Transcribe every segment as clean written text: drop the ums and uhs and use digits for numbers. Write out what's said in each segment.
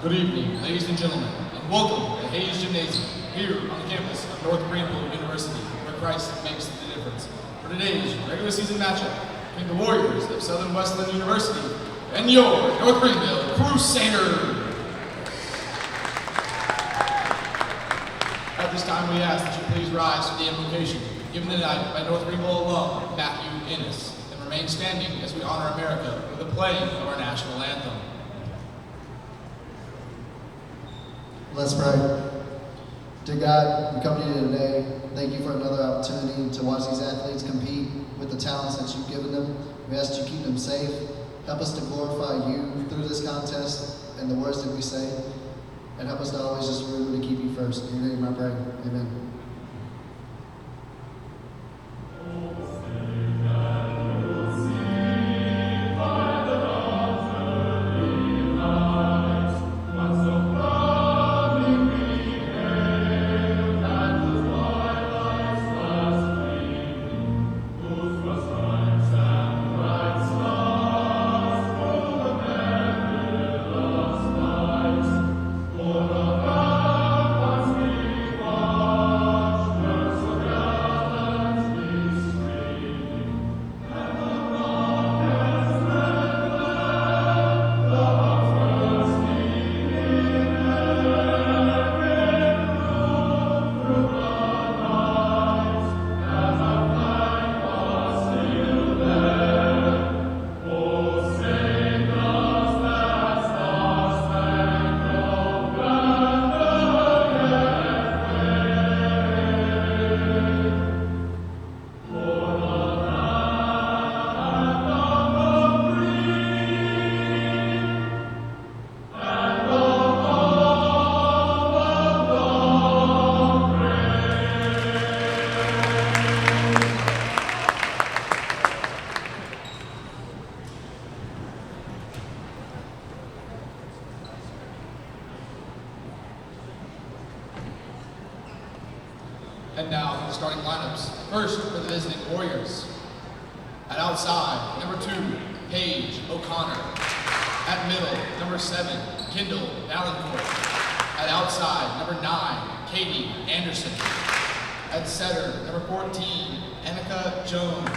Good evening, ladies and gentlemen, and welcome to Hayes Gymnasium, here on the campus of North Greenville University, where Christ makes the difference. For today's regular season matchup between the Warriors of Southern Wesleyan University and your North Greenville Crusaders. At this time, we ask that you please rise for the invocation given tonight by North Greenville alum Matthew Innes, and remain standing as we honor America with the playing of our national anthem. Let's pray. Dear God, we come to you today. Thank you for another opportunity to watch these athletes compete with the talents that you've given them. We ask that you keep them safe. Help us to glorify you through this contest and the words that we say. And help us to always just remember to keep you first. In your name I pray. Amen. And now the starting lineups. First for the visiting Warriors. At outside, number 2, Paige O'Connor. At middle, number 7, Kendall Valancourt. At outside, number 9, Katie Anderson. At setter, number 14, Annika Jones.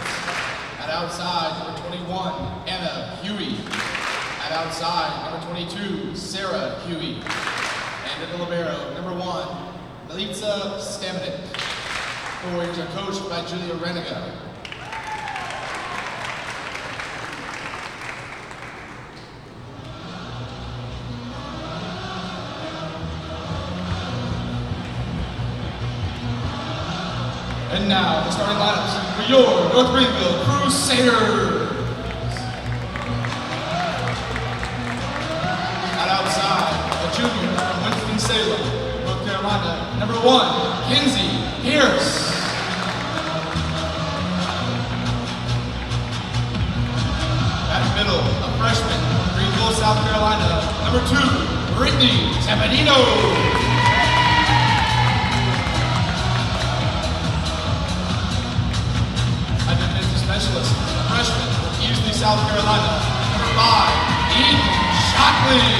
At outside, number 21, Anna Huey. At outside, number 22, Sarah Huey. And at the libero, number 1, Melitza Stamenik. The Warriors are coached by Julia Reniga. And now the starting lineups for your North Greenville Crusaders. At outside, a junior from Winston-Salem, North Carolina, number 1, Kinsey Pierce. At middle, a freshman from Greenville, South Carolina, number 2, Brittany Tabanino. At defensive specialist, a freshman from Easley, South Carolina, number 5, Eden Shockley.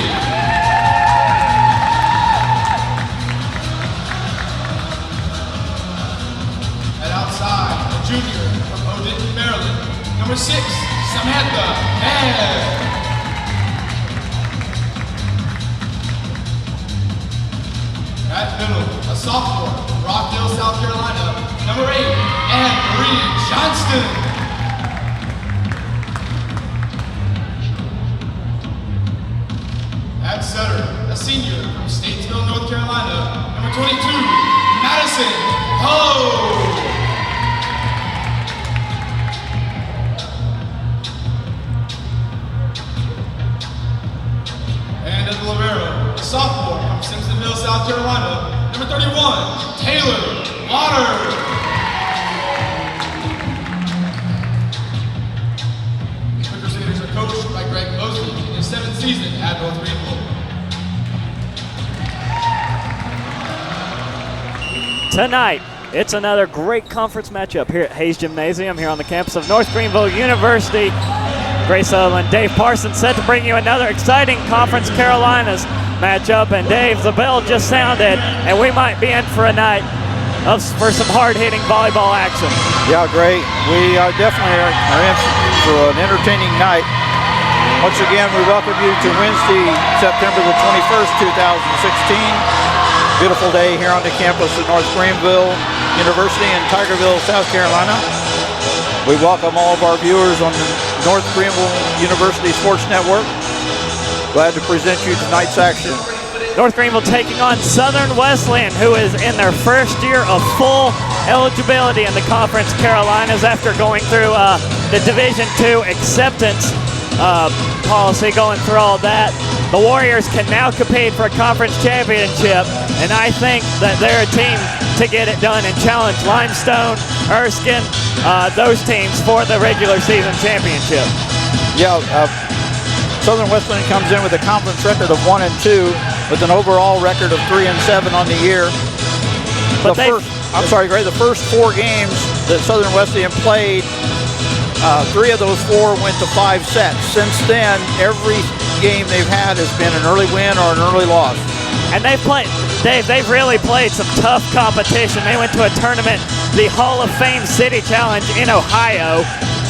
Outside, a junior from Odenton, Maryland, number 6, Samantha Head. At middle, a sophomore from Rockville, South Carolina, number 8, Anne-Marie Johnston. At setter, a senior from Statesville, North Carolina, number 22, Madison Ho. And at the libero, a sophomore from Simpsonville, South Carolina, number 31, Taylor Waters. The Crusaders are coached by Greg Mosley in his 7th season at North Greenville. Tonight, it's another great conference matchup here at Hayes Gymnasium, here on the campus of North Greenville University. Grace Sutherland, Dave Parsons set to bring you another exciting Conference Carolinas matchup. And Dave, the bell just sounded, and we might be in for a night for some hard-hitting volleyball action. Yeah, great. We definitely are in for an entertaining night. Once again, we welcome you to Wednesday, September the 21st, 2016. Beautiful day here on the campus of North Greenville University in Tigerville, South Carolina. We welcome all of our viewers on the North Greenville University Sports Network. Glad to present you tonight's action. North Greenville taking on Southern Wesleyan, who is in their first year of full eligibility in the Conference Carolinas after going through the Division II acceptance policy, going through all that. The Warriors can now compete for a conference championship, and I think that they're a team to get it done and challenge Limestone, Erskine, those teams for the regular season championship. Yeah, Southern Wesleyan comes in with a conference record of 1-2, with an overall record of 3-7 on the year. But the first 4 games that Southern Wesleyan played, 3 of those 4 went to 5 sets. Since then, every game they've had has been an early win or an early loss. And they've really played some tough competition. They went to a tournament, the Hall of Fame City Challenge in Ohio,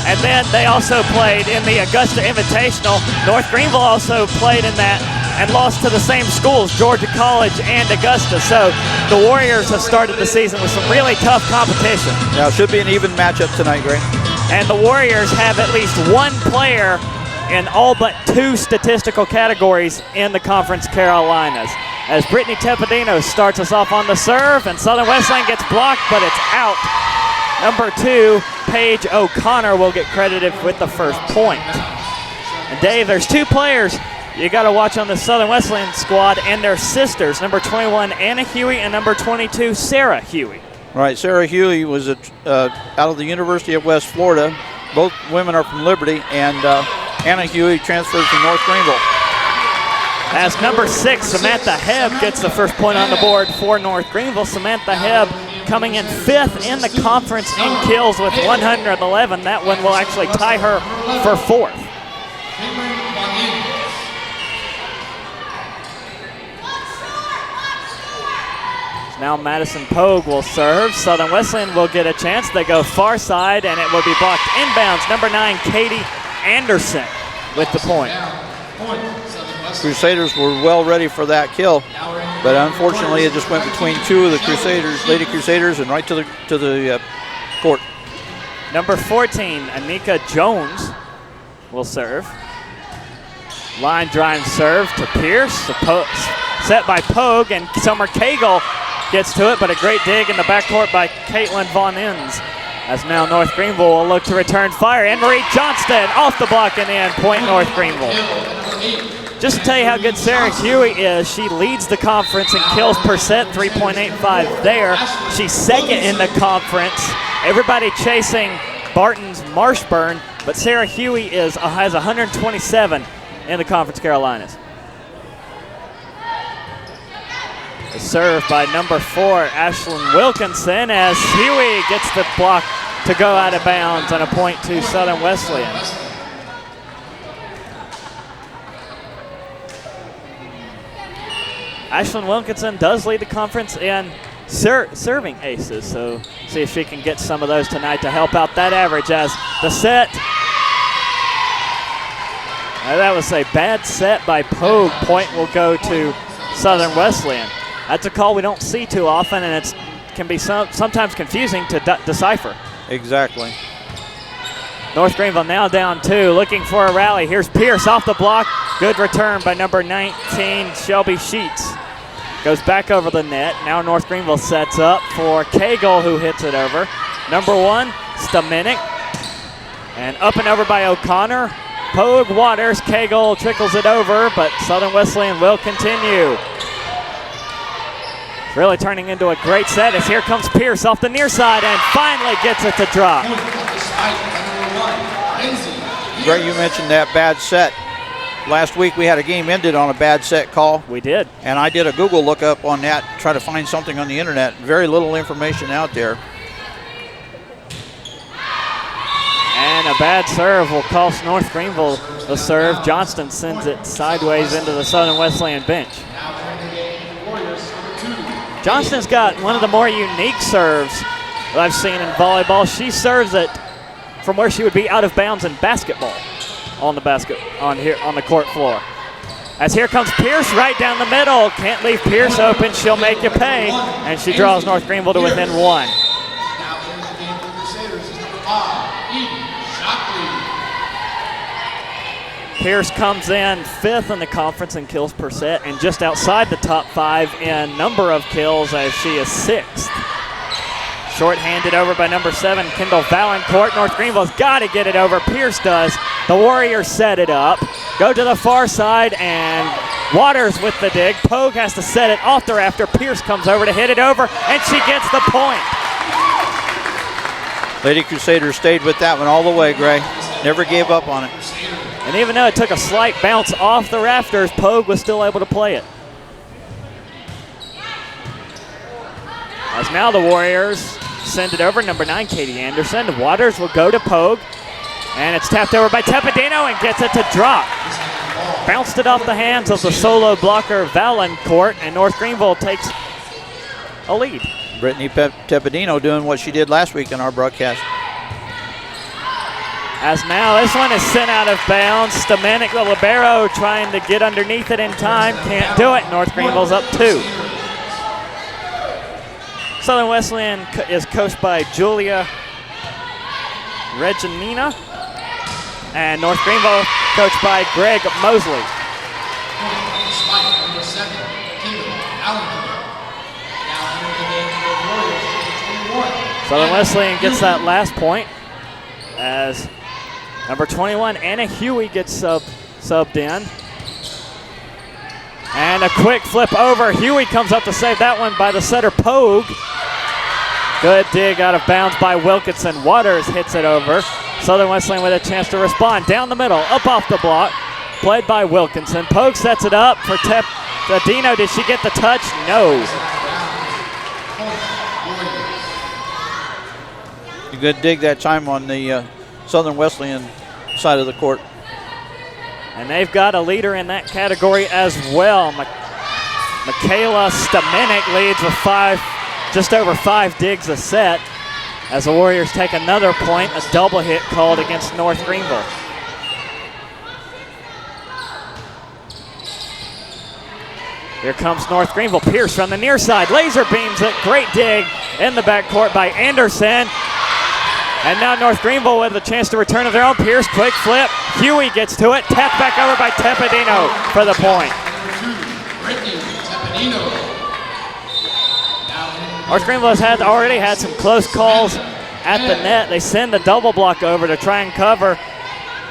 and then they also played in the Augusta Invitational. North Greenville also played in that and lost to the same schools, Georgia College and Augusta. So the Warriors have started the season with some really tough competition. Yeah, it should be an even matchup tonight, Gray. And the Warriors have at least one player in all but 2 statistical categories in the Conference Carolinas. As Brittany Tepedino starts us off on the serve, and Southern Wesleyan gets blocked, but it's out. Number 2, Paige O'Connor, will get credited with the first point. And Dave, there's 2 players you got to watch on the Southern Wesleyan squad and their sisters, number 21, Anna Huey, and number 22, Sarah Huey. Right, Sarah Huey was out of the University of West Florida. Both women are from Liberty, and Anna Huey transferred from North Greenville. As number 6, Samantha Hebb, gets the first point on the board for North Greenville. Samantha Hebb coming in 5th in the conference in kills with 111. That one will actually tie her for 4th. Now Madison Pogue will serve. Southern Wesleyan will get a chance. They go far side, and it will be blocked inbounds. Number 9, Katie Anderson with the point. Crusaders were well ready for that kill, but unfortunately it just went between 2 of the Crusaders, Lady Crusaders, and right to the court. Number 14, Anika Jones will serve. Line drive serve to Pierce, set by Pogue, and Summer Cagle gets to it, but a great dig in the backcourt by Caitlin Von Inns. As now North Greenville will look to return fire. Anne-Marie Johnston off the block and in, point North Greenville. Just to tell you how good Sarah Huey is, she leads the conference in kills per set, 3.85 there. She's 2nd in the conference. Everybody chasing Barton's Marshburn, but Sarah Huey has 127 in the Conference Carolinas. A serve by number 4, Ashlyn Wilkinson, as Huey gets the block to go out of bounds on a point to Southern Wesleyan. Ashlyn Wilkinson does lead the conference in serving aces, so see if she can get some of those tonight to help out that average. As the set, that was a bad set by Pogue. Point will go to Southern Wesleyan. That's a call we don't see too often, and it can be sometimes confusing to decipher. Exactly. North Greenville now down 2, looking for a rally. Here's Pierce off the block. Good return by number 19, Shelby Sheets. Goes back over the net. Now North Greenville sets up for Cagle, who hits it over. Number 1, Stamenik. And up and over by O'Connor. Pogue, Waters, Cagle trickles it over, but Southern Wesleyan will continue. Really turning into a great set as here comes Pierce off the near side and finally gets it to drop. Greg, you mentioned that bad set. Last week we had a game ended on a bad set call. We did. And I did a Google lookup on that, try to find something on the internet. Very little information out there. And a a bad serve will cost North Greenville the serve. Johnston sends it sideways into the Southern Wesleyan bench. Johnston's got one of the more unique serves that I've seen in volleyball. She serves it from where she would be out of bounds in basketball on the court floor. As here comes Pierce right down the middle. Can't leave Pierce open. She'll make you pay. And she draws North Greenville to within 1. Now in the game for Crusaders is number 5, Eden Shockley. Pierce comes in 5th in the conference in kills per set and just outside the top 5 in number of kills as she is 6th. Short-handed over by number 7, Kendall Valancourt. North Greenville's got to get it over. Pierce does. The Warriors set it up. Go to the far side, and Waters with the dig. Pogue has to set it off the rafter. Pierce comes over to hit it over, and she gets the point. Lady Crusaders stayed with that one all the way, Gray. Never gave up on it. And even though it took a slight bounce off the rafters, Pogue was still able to play it. As now the Warriors send it over, number 9, Katie Anderson. Waters will go to Pogue, and it's tapped over by Tepedino and gets it to drop. Bounced it off the hands of the solo blocker Valancourt, and North Greenville takes a lead. Brittany Tepedino doing what she did last week in our broadcast. As now this one is sent out of bounds. Stamanik, the libero, trying to get underneath it in time. Can't do it. North Greenville's up 2. Southern Wesleyan is coached by Julia Reginina, and North Greenville coached by Greg Mosley. Spike number 7, Kendall Valancourt. Now entering the game for the Warriors, number 21. Southern Wesleyan gets that last point as number 21, Anna Huey, gets subbed in. And a quick flip over. Huey comes up to save that one by the setter Pogue. Good dig out of bounds by Wilkinson. Waters hits it over. Southern Wesleyan with a chance to respond. Down the middle, up off the block. Played by Wilkinson. Pogue sets it up for Tepedino. Did she get the touch? No. A good dig that time on the Southern Wesleyan side of the court. And they've got a leader in that category as well. Michaela Stamanik leads with just over 5 digs a set as the Warriors take another point, a double hit called against North Greenville. Here comes North Greenville. Pierce from the near side, laser beams it. Great dig in the backcourt by Anderson. And now North Greenville with a chance to return of their own. Pierce, quick flip. Huey gets to it. Tapped back over by Tepedino for the point. Brittany Tepedino. North Greenville has already had some close calls at the net. They send the double block over to try and cover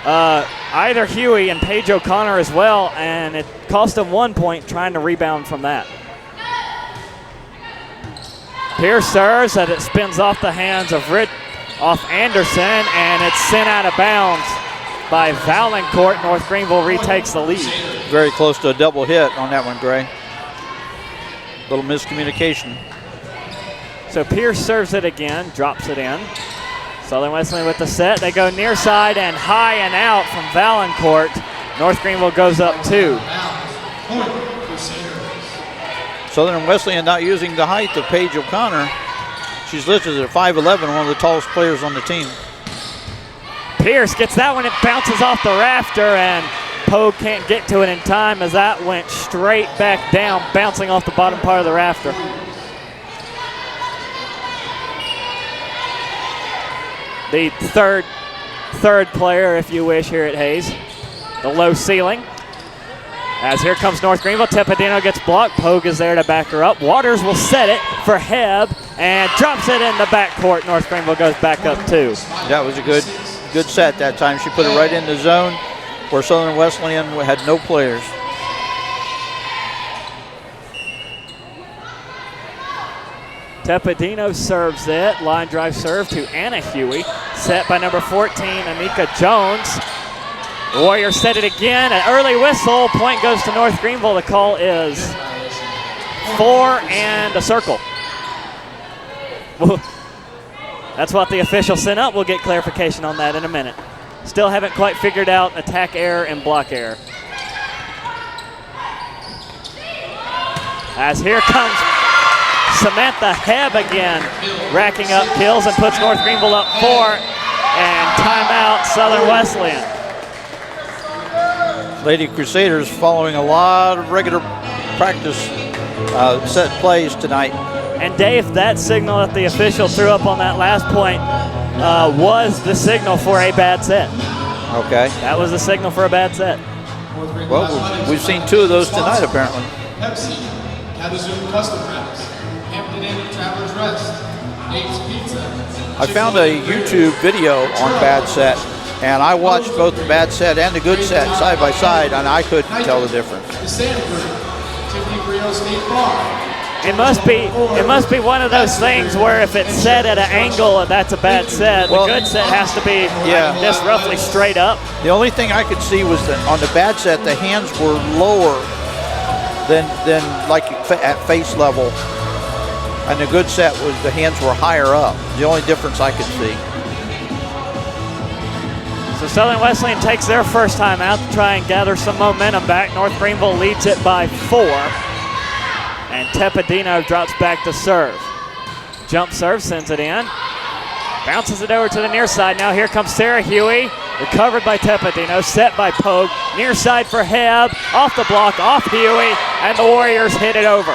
either Huey and Paige O'Connor as well, and it cost them 1 point trying to rebound from that. Pierce serves, and it spins off the hands of off Anderson, and it's sent out of bounds by Valancourt. North Greenville retakes the lead. Very close to a double hit on that one, Gray. Little miscommunication. So Pierce serves it again, drops it in. Southern Wesleyan with the set. They go near side and high and out from Valancourt. North Greenville goes up 2. Southern Wesleyan not using the height of Paige O'Connor. She's listed at 5'11", one of the tallest players on the team. Pierce gets that one. It bounces off the rafter, and Pogue can't get to it in time as that went straight back down, bouncing off the bottom part of the rafter. The third player, if you wish, here at Hayes. The low ceiling. As here comes North Greenville. Tepedino gets blocked. Pogue is there to back her up. Waters will set it for Hebb and drops it in the backcourt. North Greenville goes back up 2. That was a good set that time. She put it right in the zone where Southern Wesleyan had no players. Tepedino serves it. Line drive serve to Anna Huey. Set by number 14, Anika Jones. Warriors set it again. An early whistle. Point goes to North Greenville. The call is 4 and a circle. That's what the official sent up. We'll get clarification on that in a minute. still haven't quite figured out attack air and block air. As here comes Samantha Hebb again, racking up kills and puts North Greenville up 4. And timeout, Southern Wesleyan. Lady Crusaders following a lot of regular practice set plays tonight. And Dave, that signal that the official threw up on that last point was the signal for a bad set. Okay. That was the signal for a bad set. Well, we've seen 2 of those tonight, apparently. Pepsi, Kalamazoo Custom Wraps, Hampton Inn Travelers Rest, Nate's Pizza. I found a YouTube video on bad set, and I watched both the bad set and the good set side by side, and I couldn't tell the difference. The Sand Group, Tiffany Brio State Bar. It must be one of those things where if it's set at an angle, that's a bad set. Well, the good set has to be yeah, just roughly straight up. The only thing I could see was that on the bad set, the hands were lower than like at face level, and the good set was the hands were higher up. The only difference I could see. So Southern Wesleyan takes their first time out to try and gather some momentum back. North Greenville leads it by 4. And Teppadino drops back to serve. Jump serve, sends it in. Bounces it over to the near side. Now here comes Sarah Huey. Recovered by Teppadino, set by Pogue. Near side for Hebb. Off the block, off Huey. And the Warriors hit it over.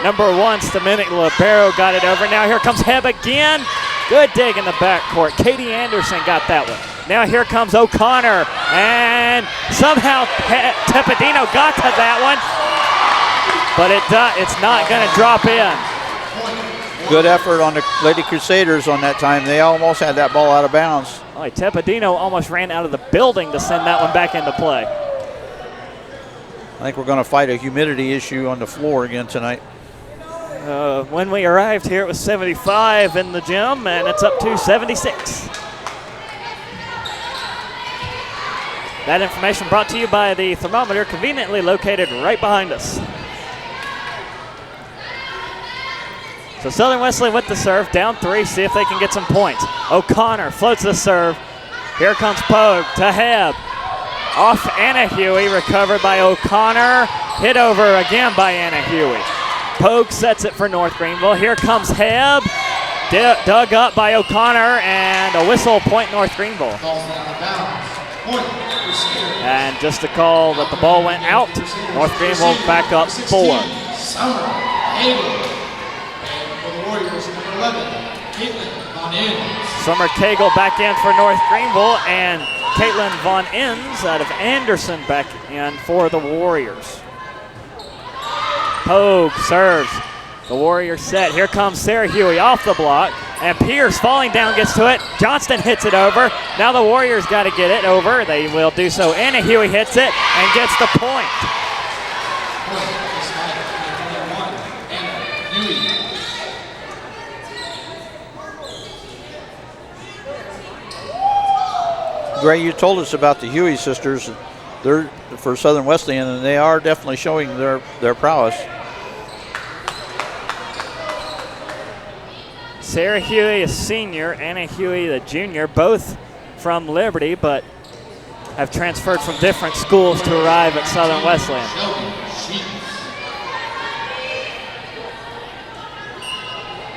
Number 1, Stamenic Libero got it over. Now here comes Hebb again. Good dig in the backcourt. Katie Anderson got that one. Now here comes O'Connor. And somehow Teppadino got to that one. But it's not going to drop in. Good effort on the Lady Crusaders on that time. They almost had that ball out of bounds. Boy, Teppadino almost ran out of the building to send that one back into play. I think we're going to fight a humidity issue on the floor again tonight. When we arrived here, it was 75 in the gym, and it's up to 76. That information brought to you by the thermometer, conveniently located right behind us. So Southern Wesleyan with the serve, down 3, see if they can get some points. O'Connor floats the serve. Here comes Pogue to Hebb. Off Anna Huey, recovered by O'Connor. Hit over again by Anna Huey. Pogue sets it for North Greenville. Here comes Hebb. Dug up by O'Connor, and a whistle, point North Greenville. And just a call that the ball went out. North Greenville back up 4. Warriors, number 11, Caitlin Von Inns. Summer Cagle back in for North Greenville, and Caitlin Von Inns out of Anderson back in for the Warriors. Pogue serves. The Warriors set. Here comes Sarah Huey off the block, and Pierce falling down gets to it. Johnston hits it over. Now the Warriors got to get it over. They will do so. Anna Huey hits it and gets the point. Gray, you told us about the Huey sisters. They're for Southern Wesleyan, and they are definitely showing their prowess. Sarah Huey, a senior, Anna Huey, the junior, both from Liberty, but have transferred from different schools to arrive at Southern Wesleyan.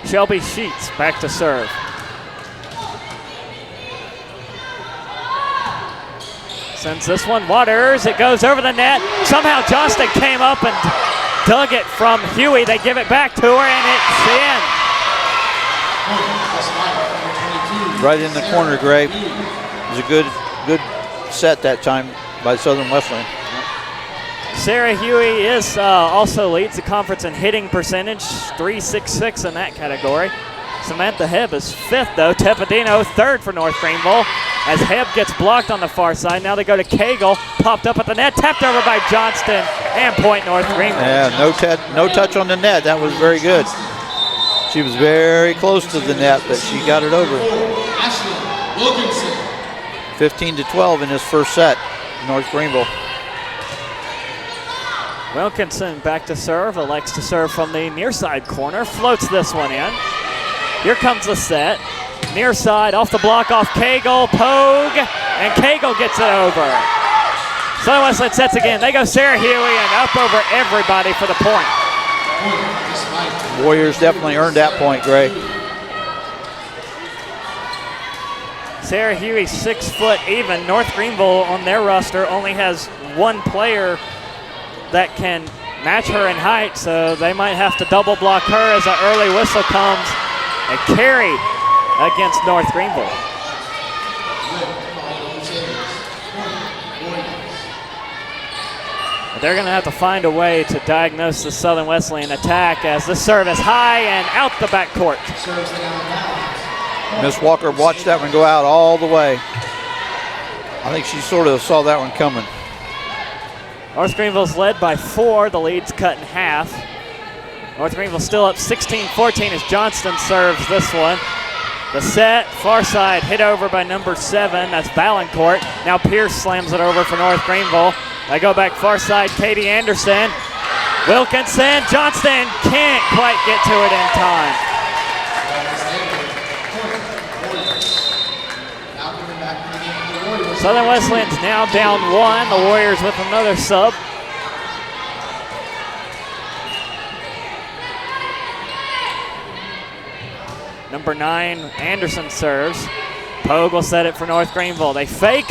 Shelby Sheets back to serve. Sends this one, Waters, it goes over the net. Somehow Johnston came up and dug it from Huey. They give it back to her, and it's in. Right in the corner, Gray. It was a good set that time by Southern Wesleyan. Sarah Huey is also leads the conference in hitting percentage, .366 in that category. Samantha Hebb is 5th, though. Teppadino 3rd for North Greenville. As Hebb gets blocked on the far side, now they go to Cagle, popped up at the net, tapped over by Johnston, and point North Greenville. Yeah, no touch on the net. That was very good. She was very close to the net, but she got it over. Ashley Wilkinson. 15-12 in this first set, North Greenville. Wilkinson back to serve, elects to serve from the near side corner, floats this one in. Here comes the set. Near side, off the block, off Cagle, Pogue, and Cagle gets it over. Southern Wesleyan sets again. They go Sarah Huey and up over everybody for the point. Warriors definitely earned that point, Gray. Sarah Huey, 6 foot even. North Greenville on their roster only has one player that can match her in height, so they might have to double block her as an early whistle comes. A carry against North Greenville. They're going to have to find a way to diagnose the Southern Wesleyan attack as the serve is high and out the backcourt. Miss Walker watched that one go out all the way. I think she sort of saw that one coming. North Greenville's led by 4. The lead's cut in half. North Greenville still up 16-14 as Johnston serves this one. The set, far side, hit over by number 7. That's Valancourt. Now Pierce slams it over for North Greenville. They go back far side, Katie Anderson. Wilkinson, Johnston can't quite get to it in time. Southern Wesleyan's now down 1. The Warriors with another sub. Number 9, Anderson serves. Pogue will set it for North Greenville. They fake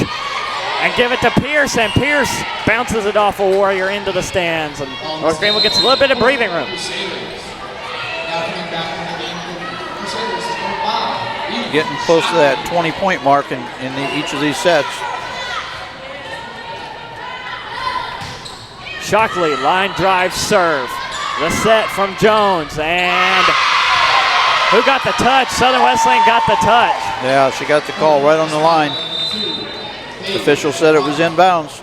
and give it to Pierce, and Pierce bounces it off a Warrior into the stands. And North Greenville gets a little bit of breathing room. Getting close to that 20-point mark in each of these sets. Shockley, line drive serve. The set from Jones, and who got the touch? Southern Wesleyan got the touch. Yeah, she got the call right on the line. The official said it was inbounds.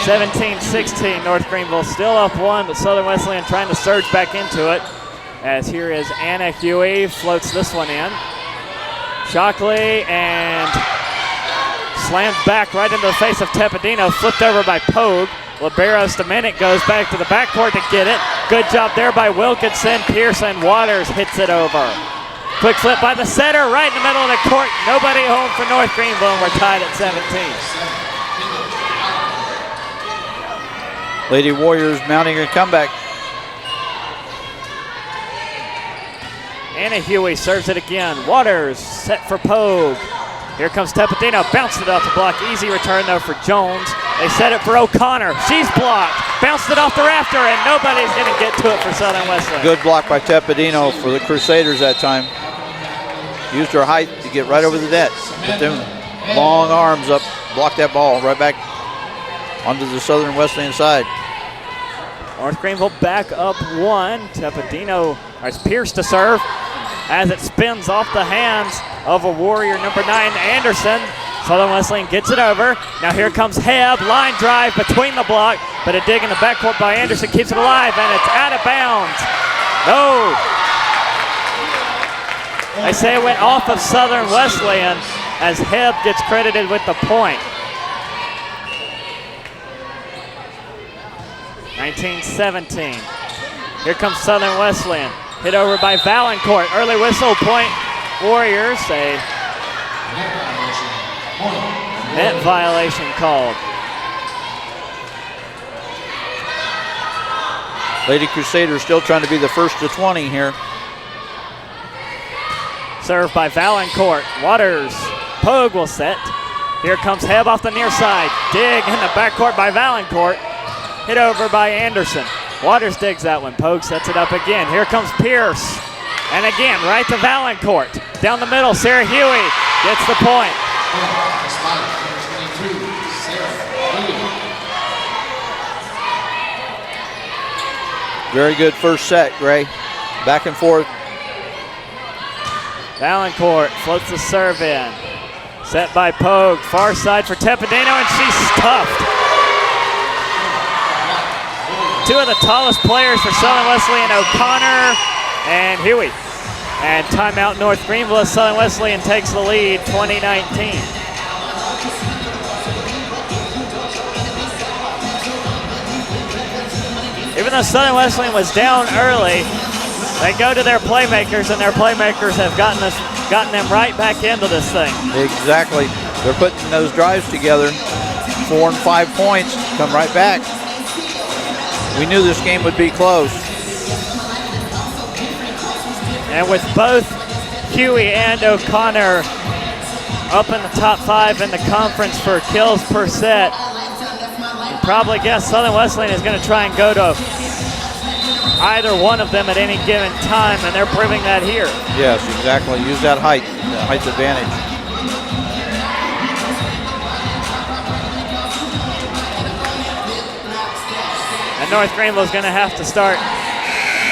17-16, North Greenville still up 1, but Southern Wesleyan trying to surge back into it. As here is Anna Huey, floats this one in. Shockley and slammed back right into the face of Tepedino, flipped over by Pogue. Liberos Dominic goes back to the backcourt to get it. Good job there by Wilkinson. Pearson Waters hits it over. Quick flip by the setter right in the middle of the court. Nobody home for North Greenville, and we're tied at 17. Lady Warriors mounting a comeback. Anna Huey serves it again. Waters set for Pogue. Here comes Tepedino, bounced it off the block. Easy return though for Jones. They set it for O'Connor. She's blocked. Bounced it off the rafter, and nobody's going to get to it for Southern Wesleyan. Good block by Tepedino for the Crusaders that time. Used her height to get right over the net. Put them long arms up, blocked that ball right back onto the Southern Wesleyan side. North Greenville back up 1. Tepedino, it's Pierce to serve as it spins off the hands of a Warrior, number 9, Anderson. Southern Wesleyan gets it over. Now here comes Hebb, line drive between the block, but a dig in the backcourt by Anderson keeps it alive, and it's out of bounds. No. They say it went off of Southern Wesleyan as Hebb gets credited with the point. 19-17. Here comes Southern Wesleyan. Hit over by Valancourt. Early whistle, point Warriors. A net violation called. Lady Crusaders still trying to be the first to 20 here. Served by Valancourt. Waters. Pogue will set. Here comes Hebb off the near side. Dig in the backcourt by Valancourt. Hit over by Anderson. Waters digs that one. Pogue sets it up again. Here comes Pierce. And again, right to Valancourt. Down the middle, Sarah Huey gets the point. Very good first set, Gray. Back and forth. Valancourt floats the serve in. Set by Pogue. Far side for Tepedino, and she's stuffed. Two of the tallest players for Southern Wesleyan, O'Connor and Huey. And timeout North Greenville as Southern Wesleyan takes the lead, 2019. Even though Southern Wesleyan was down early, they go to their playmakers, and their playmakers have gotten us gotten them right back into this thing. Exactly. They're putting those drives together. 4 and 5 points, come right back. We knew this game would be close. And with both Huey and O'Connor up in the top 5 in the conference for kills per set, you probably guess Southern Wesleyan is going to try and go to either one of them at any given time, and they're proving that here. Yes, exactly. Use that height advantage. And North Greenville is going to have to start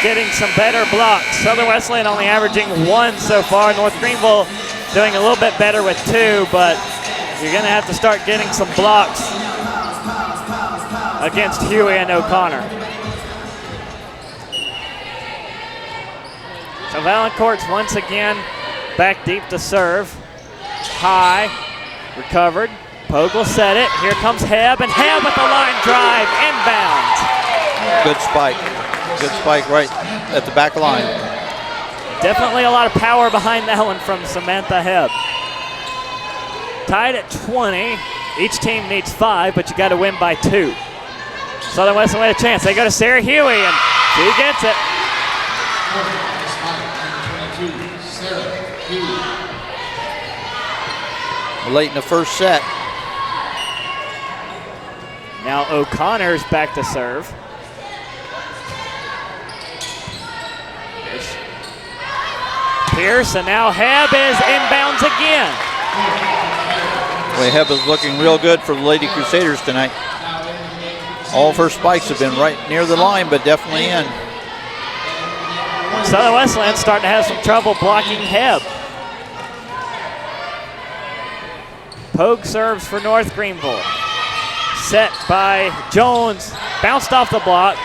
getting some better blocks. Southern Wesleyan only averaging 1 so far. North Greenville doing a little bit better with 2, but you're going to have to start getting some blocks against Huey and O'Connor. So Valancourt's once again back deep to serve. High, recovered. Pogue will set it. Here comes Hebb, and Hebb with the line drive, inbounds. Good spike. Good spike right at the back line. Definitely a lot of power behind that one from Samantha Hebb. Tied at 20. Each team needs 5, but you got to win by 2. Southern Wesleyan with a chance. They go to Sarah Huey, and she gets it. Late in the first set. Now O'Connor's back to serve. Pierce, and now Hebb is inbounds again. Well, Hebb is looking real good for the Lady Crusaders tonight. All of her spikes have been right near the line, but definitely in. Southern Wesleyan starting to have some trouble blocking Hebb. Pogue serves for North Greenville. Set by Jones, bounced off the block.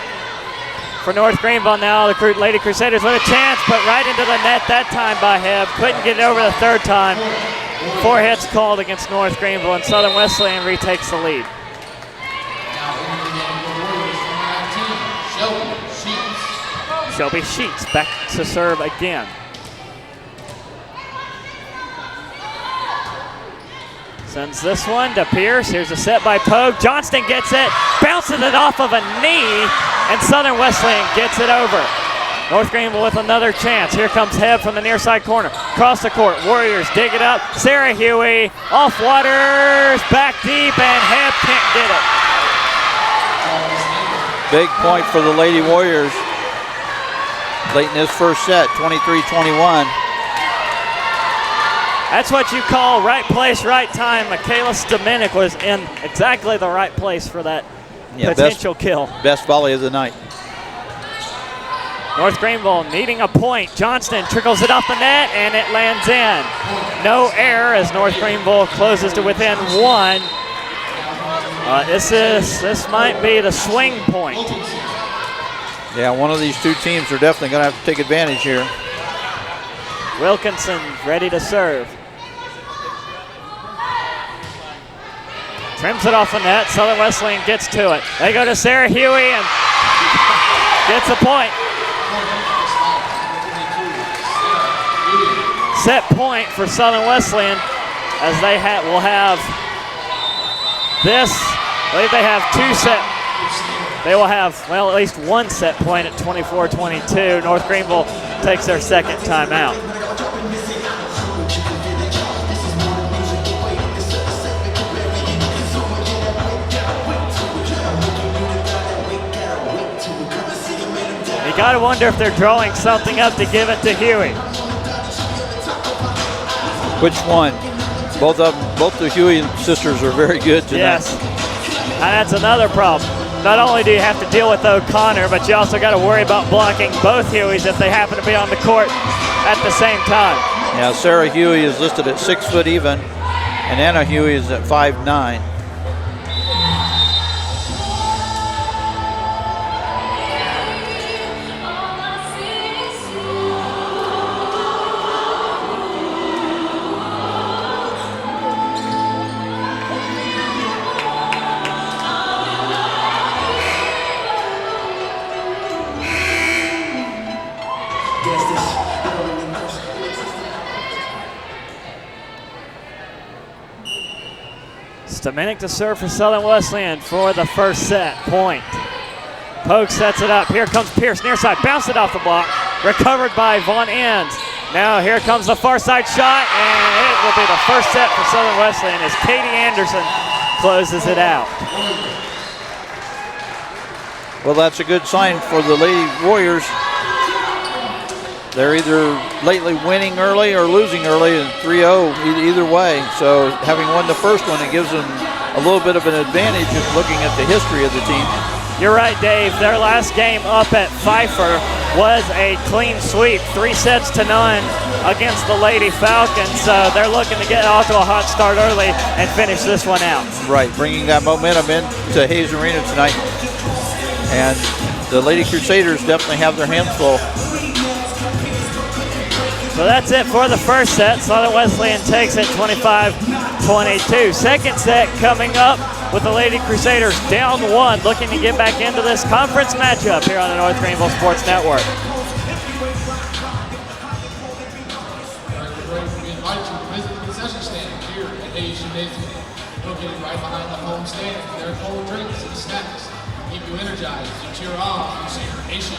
For North Greenville now, the Lady Crusaders with a chance, but right into the net that time by Hebb. Couldn't get it over the third time. 4 hits called against North Greenville, and Southern Wesleyan retakes the lead. Shelby Sheets back to serve again. Sends this one to Pierce. Here's a set by Pogue. Johnston gets it, bounces it off of a knee, and Southern Wesleyan gets it over. North Greenville with another chance. Here comes Hebb from the near side corner. Across the court, Warriors dig it up. Sarah Huey, off Waters, back deep, and Hebb can't get it. Big point for the Lady Warriors. Late in this first set, 23-21. That's what you call right place, right time. Michaela Stamenic was in exactly the right place for that potential kill. Best volley of the night. North Greenville needing a point. Johnston trickles it off the net, and it lands in. No error as North Greenville closes to within 1. This might be the swing point. Yeah, one of these two teams are definitely going to have to take advantage here. Wilkinson ready to serve. Trims it off the net. Southern Wesleyan gets to it. They go to Sarah Huey and gets a point. Set point for Southern Wesleyan as they will have this. I believe they have 2 set. They will have, well, at least 1 set point at 24-22. North Greenville takes their second timeout. You got to wonder if they're drawing something up to give it to Huey. Which one? Both of them, both the Huey sisters are very good tonight. Yes, and that's another problem. Not only do you have to deal with O'Connor, but you also got to worry about blocking both Hueys if they happen to be on the court at the same time. Yeah, Sarah Huey is listed at 6 foot even, and Anna Huey is at 5'9". Stamenik to serve for Southern Wesleyan for the first set point. Pogue sets it up. Here comes Pierce, near side, bounced it off the block, recovered by Von Enns. Now here comes the far side shot, and it will be the first set for Southern Wesleyan as Katie Anderson closes it out. Well, that's a good sign for the Lady Warriors. They're either lately winning early or losing early, and 3-0 either way. So having won the first one, it gives them a little bit of an advantage in looking at the history of the team. You're right, Dave. Their last game up at Pfeiffer was a clean sweep, 3-0 against the Lady Falcons. So they're looking to get off to a hot start early and finish this one out. Right, bringing that momentum into Hayes Arena tonight. And the Lady Crusaders definitely have their hands full. So that's it for the first set. Southern Wesleyan takes it 25-22. Second set coming up with the Lady Crusaders down 1, looking to get back into this conference matchup here on the North Greenville Sports Network. We invite you to visit the concession stand here at Hayes Gymnasium, located right behind the home stand. There are cold drinks and snacks to keep you energized and cheer on and cheer nation.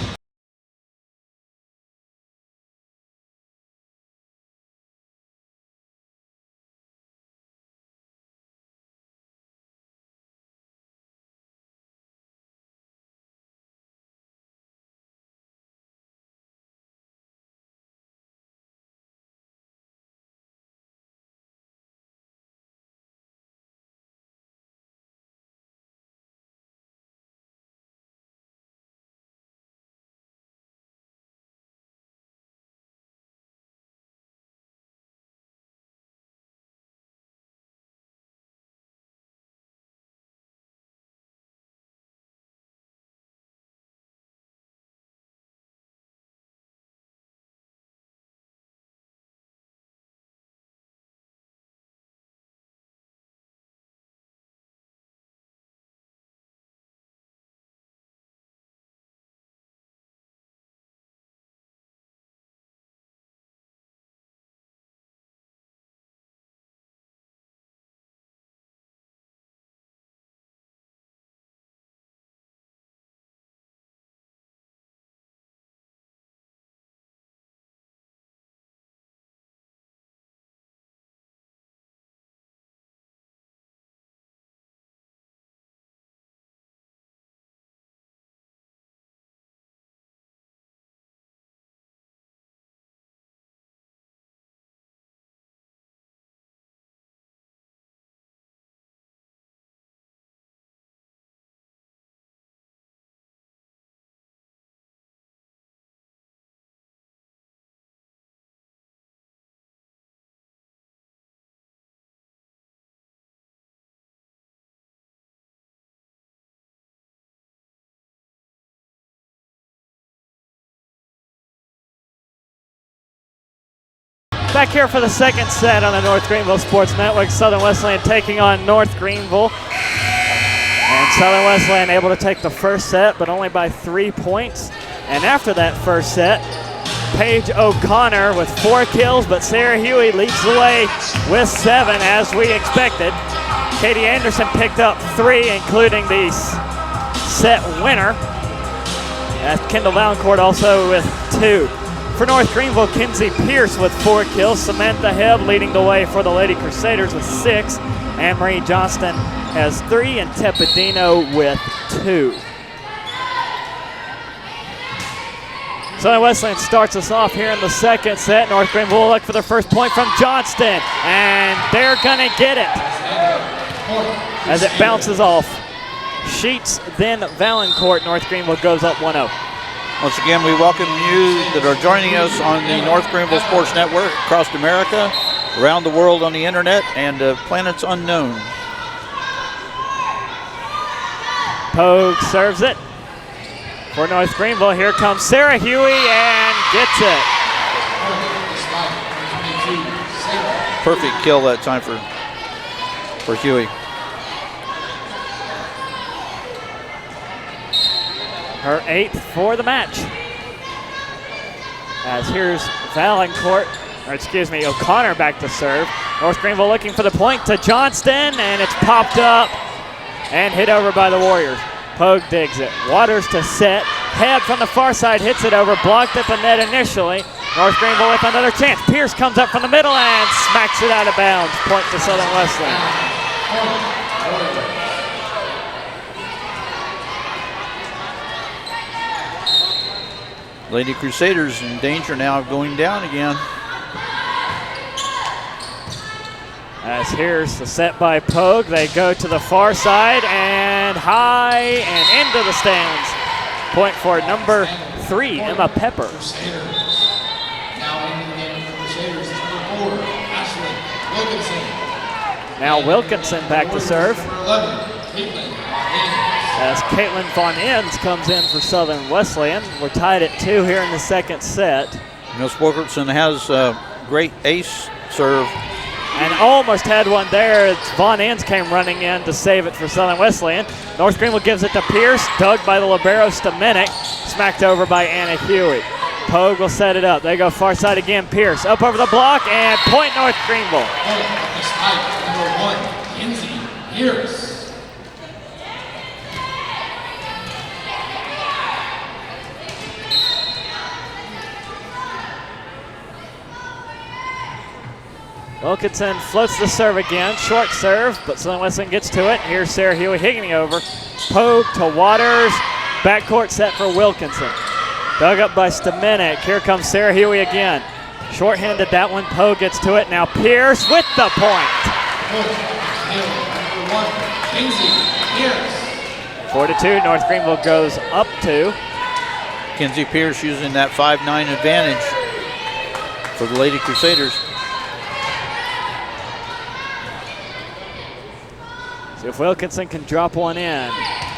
Back here for the second set on the North Greenville Sports Network. Southern Wesleyan taking on North Greenville. And Southern Wesleyan able to take the first set, but only by 3 points. And after that first set, Paige O'Connor with 4 kills, but Sarah Huey leads the way with 7 as we expected. Katie Anderson picked up 3, including the set winner. Kendall Valancourt also with 2. For North Greenville, Kinsey Pierce with 4 kills. Samantha Hebb leading the way for the Lady Crusaders with 6. Anne-Marie Johnston has 3, and Tepidino with 2. Southern Wesleyan starts us off here in the second set. North Greenville will look for their first point from Johnston, and they're gonna get it as it bounces off. Sheets, then Valancourt. North Greenville goes up 1-0. Once again, we welcome you that are joining us on the North Greenville Sports Network across America, around the world on the internet, and planets unknown. Pogue serves it for North Greenville. Here comes Sarah Huey and gets it. Perfect kill that time for Huey. Her 8th for the match. As here's Valancourt, or excuse me, O'Connor back to serve. North Greenville looking for the point to Johnston, and it's popped up and hit over by the Warriors. Pogue digs it. Waters to set. Head from the far side hits it over. Blocked at the net initially. North Greenville with another chance. Pierce comes up from the middle and smacks it out of bounds. Point to Southern Wesleyan. Lady Crusaders in danger now of going down again. As here's the set by Pogue. They go to the far side and high and into the stands. Point for number 3, Emma Pepper. Crusaders. Now in the game for Crusaders is number 4, Ashley Wilkinson. Now Wilkinson back to serve. Number 11, Caitlin Von As Caitlin Von Inns comes in for Southern Wesleyan. We're tied at 2 here in the second set. Miss Wilkerson has a great ace serve. And almost had one there. Von Inns came running in to save it for Southern Wesleyan. North Greenville gives it to Pierce, dug by the libero Stamenic, smacked over by Anna Huey. Pogue will set it up. They go far side again. Pierce up over the block and point North Greenville. number 1, Kinsey Pierce. Wilkinson floats the serve again. Short serve, but Southern Wesleyan gets to it. Here's Sarah Huey Higgany over. Pogue to Waters. Backcourt set for Wilkinson. Dug up by Stamenic. Here comes Sarah Huey again. Short-handed that one. Pogue gets to it. Now Pierce with the point. Number 1, Kinsey Pierce. 4-2. North Greenville goes up 2. Kinsey Pierce using that 5'9" advantage for the Lady Crusaders. See if Wilkinson can drop one in.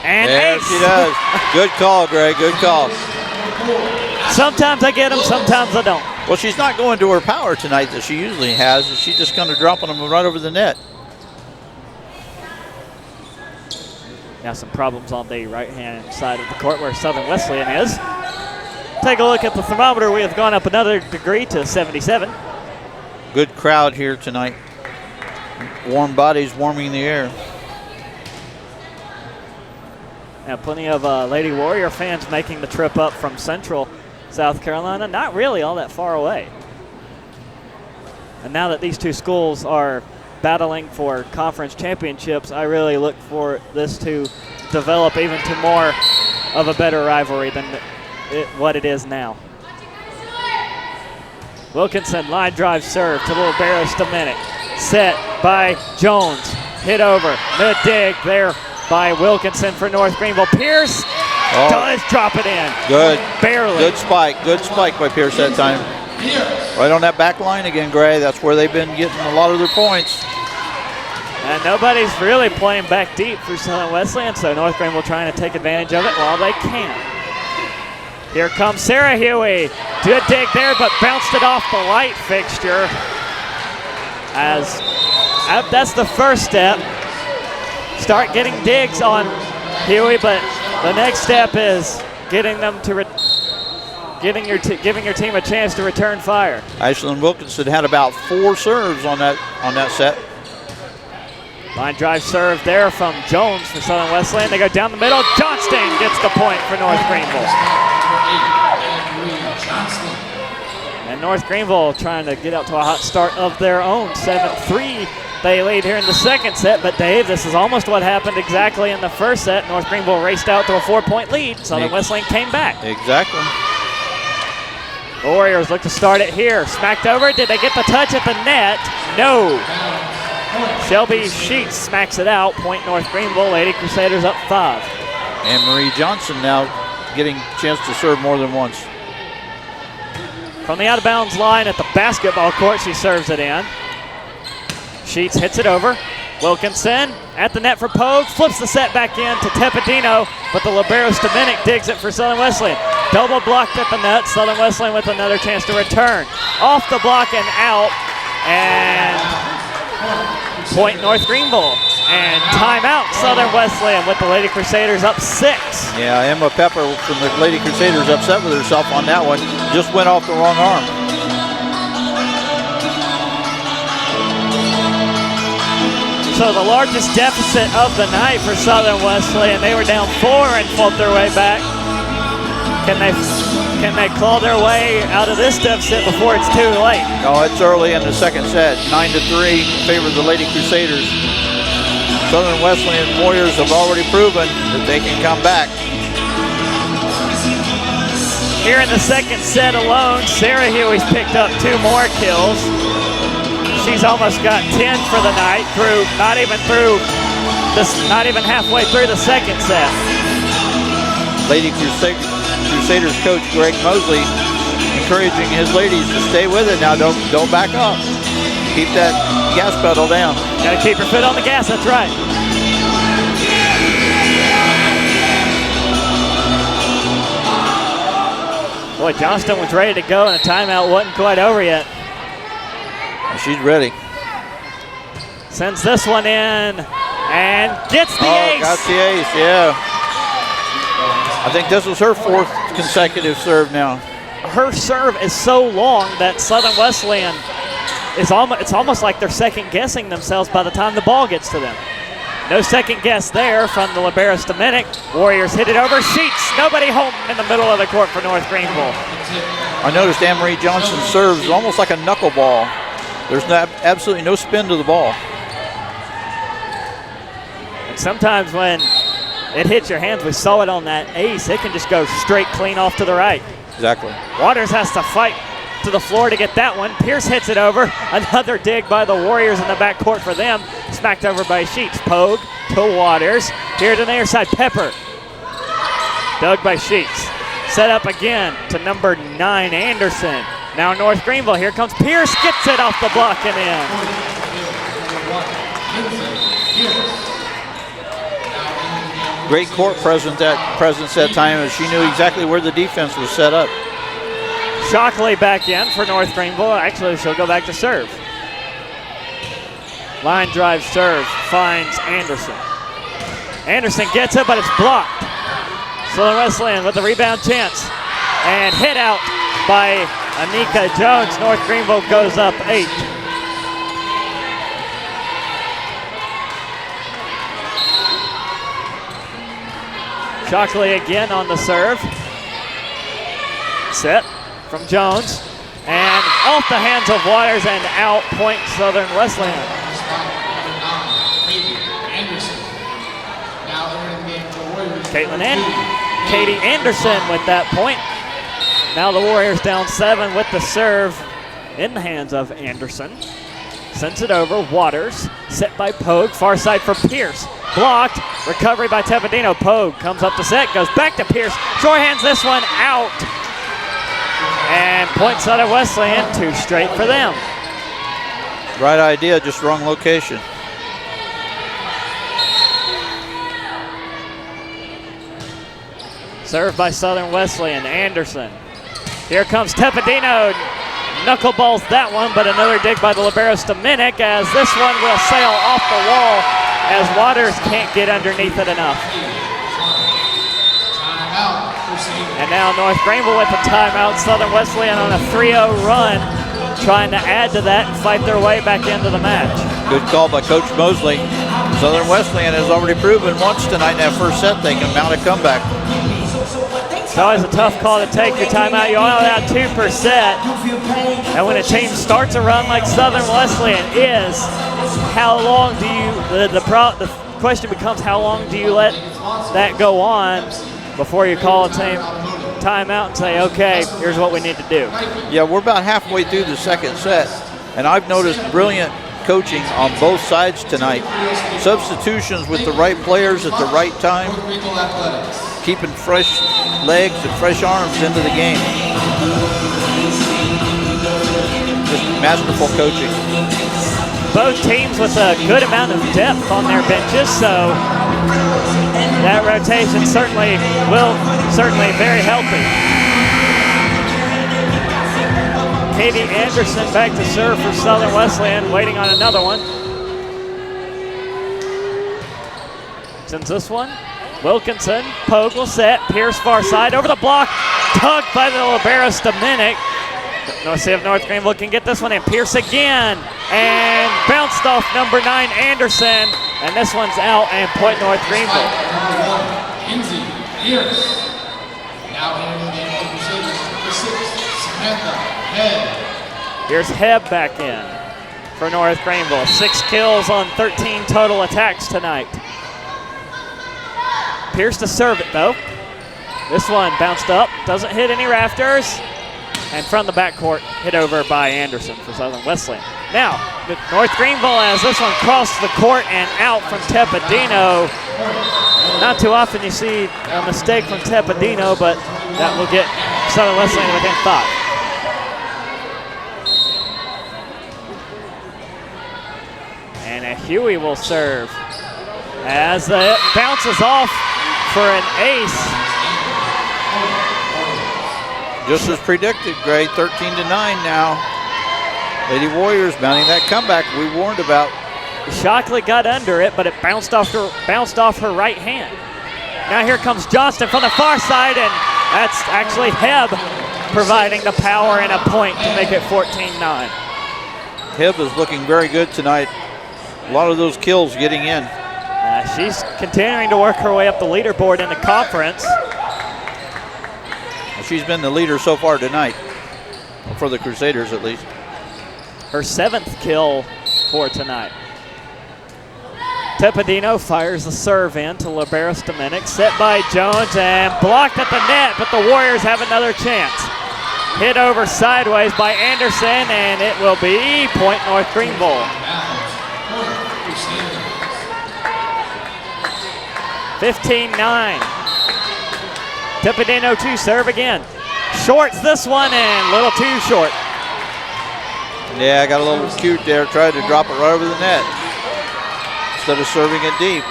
And there ace. she does. Good call, Greg. Good call. Sometimes I get them, sometimes I don't. Well, she's not going to her power tonight that she usually has. She's just kind of dropping them right over the net. Now some problems on the right-hand side of the court where Southern Wesleyan is. Take a look at the thermometer. We have gone up another degree to 77. Good crowd here tonight. Warm bodies warming the air. Now plenty of Lady Warrior fans making the trip up from Central South Carolina. Not really all that far away. And now that these two schools are battling for conference championships, I really look for this to develop even to more of a better rivalry than what it is now. Wilkinson, line drive serve to little Barrow Stamenic. Set by Jones. Hit over. Mid dig there by Wilkinson for North Greenville. Pierce does drop it in. Good. Barely. Good spike. Good spike by Pierce that time. Right on that back line again, Gray. That's where they've been getting a lot of their points. And nobody's really playing back deep for Southern Wesleyan, so North Greenville trying to take advantage of it while they can. Here comes Sarah Huey. Good dig there, but bounced it off the light fixture. As that's the first step. Start getting digs on Huey, but the next step is getting them to giving your team a chance to return fire. Ashlyn Wilkinson had about 4 serves on that set. Line drive serve there from Jones for Southern Wesleyan. They go down the middle. Johnston gets the point for North Greenville. And North Greenville trying to get out to a hot start of their own. 7-3 they lead here in the second set. But Dave, this is almost what happened exactly in the first set. North Greenville raced out to a 4-point lead. Southern Wesleyan came back. Exactly. The Warriors look to start it here. Smacked over. Did they get the touch at the net? No. Shelby Sheets smacks it out. Point North Greenville. Lady Crusaders up 5. And Marie Johnson now getting a chance to serve more than once. From the out-of-bounds line at the basketball court, she serves it in. Sheets hits it over. Wilkinson at the net for Pogue. Flips the set back in to Tepedino, but the libero Stamenic digs it for Southern Wesleyan. Double blocked at the net. Southern Wesleyan with another chance to return. Off the block and out. And point North Greenville. And timeout Southern Wesleyan with the Lady Crusaders up 6. Yeah, Emma Pepper from the Lady Crusaders upset with herself on that one. Just went off the wrong arm. So the largest deficit of the night for Southern Wesleyan. They were down 4 and fought their way back. Can they claw their way out of this deficit before it's too late? No, it's early in the second set. 9-3 in favor of the Lady Crusaders. Southern Wesleyan Warriors have already proven that they can come back. Here in the second set alone, Sarah Huey's picked up 2 more kills. She's almost got 10 for the night not even halfway through the second set. Lady Crusaders coach Greg Mosley encouraging his ladies to stay with it now. Don't back up. Keep that gas pedal down. Got to keep your foot on the gas. That's right. Boy, Johnston was ready to go, and the timeout wasn't quite over yet. She's ready. Sends this one in and gets the ace. Got the ace, yeah. I think this was her 4th consecutive serve now. Her serve is so long that Southern Wesleyan it's almost like they're second guessing themselves by the time the ball gets to them. No second guess there from the Liberos Dominic. Warriors hit it over Sheets. Nobody home in the middle of the court for North Greenville. I noticed Anne-Marie Johnson serves almost like a knuckleball. There's absolutely no spin to the ball. And sometimes when it hits your hands, we saw it on that ace, it can just go straight clean off to the right. Exactly. Waters has to fight to the floor to get that one. Pierce hits it over. Another dig by the Warriors in the backcourt for them. Smacked over by Sheets. Pogue to Waters. Here to the near side, Pepper. Dug by Sheets. Set up again to number 9, Anderson. Now North Greenville. Here comes Pierce. Gets it off the block and in. Great court presence that time, as she knew exactly where the defense was set up. Shockley back in for North Greenville. Actually, she'll go back to serve. Line drive serve finds Anderson. Anderson gets it, but it's blocked. Southern Wesleyan with the rebound chance. And hit out by Anika Jones. North Greenville goes up 8. Shockley again on the serve. Set from Jones. And off the hands of Waters and out point Southern Wesleyan. Katie Anderson with that point. Now the Warriors down 7 with the serve in the hands of Anderson. Sends it over, Waters, set by Pogue, far side for Pierce. Blocked, recovery by Tepedino. Pogue comes up to set, goes back to Pierce. Shorehands this one out. And point Southern Wesleyan, 2 straight for them. Right idea, just wrong location. Served by Southern Wesleyan, Anderson. Here comes Tepedino. Knuckleballs that one, but another dig by the Liberos Dominic as this one will sail off the wall as Waters can't get underneath it enough. And now North Greenville with the timeout. Southern Wesleyan on a 3-0 run, trying to add to that and fight their way back into the match. Good call by Coach Mosley. Southern Wesleyan has already proven once tonight in that first set they can mount a comeback. It's always a tough call to take your timeout. You're only allowed 2%. And when a team starts a run like Southern Wesleyan is, how long do you, the question becomes how long do you let that go on before you call a team timeout and say, okay, here's what we need to do. Yeah, we're about halfway through the second set, and I've noticed brilliant coaching on both sides tonight. Substitutions with the right players at the right time, keeping fresh legs and fresh arms into the game. Just masterful coaching. Both teams with a good amount of depth on their benches, so that rotation certainly very healthy. Katie Anderson back to serve for Southern Wesleyan, waiting on another one. Sends this one. Wilkinson, Pogue will set, Pierce far side, over the block, tugged by the Liberos Dominic. Let's see if North Greenville can get this one in. Pierce again, and bounced off number 9, Anderson. And this one's out, and point North Greenville. Number 1, Kinsey Pierce. Now handling the game for Crusaders. Number 6, Samantha Head. Here's Heb back in for North Greenville. 6 kills on 13 total attacks tonight. Pierce to serve it though. This one bounced up, doesn't hit any rafters. And from the backcourt, hit over by Anderson for Southern Wesleyan. Now, North Greenville as this one crossed the court and out from Tepedino. Not too often you see a mistake from Tepedino, but that will get Southern Wesleyan within 5. And Huey will serve as it bounces off for an ace. Just as predicted, Gray, 13-9 now. Lady Warriors mounting that comeback we warned about. Shockley got under it, but it bounced off her right hand. Now here comes Johnston from the far side, and that's actually Heb providing the power and a point to make it 14-9. Heb is looking very good tonight. A lot of those kills getting in. She's continuing to work her way up the leaderboard in the conference. She's been the leader so far tonight, for the Crusaders at least. Her 7th kill for tonight. Tepedino fires the serve in to Liberos Dominic, set by Jones and blocked at the net, but the Warriors have another chance. Hit over sideways by Anderson, and it will be point North Greenville. 15-9. Tepedino to serve again. Shorts this one and a little too short. Yeah, I got a little cute there, tried to drop it right over the net instead of serving it deep.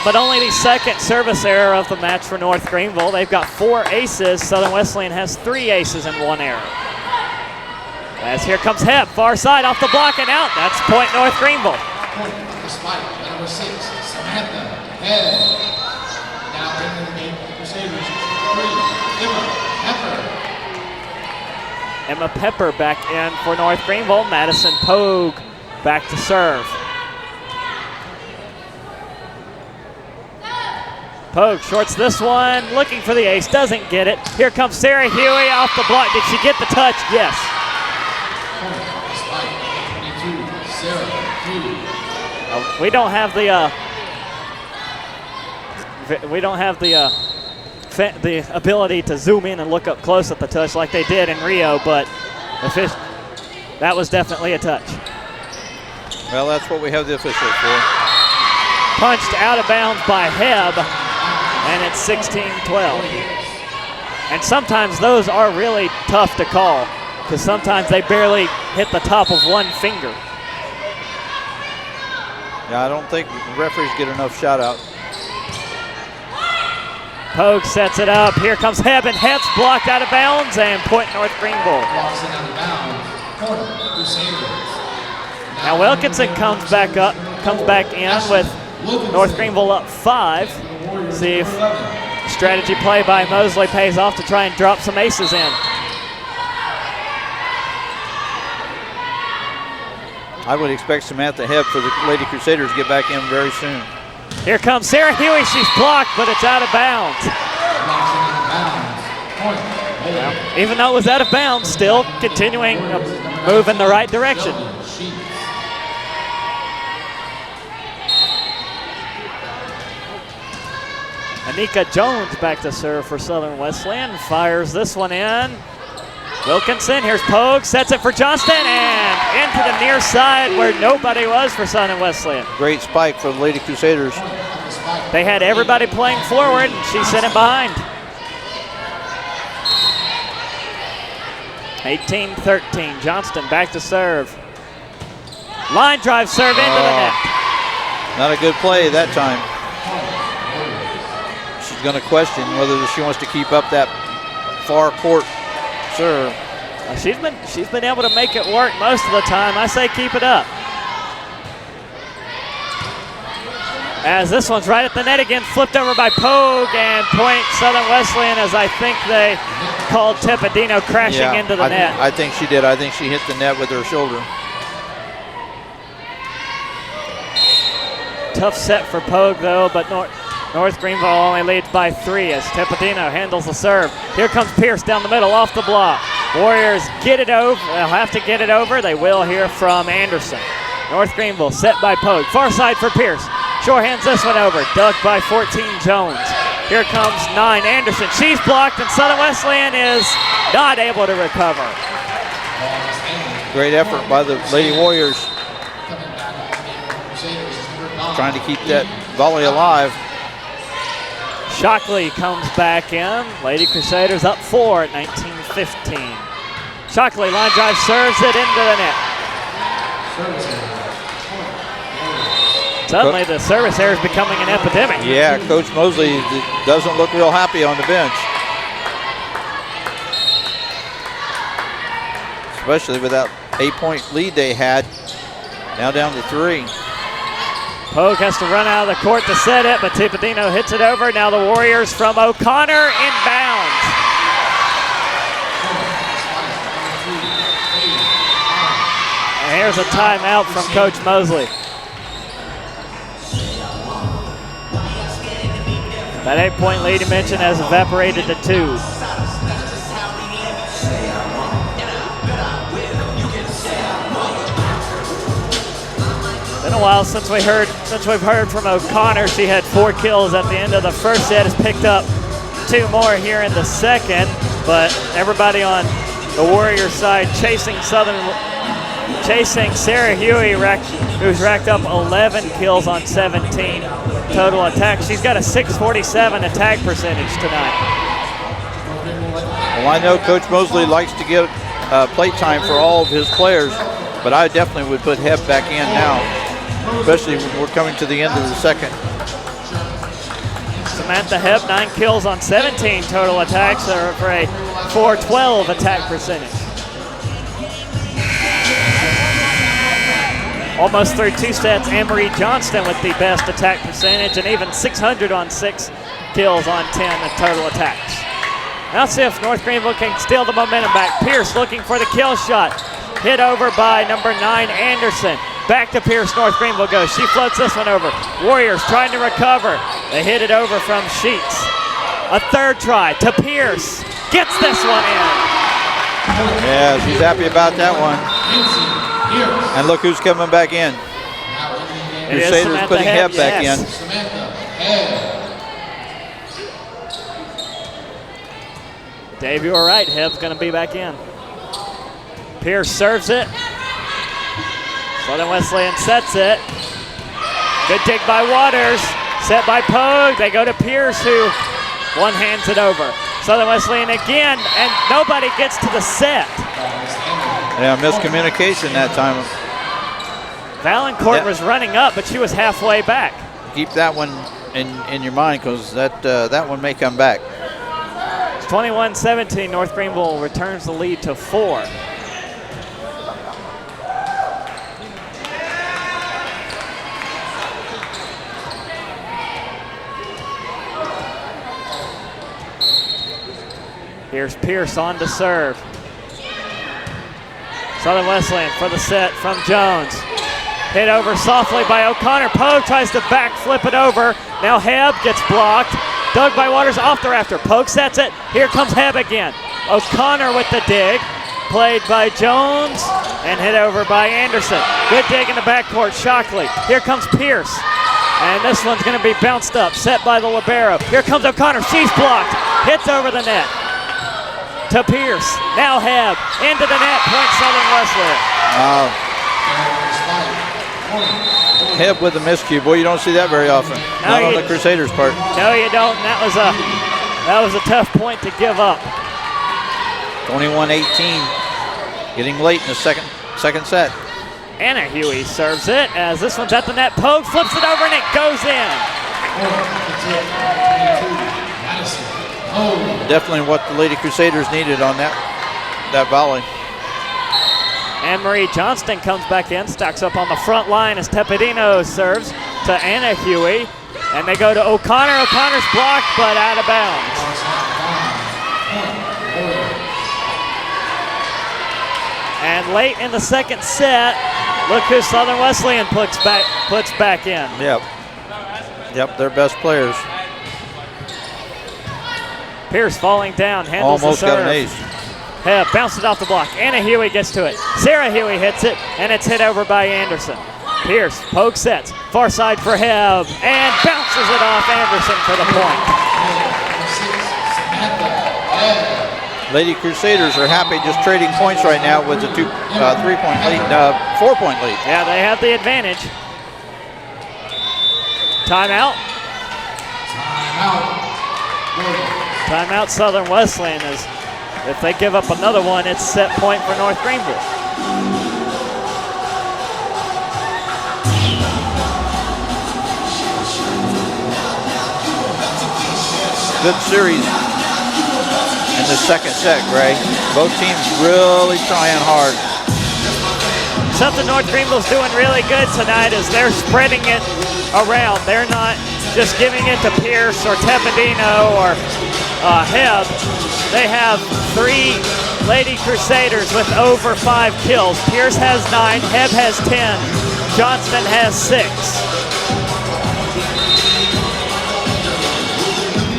But only the 2nd service error of the match for North Greenville. They've got 4 aces. Southern Wesleyan has 3 aces and 1 error. As here comes Heb, far side off the block and out. That's point North Greenville. Despite number 6, Samantha Head. Now entering the game for the Crusaders, 3, Emma Pepper. Emma Pepper back in for North Greenville. Madison Pogue back to serve. Pogue shorts this one, looking for the ace, doesn't get it. Here comes Sarah Huey off the block. Did she get the touch? Yes. Despite 22, Sarah Huey. We don't have the ability to zoom in and look up close at the touch like they did in Rio, but that was definitely a touch. Well, that's what we have the officials for. Punched out of bounds by Heb, and it's 16-12. And sometimes those are really tough to call because sometimes they barely hit the top of one finger. Yeah, I don't think referees get enough shout out. Pogue sets it up. Here comes Heb, and Heb's blocked out of bounds, and point North Greenville. Blocks it out of bounds. Corner, Crusaders. Now Wilkinson comes back in with North Greenville up 5. See if strategy play by Mosley pays off to try and drop some aces in. I would expect Samantha Heb for the Lady Crusaders to get back in very soon. Here comes Sarah Huey. She's blocked, but it's out of bounds. Well, even though it was out of bounds, still continuing to move in the right direction. Anika Jones back to serve for Southern Wesleyan. Fires this one in. Wilkinson, here's Pogue, sets it for Johnston, and into the near side where nobody was for Southern Wesleyan. Great spike for the Lady Crusaders. They had everybody playing forward, and she sent it behind. 18-13, Johnston back to serve. Line drive serve into the net. Not a good play that time. She's going to question whether she wants to keep up that far court serve. She's been able to make it work most of the time. I say keep it up. As this one's right at the net again, flipped over by Pogue, and point Southern Wesleyan as I think they called Tepidino crashing into the net. I think she did. I think she hit the net with her shoulder. Tough set for Pogue, though, but North Greenville only leads by 3 as Tepidino handles the serve. Here comes Pierce down the middle off the block. Warriors get it over. They'll have to get it over. They will hear from Anderson. North Greenville set by Pogue. Far side for Pierce. Shorehands this one over. Dug by 14 Jones. Here comes 9 Anderson. She's blocked, and Southern Wesleyan is not able to recover. Great effort by the Lady Warriors, trying to keep that volley alive. Shockley comes back in. Lady Crusaders up 4 at 19-15. Shockley line drive, serves it into the net. Suddenly the service error is becoming an epidemic. Yeah, Coach Mosley doesn't look real happy on the bench. Especially with that 8-point lead they had, now down to 3. Pogue has to run out of the court to set it, but Tepidino hits it over. Now the Warriors from O'Connor inbounds. And here's a timeout from Coach Mosley. That 8-point lead you mentioned has evaporated to 2. Been a while since we've heard from O'Connor. She had 4 kills at the end of the first set. Has picked up 2 more here in the second, but everybody on the Warriors side chasing Sarah Huey, who's racked up 11 kills on 17 total attacks. She's got a .647 attack percentage tonight. Well, I know Coach Mosley likes to get play time for all of his players, but I definitely would put Heb back in now, especially when we're coming to the end of the second. Samantha Heb, 9 kills on 17 total attacks for a .412 attack percentage. Almost through 2 sets, Anne-Marie Johnston with the best attack percentage and even 600 on 6 kills on 10 total attacks. Now let's see if North Greenville can steal the momentum back. Pierce looking for the kill shot. Hit over by number 9, Anderson. Back to Pierce, North Greenville goes. She floats this one over. Warriors trying to recover. They hit it over from Sheets. A third try to Pierce. Gets this one in. Yeah, she's happy about that one. And look who's coming back in. Crusaders putting Heb back in. Dave, you were right. Heb's going to be back in. Pierce serves it. Southern Wesleyan sets it. Good dig by Waters. Set by Pogue. They go to Pierce, who one-hands it over. Southern Wesleyan again, and nobody gets to the set. Yeah, miscommunication that time. Valancourt was running up, but she was halfway back. Keep that one in your mind, because that one may come back. It's 21-17. North Greenville returns the lead to 4. Here's Pierce on to serve. Southern Wesleyan for the set from Jones. Hit over softly by O'Connor. Pogue tries to backflip it over. Now Heb gets blocked. Dug by Waters off the rafter. Pogue sets it. Here comes Heb again. O'Connor with the dig. Played by Jones and hit over by Anderson. Good dig in the backcourt. Shockley. Here comes Pierce. And this one's going to be bounced up. Set by the libero. Here comes O'Connor. She's blocked. Hits over the net. To Pierce. Now Heb. Into the net. Point Southern Wesleyan. Heb with a miscue. Boy, you don't see that very often. Not on the Crusaders' part. No, you don't. That was a tough point to give up. 21-18. Getting late in the second set. Anna Huey serves it as this one's at the net. Pogue flips it over and it goes in. Definitely what the Lady Crusaders needed on that volley. Anne-Marie Johnston comes back in, stacks up on the front line as Tepidino serves to Anna Huey. And they go to O'Connor. O'Connor's blocked, but out of bounds. And late in the second set, look who Southern Wesleyan puts back in. Yep, their best players. Pierce falling down, handles Almost the serve. got an ace. Hebb bounces off the block. Anna Huey gets to it. Sarah Huey hits it, and it's hit over by Anderson. Pierce, poke sets, far side for Hebb, and bounces it off Anderson for the point. Lady Crusaders are happy just trading points right now with the 3-point lead, 4-point lead. Yeah, they have the advantage. Timeout. Timeout Southern Wesleyan. Is if they give up another one, it's set point for North Greenville. Good series in the second set, Gray. Both teams really trying hard. Something North Greenville's doing really good tonight is they're spreading it around. They're not just giving it to Pierce or Tepedino or Hebb. They have 3 Lady Crusaders with over 5 kills. Pierce has 9, Hebb has 10, Johnston has 6.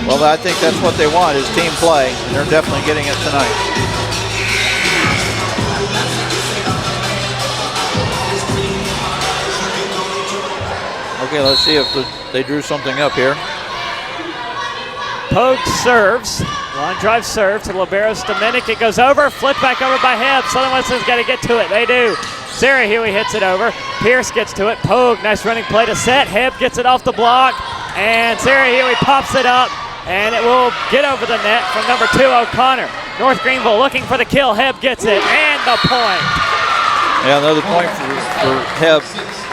Well, I think that's what they want is team play, and they're definitely getting it tonight. Okay, let's see if they drew something up here. Pogue serves. Line drive serve to Liberos Dominic. It goes over. Flipped back over by Hebb. Southern Wesleyan's got to get to it. They do. Sarah Huey hits it over. Pierce gets to it. Pogue, nice running play to set. Hebb gets it off the block. And Sarah Huey pops it up. And it will get over the net from number 2, O'Connor. North Greenville looking for the kill. Hebb gets it. And the point. Yeah, another point for Hebb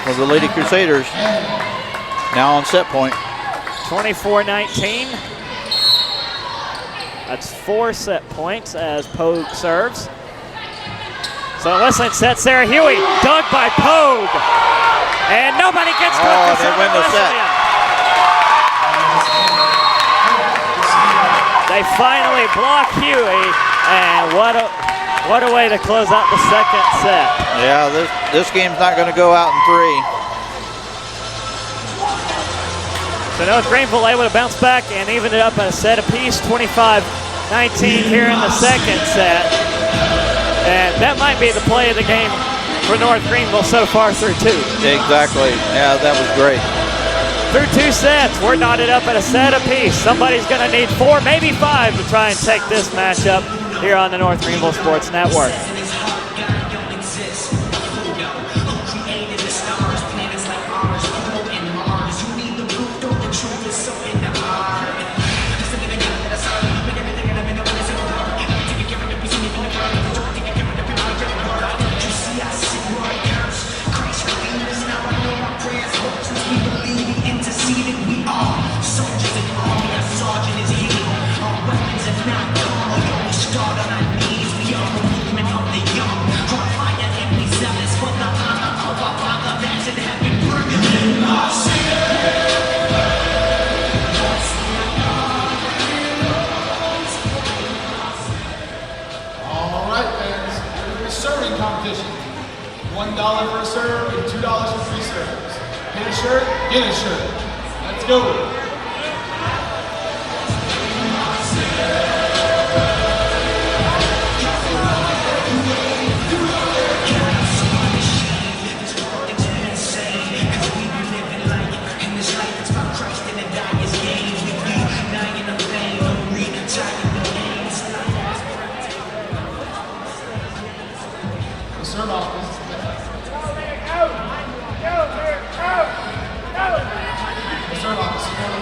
for the Lady Crusaders. Now on set point. 24-19. That's 4 set points as Pogue serves. So Wesleyan sets Sarah Huey. Dug by Pogue. And nobody gets to it for they win the set. They finally block Huey. And what a way to close out the second set. Yeah, this game's not going to go out in 3. So North Greenville able to bounce back and even it up at a set apiece, 25-19 here in the second set. And that might be the play of the game for North Greenville so far through 2. Exactly. Yeah, that was great. Through 2 sets, we're knotted up at a set apiece. Somebody's going to need 4, maybe 5 to try and take this matchup here on the North Greenville Sports Network. $1 for a serve and $2 for 3 serves. Hit a shirt, get a shirt. Let's go. Serve off. Serve off.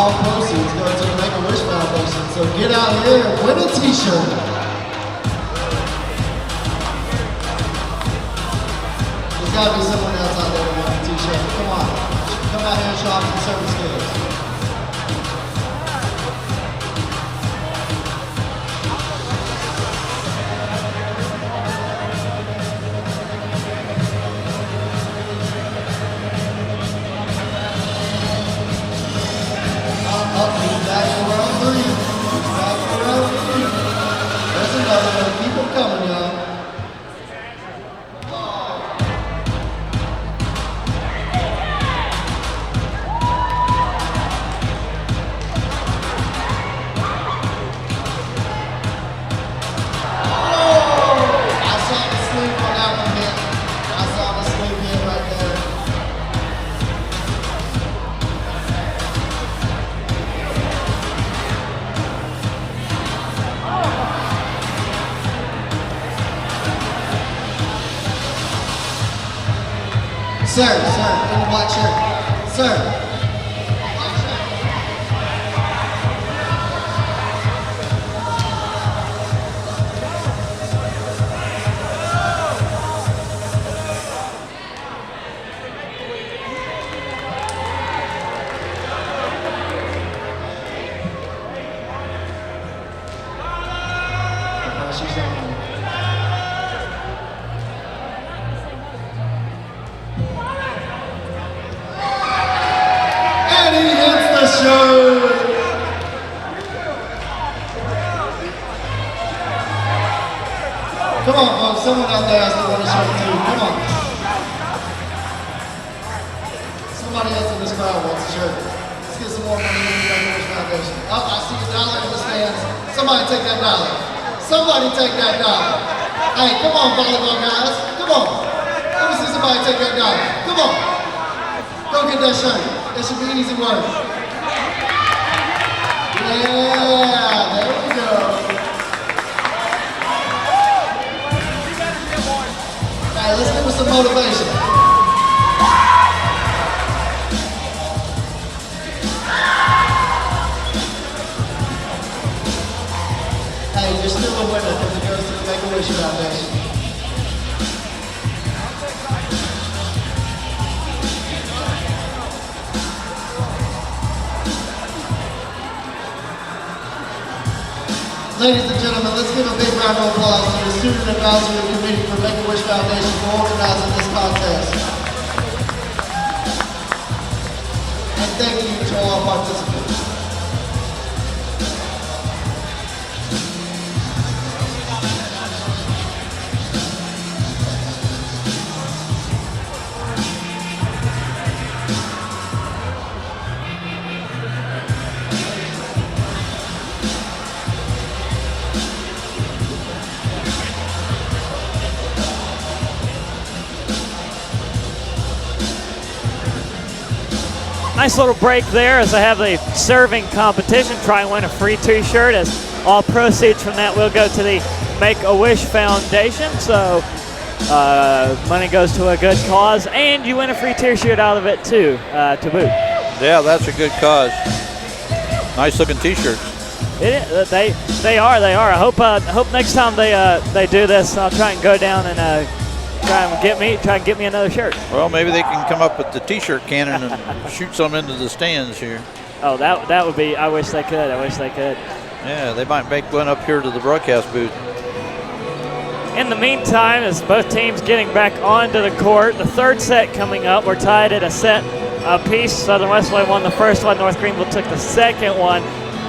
all proceeds go to the Make-A-Wish Foundation. So get out here and win a t-shirt. There's got to be someone else out there that wants a t-shirt. Come on. Come out here and show off some service skills. He's back for round 3. He's back for round 3. There's another one. Keep them coming, y'all. I saw the sleep on that one hit. I saw the sleep hit right there. Sir, in the black shirt. Sir. She's down. And he hits the shirt. Come on, folks. Someone out there has to win a shirt too. Come on. Somebody else in this crowd wants a shirt. Let's get some more money in the Make-A-Wish Foundation. Oh, I see $1 in the stands. Somebody take that $1. Somebody take that $1. Hey, come on, volleyball guys. Come on. Let me see somebody take that $1. Come on. Go get that shirt. That should be easy work. Yeah, there we go. All right, let's give us some motivation. Hey, you're still a winner because it goes to the Make-A-Wish Foundation. Ladies and gentlemen, let's give a big round of applause to the Student Advisory Committee for Make-A-Wish Foundation for organizing this contest. And thank you to all participants. Nice little break there as I have a serving competition. Try and win a free t-shirt as all proceeds from that will go to the Make-A-Wish Foundation. So money goes to a good cause and you win a free t-shirt out of it too, to boot. Yeah, that's a good cause. Nice looking t-shirts. They are. I hope next time they do this, I'll try and go down and try and get me another shirt. Well, maybe they can come up with the t-shirt cannon and shoot some into the stands here. Oh, that would be. I wish they could. Yeah, they might make one up here to the broadcast booth. In the meantime, as both teams getting back onto the court, the third set coming up. We're tied at a set apiece. Southern Wesleyan won the first one. North Greenville took the second one.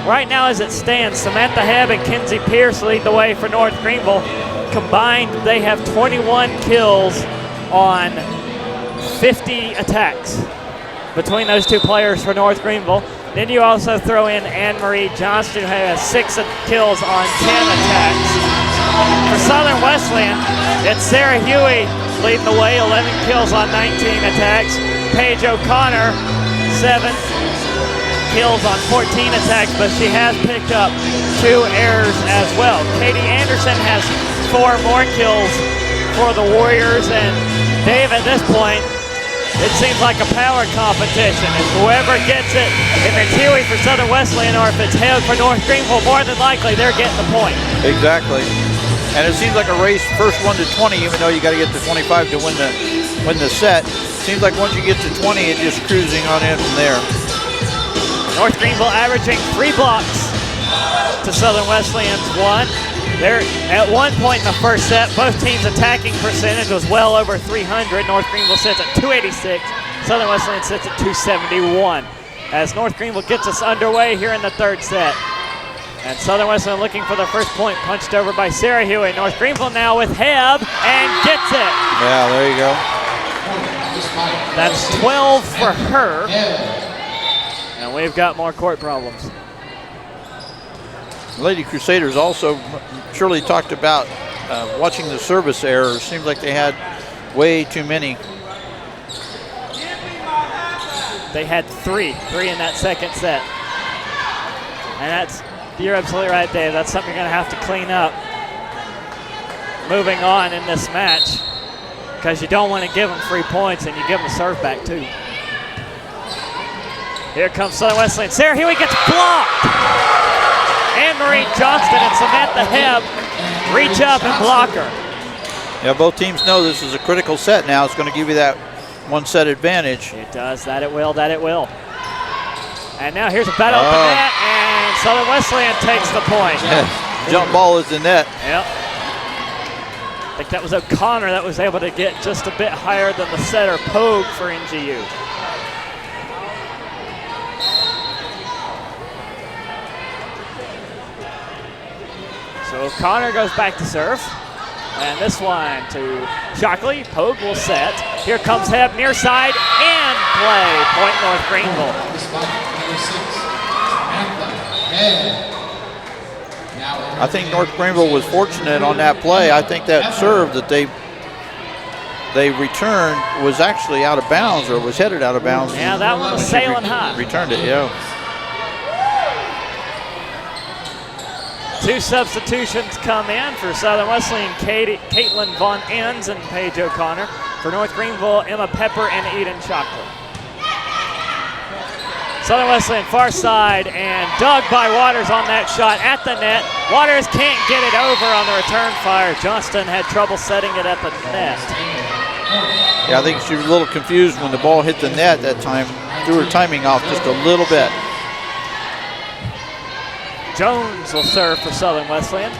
Right now, as it stands, Samantha Hebb and Kenzie Pierce lead the way for North Greenville. Combined, they have 21 kills on 50 attacks between those two players for North Greenville. Then you also throw in Anne-Marie Johnston, who has 6 kills on 10 attacks. For Southern Wesleyan, it's Sarah Huey leading the way, 11 kills on 19 attacks. Paige O'Connor, 7 kills on 14 attacks, but she has picked up 2 errors as well. Katie Anderson has 4 more kills for the Warriors, and Dave at this point It seems like a power competition, and whoever gets it, if it's Huey for Southern Wesleyan or if it's Hebb for North Greenville, more than likely they're getting the point. Exactly. And it seems like a race, first one to 20, even though you got to get to 25 to win the set. Seems like once you get to 20, it's just cruising on in from there. North Greenville averaging 3 blocks to Southern Wesleyan's 1. They're at one point in the first set, both teams' attacking percentage was well over 300. North Greenville sits at 286. Southern Wesleyan sits at 271. As North Greenville gets us underway here in the third set. And Southern Wesleyan looking for the first point, punched over by Sarah Huey. North Greenville now with Hebb and gets it. Yeah, there you go. That's 12 for her. And we've got more court problems. Lady Crusaders also, Shirley talked about watching the service errors. Seems like they had way too many. They had three in that second set. And you're absolutely right, Dave. That's something you're going to have to clean up moving on in this match, because you don't want to give them 3 points and you give them the serve back too. Here comes Southern Wesleyan. Sarah Huey gets blocked. Anne-Marie Johnston and Samantha Hebb reach up and block her. Yeah, both teams know this is a critical set now. It's going to give you that one set advantage. It does, that it will. And now here's a battle at the net, and Southern Wesleyan takes the point. Jump ball is the net. Yep. I think that was O'Connor that was able to get just a bit higher than the setter, Pogue, for NGU. So O'Connor goes back to serve. And this one to Shockley. Pogue will set. Here comes Hebb near side and play. Point North Greenville. I think North Greenville was fortunate on that play. I think that serve that they returned was actually out of bounds, or was headed out of bounds. Yeah, that one was sailing high. Returned it, yeah. 2 substitutions come in for Southern Wesleyan, Caitlin Von Enns and Paige O'Connor. For North Greenville, Emma Pepper and Eden Shockley. Southern Wesleyan far side, and dug by Waters on that shot at the net. Waters can't get it over on the return fire. Johnston had trouble setting it at the net. Yeah, I think she was a little confused when the ball hit the net that time. Threw her timing off just a little bit. Jones will serve for Southern Wesleyan.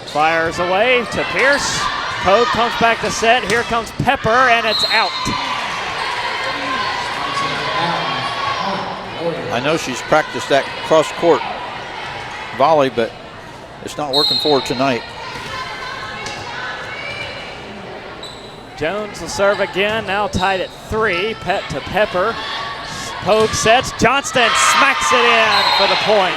Fires away to Pierce. Pogue comes back to set. Here comes Pepper, and it's out. I know she's practiced that cross-court volley, but it's not working for her tonight. Jones will serve again, now tied at 3. Pet to Pepper. Pogue sets. Johnston smacks it in for the point.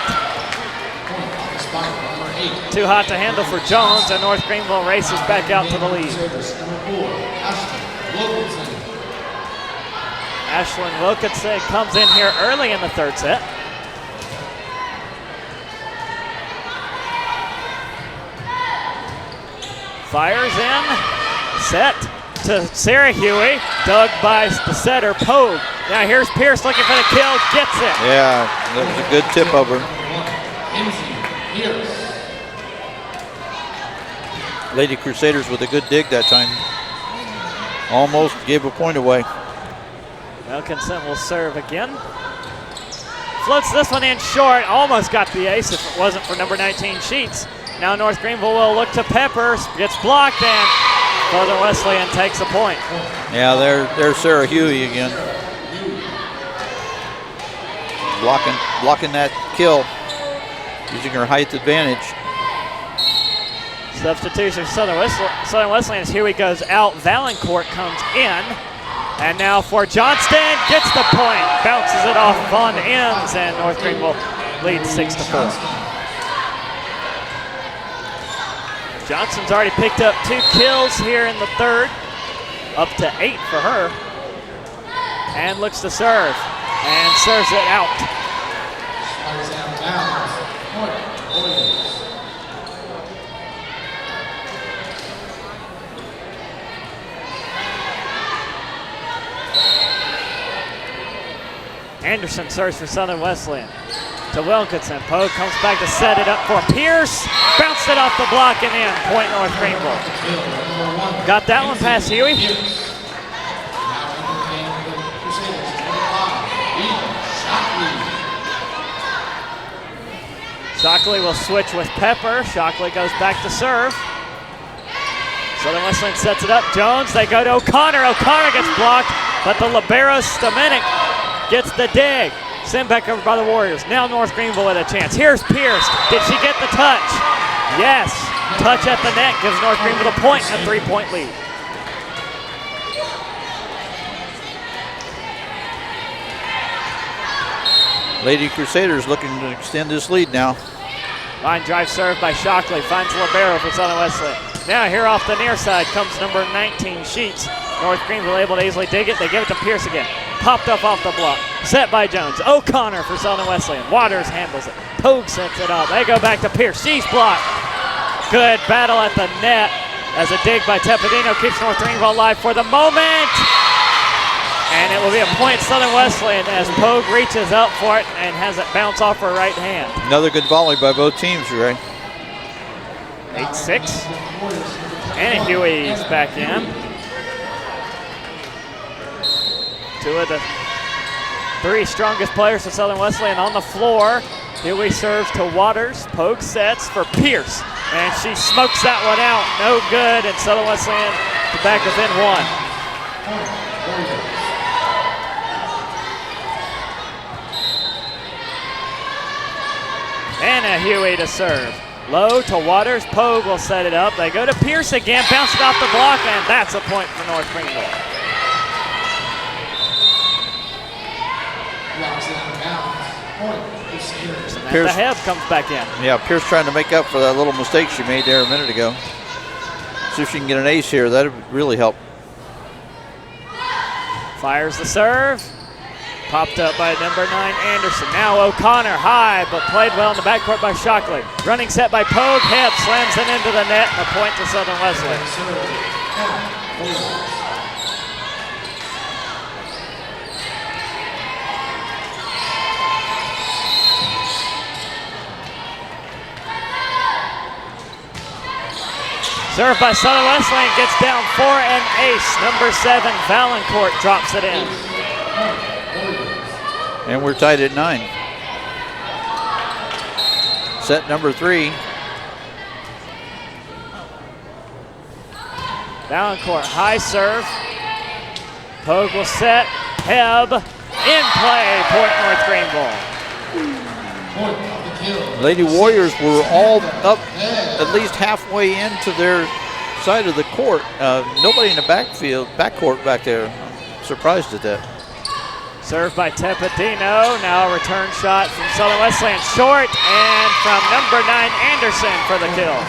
Too hot to handle for Jones, and North Greenville races back out to the lead. Ashlyn Wilkinson comes in here early in the third set. Fires in, set to Sarah Huey, dug by the setter, Pogue. Now here's Pierce looking for the kill, gets it. Yeah, that was a good tip over. Lady Crusaders with a good dig that time. Almost gave a point away. Wilkinson will serve again. Floats this one in short, almost got the ace if it wasn't for number 19, Sheets. Now North Greenville will look to Pepper, gets blocked, and Southern Wesleyan takes a point. Yeah, there's Sarah Huey again. Blocking that kill, using her height advantage. Substitution for Southern Wesleyan as Huey goes out. Valancourt comes in. And now for Johnston, gets the point. Bounces it off Von Enns, and North Greenville leads 6-4. Johnston's already picked up 2 kills here in the third. Up to 8 for her. And looks to serve. And serves it out. Anderson serves for Southern Wesleyan. To Wilkinson. Pogue comes back to set it up for Pierce. Bounced it off the block and in. Point North Greenville. Got that one past Huey. Shockley will switch with Pepper. Shockley goes back to serve. Southern Wesleyan sets it up. Jones, they go to O'Connor. O'Connor gets blocked, but the libero Stamenik gets the dig. Sent back over by the Warriors. Now North Greenville with a chance. Here's Pierce. Did she get the touch? Yes. Touch at the net gives North Greenville the point, a 3-point lead. Lady Crusaders looking to extend this lead now. Line drive serve by Shockley. Finds libero for Southern Wesleyan. Now here off the near side comes number 19, Sheets. North Greenville able to easily dig it. They give it to Pierce again. Popped up off the block. Set by Jones. O'Connor for Southern Wesleyan. Waters handles it. Pogue sets it up. They go back to Pierce. She's blocked. Good battle at the net as a dig by Teppadino keeps North Greenville alive for the moment. And it will be a point Southern Wesleyan as Pogue reaches up for it and has it bounce off her right hand. Another good volley by both teams, Ray. 8-6. Anna Huey's back in. Two of the three strongest players for Southern Wesleyan on the floor. Huey serves to Waters. Pogue sets for Pierce. And she smokes that one out. No good. And Southern Wesleyan to back within one. Anna Huey to serve. Low to Waters. Pogue will set it up. They go to Pierce again. Bounce it off the block. And that's a point for North Greenville. Samantha Hebb comes back in. Yeah, Pierce trying to make up for that little mistake she made there a minute ago. See if she can get an ace here. That would really help. Fires the serve. Popped up by number 9, Anderson. Now O'Connor high, but played well in the backcourt by Shockley. Running set by Pogue. Hebb slams it into the net and a point to Southern Wesleyan. Served by Southern Wesleyan, gets down 4 and ace. Number 7, Valancourt drops it in. And we're tied at 9. Set number 3. Valancourt, high serve. Pogue will set. Hebb in play. Point North Greenville. Lady Warriors were all up at least halfway into their side of the court. Nobody in the backcourt back there. I'm surprised at that. Served by Teppadino. Now a return shot from Southern Wesleyan. Short, and from number 9, Anderson for the kill.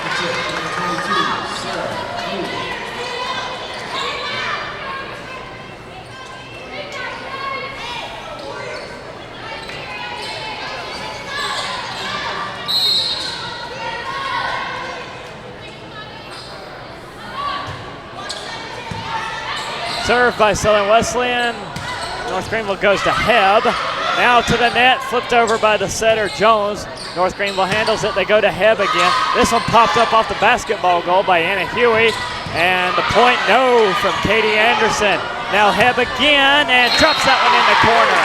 Served by Southern Wesleyan. North Greenville goes to Hebb. Now to the net, flipped over by the setter, Jones. North Greenville handles it. They go to Hebb again. This one popped up off the basketball goal by Anna Huey. And the point, no, from Katie Anderson. Now Hebb again, and drops that one in the corner.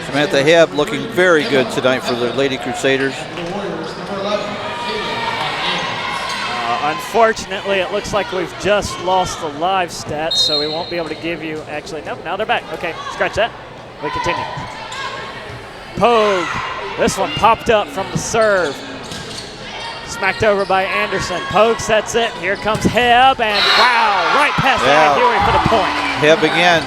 Samantha Hebb looking very good tonight for the Lady Crusaders. Unfortunately, it looks like we've just lost the live stats, so we won't be able to give you, actually, nope, now they're back. Okay, scratch that. We continue. Pogue, this one popped up from the serve. Smacked over by Anderson. Pogue sets it. Here comes Hebb, and wow, right past Anna Huey for the point. Hebb again.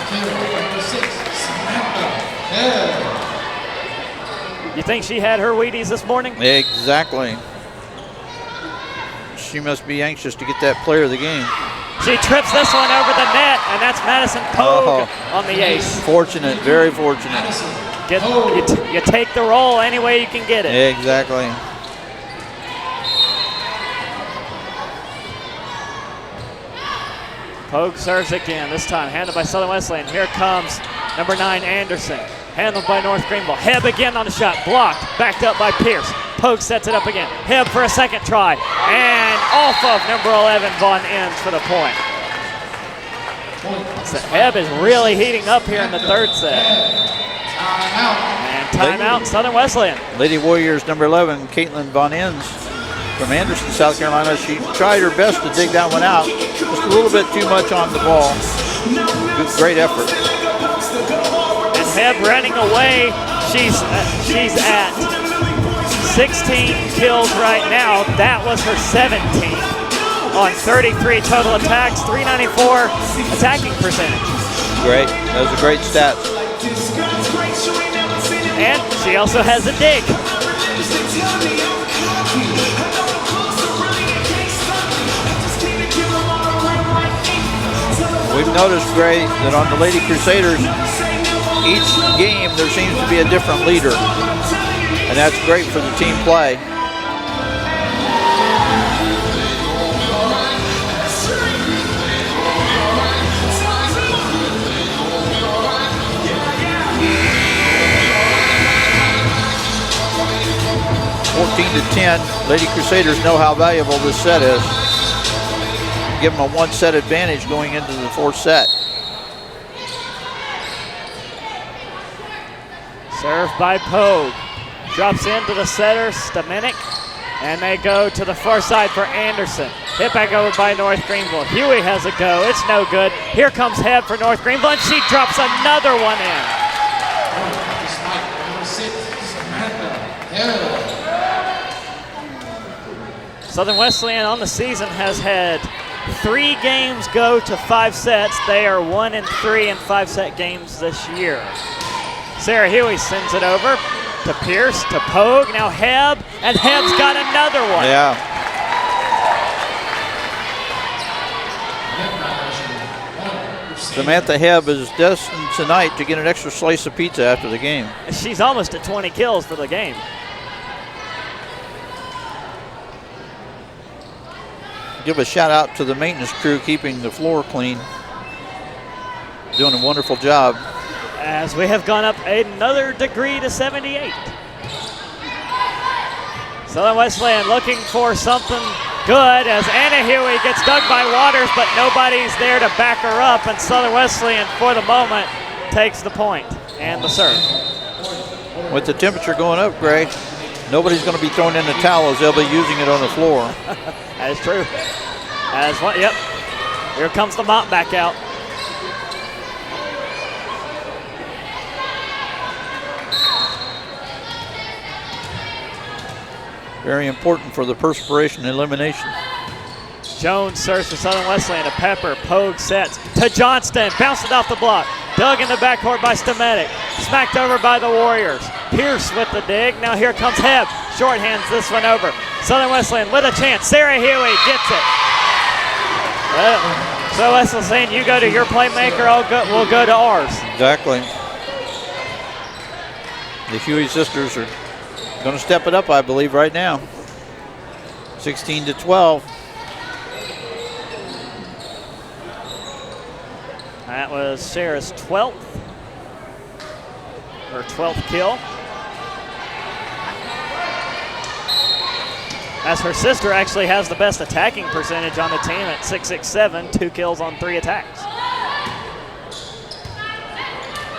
You think she had her Wheaties this morning? Exactly. She must be anxious to get that player of the game. She trips this one over the net, and that's Madison Pogue on the ace. Fortunate, very fortunate. You take the roll any way you can get it. Exactly. Pogue serves again, this time handled by Southern Wesleyan. Here comes number 9, Anderson. Handled by North Greenville. Hebb again on the shot, blocked, backed up by Pierce. Pogue sets it up again. Hebb for a second try, and off of number 11, Von Enns for the point. So Hebb is really heating up here in the third set. And timeout, Southern Wesleyan. Lady Warriors number 11, Caitlin Von Enns from Anderson, South Carolina. She tried her best to dig that one out. Just a little bit too much on the ball. Great effort. Hebb running away. She's at 16 kills right now. That was her 17th on 33 total attacks, 394 attacking percentage. Great. Those are great stats. And she also has a dig. We've noticed, Gray, that on the Lady Crusaders, each game there seems to be a different leader, and that's great for the team play. (14-10). Lady Crusaders know how valuable this set is. Give them a 1-set advantage going into the 4th set. Served by Pogue. Drops into the setter, Stamenik. And they go to the far side for Anderson. Hit back over by North Greenville. Huey has a go. It's no good. Here comes Hebb for North Greenville, and she drops another one in. Southern Wesleyan on the season has had 3 games go to 5 sets. They are 1-3 in 5-set games this year. Sarah Huey sends it over to Pierce, to Pogue, now Hebb, and Hebb's got another one. Yeah. Samantha Hebb is destined tonight to get an extra slice of pizza after the game. She's almost at 20 kills for the game. Give a shout out to the maintenance crew keeping the floor clean. Doing a wonderful job. As we have gone up another degree to 78. Southern Wesleyan looking for something good as Anna Huey gets dug by Waters, but nobody's there to back her up, and Southern Wesleyan, for the moment, takes the point and the serve. With the temperature going up, Gray, nobody's going to be throwing in the towels. They'll be using it on the floor. That is true. Yep. Here comes the mop back out. Very important for the perspiration elimination. Jones serves for Southern Wesleyan to Pepper. Pogue sets to Johnston. Bounced it off the block. Dug in the backcourt by Stamenik. Smacked over by the Warriors. Pierce with the dig. Now here comes Hebb. Short hands this one over. Southern Wesleyan with a chance. Sarah Huey gets it. So Wesleyan saying, you go to your playmaker, we'll go to ours. Exactly. The Huey sisters are going to step it up, I believe, right now. 16-12. That was Sarah's 12th kill. As her sister actually has the best attacking percentage on the team at 667, 2 kills on 3 attacks.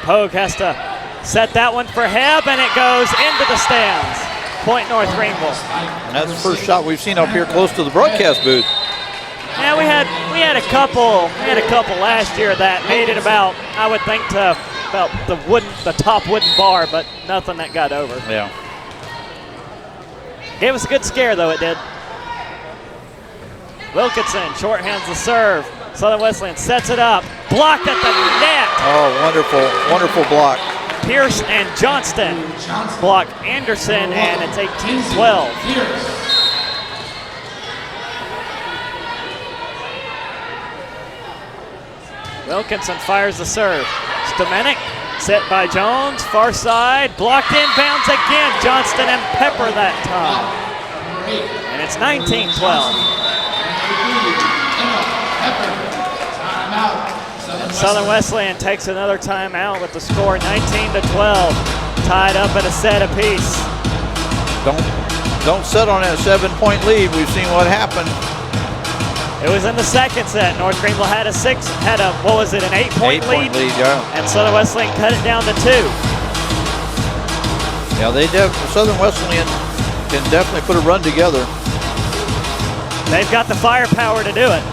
Pogue has to set that one for Hebb, and it goes into the stands. Point North Greenville. And that's the first shot we've seen up here close to the broadcast booth. Yeah, we had a couple last year that made it about, I would think, to about the top wooden bar, but nothing that got over. Yeah. Gave us a good scare, though, it did. Wilkinson shorthands the serve. Southern Wesleyan sets it up. Blocked at the net. Oh, wonderful, wonderful block. Pierce and Johnston block Anderson, and it's 18-12. Wilkinson fires the serve. Stamenik set by Jones, far side, blocked inbounds again. Johnston and Pepper that time. And it's 19-12. Southern Wesleyan takes another timeout with the score 19-12, tied up at a set apiece. Don't sit on that 7-point lead. We've seen what happened. It was in the second set. North Greenville had an 8-point lead? Yeah. And Southern Wesleyan cut it down to 2. Yeah, Southern Wesleyan can definitely put a run together. They've got the firepower to do it.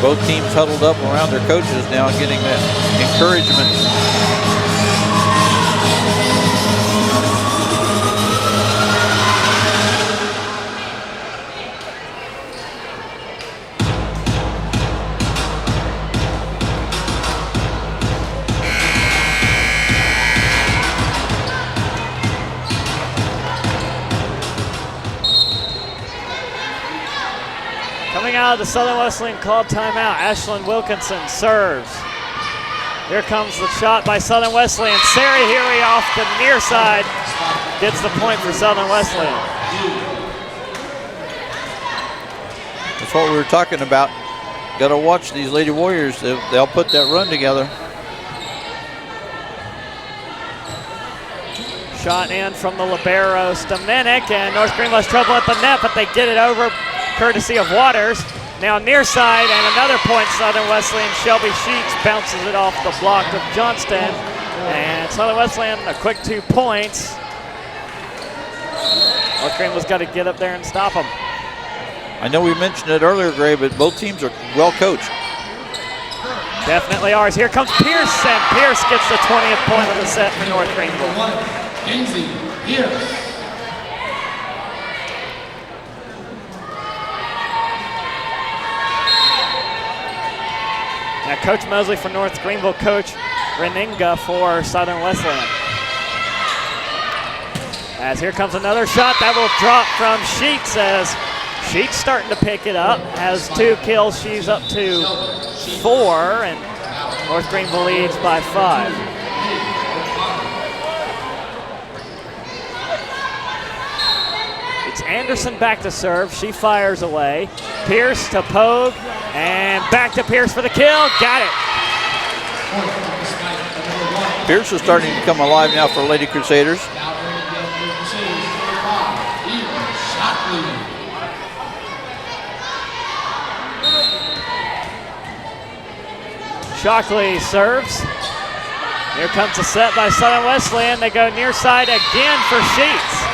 Both teams huddled up around their coaches now, getting that encouragement. Coming out of the Southern Wesleyan called timeout, Ashlyn Wilkinson serves. Here comes the shot by Southern Wesleyan. Sarah Huey off the near side gets the point for Southern Wesleyan. That's what we were talking about. Got to watch these Lady Warriors. They'll put that run together. Shot in from the libero, Stamenic, and North Greenville has trouble at the net, but they get it over courtesy of Waters. Now near side, and another point, Southern Wesleyan. Shelby Sheets bounces it off the block of Johnston. And Southern Wesleyan, a quick 2 points. North Greenville's got to get up there and stop them. I know we mentioned it earlier, Gray, but both teams are well coached. Definitely ours. Here comes Pierce, and Pierce gets the 20th point of the set for North Greenville. Kenzie Pierce. Now Coach Mosley for North Greenville, Coach Reninga for Southern Wesleyan. As here comes another shot that will drop from Sheets, as Sheets starting to pick it up, has 2 kills, she's up to 4, and North Greenville leads by 5. It's Anderson back to serve, she fires away. Pierce to Pogue, and back to Pierce for the kill, got it. Pierce is starting to come alive now for Lady Crusaders. Shockley serves. Here comes a set by Southern Wesleyan. They go near side again for Sheets.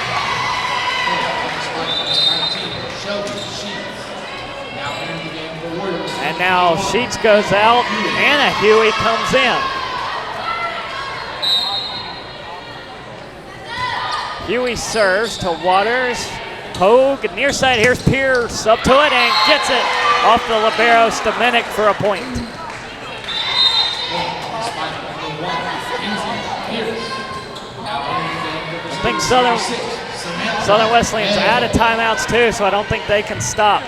And now Sheets goes out. Anna Huey comes in. Huey serves to Waters. Pogue near side. Here's Pierce up to it and gets it off the libero Stamenic for a point. I think Southern Wesleyan's out of timeouts too, so I don't think they can stop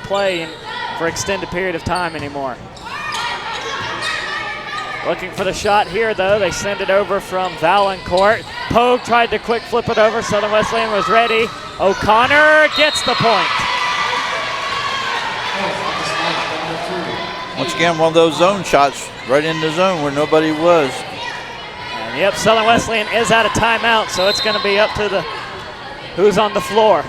play for extended period of time anymore. Looking for the shot here though, they send it over from Valancourt. Pogue tried to quick flip it over, Southern Wesleyan was ready. O'Connor gets the point. Once again, one of those zone shots right in the zone where nobody was. And yep, Southern Wesleyan is out of timeout, so it's going to be up to the who's on the floor.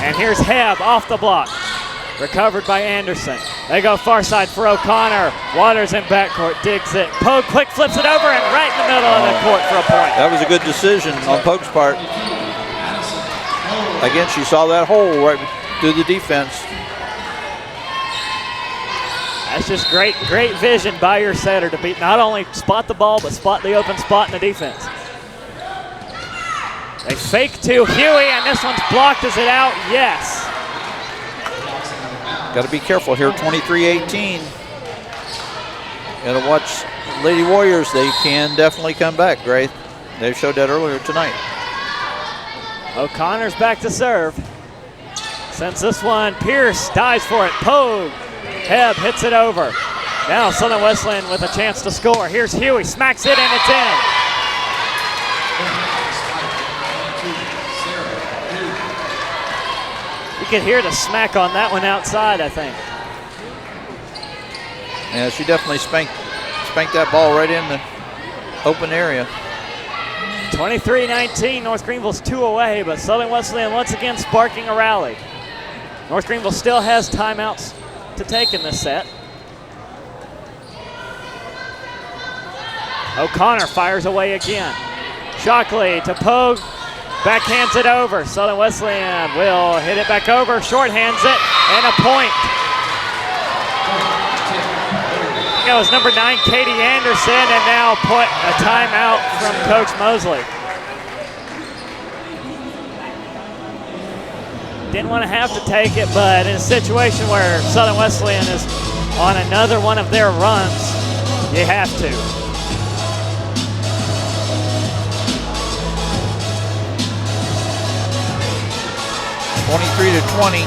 And here's Hebb off the block. Recovered by Anderson. They go far side for O'Connor. Waters in backcourt, digs it. Pogue quick flips it over and right in the middle of the court for a point. That was a good decision on Pogue's part. Again, she saw that hole right through the defense. That's just great vision by your setter to be not only spot the ball, but spot the open spot in the defense. They fake to Huey, and this one's blocked. Is it out? Yes. Got to be careful here, 23-18. Got to watch Lady Warriors. They can definitely come back, Gray. They showed that earlier tonight. O'Connor's back to serve. Sends this one, Pierce dives for it. Pogue. Hebb hits it over. Now Southern Wesleyan with a chance to score. Here's Huey, smacks it and it's in. You could hear the smack on that one outside, I think. Yeah, she definitely spanked that ball right in the open area. 23-19, North Greenville's 2 away, but Southern Wesleyan once again sparking a rally. North Greenville still has timeouts to take in this set. O'Connor fires away again. Shockley to Pogue, backhands it over. Southern Wesleyan will hit it back over, shorthands it, and a point. I think that was number 9, Katie Anderson, and now put a timeout from Coach Mosley. Didn't want to have to take it, but in a situation where Southern Wesleyan is on another one of their runs, you have to. 23-20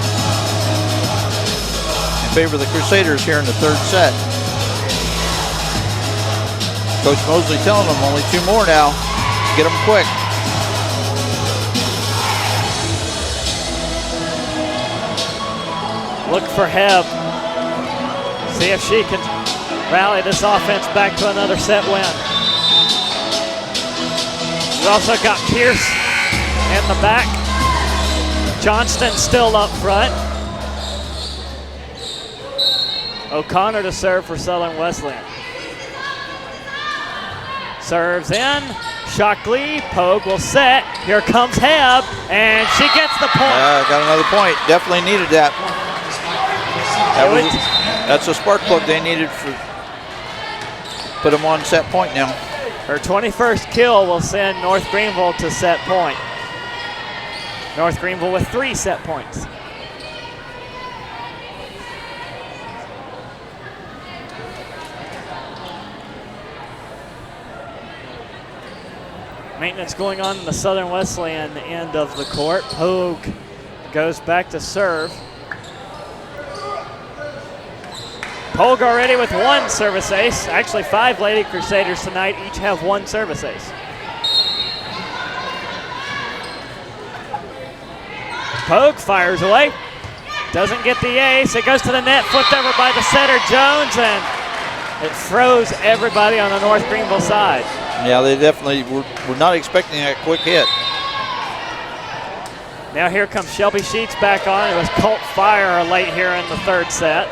in favor of the Crusaders here in the third set. Coach Mosley telling them only 2 more now. Get them quick. Look for Hebb. See if she can rally this offense back to another set win. We also got Pierce in the back. Johnston still up front. O'Connor to serve for Southern Wesleyan. Serves in. Shockley, Pogue will set. Here comes Hebb, and she gets the point. Got another point. Definitely needed that. That's a spark plug they needed for put them on set point now. Her 21st kill will send North Greenville to set point. North Greenville with 3 set points. Maintenance going on in the Southern Wesleyan end of the court. Pogue goes back to serve. Pogue already with 1 service ace. Actually 5 Lady Crusaders tonight each have 1 service ace. Pogue fires away. Doesn't get the ace. It goes to the net, flipped over by the setter Jones, and it froze everybody on the North Greenville side. Yeah, they definitely were not expecting that quick hit. Now here comes Shelby Sheets back on. It was Colt Fire late here in the third set.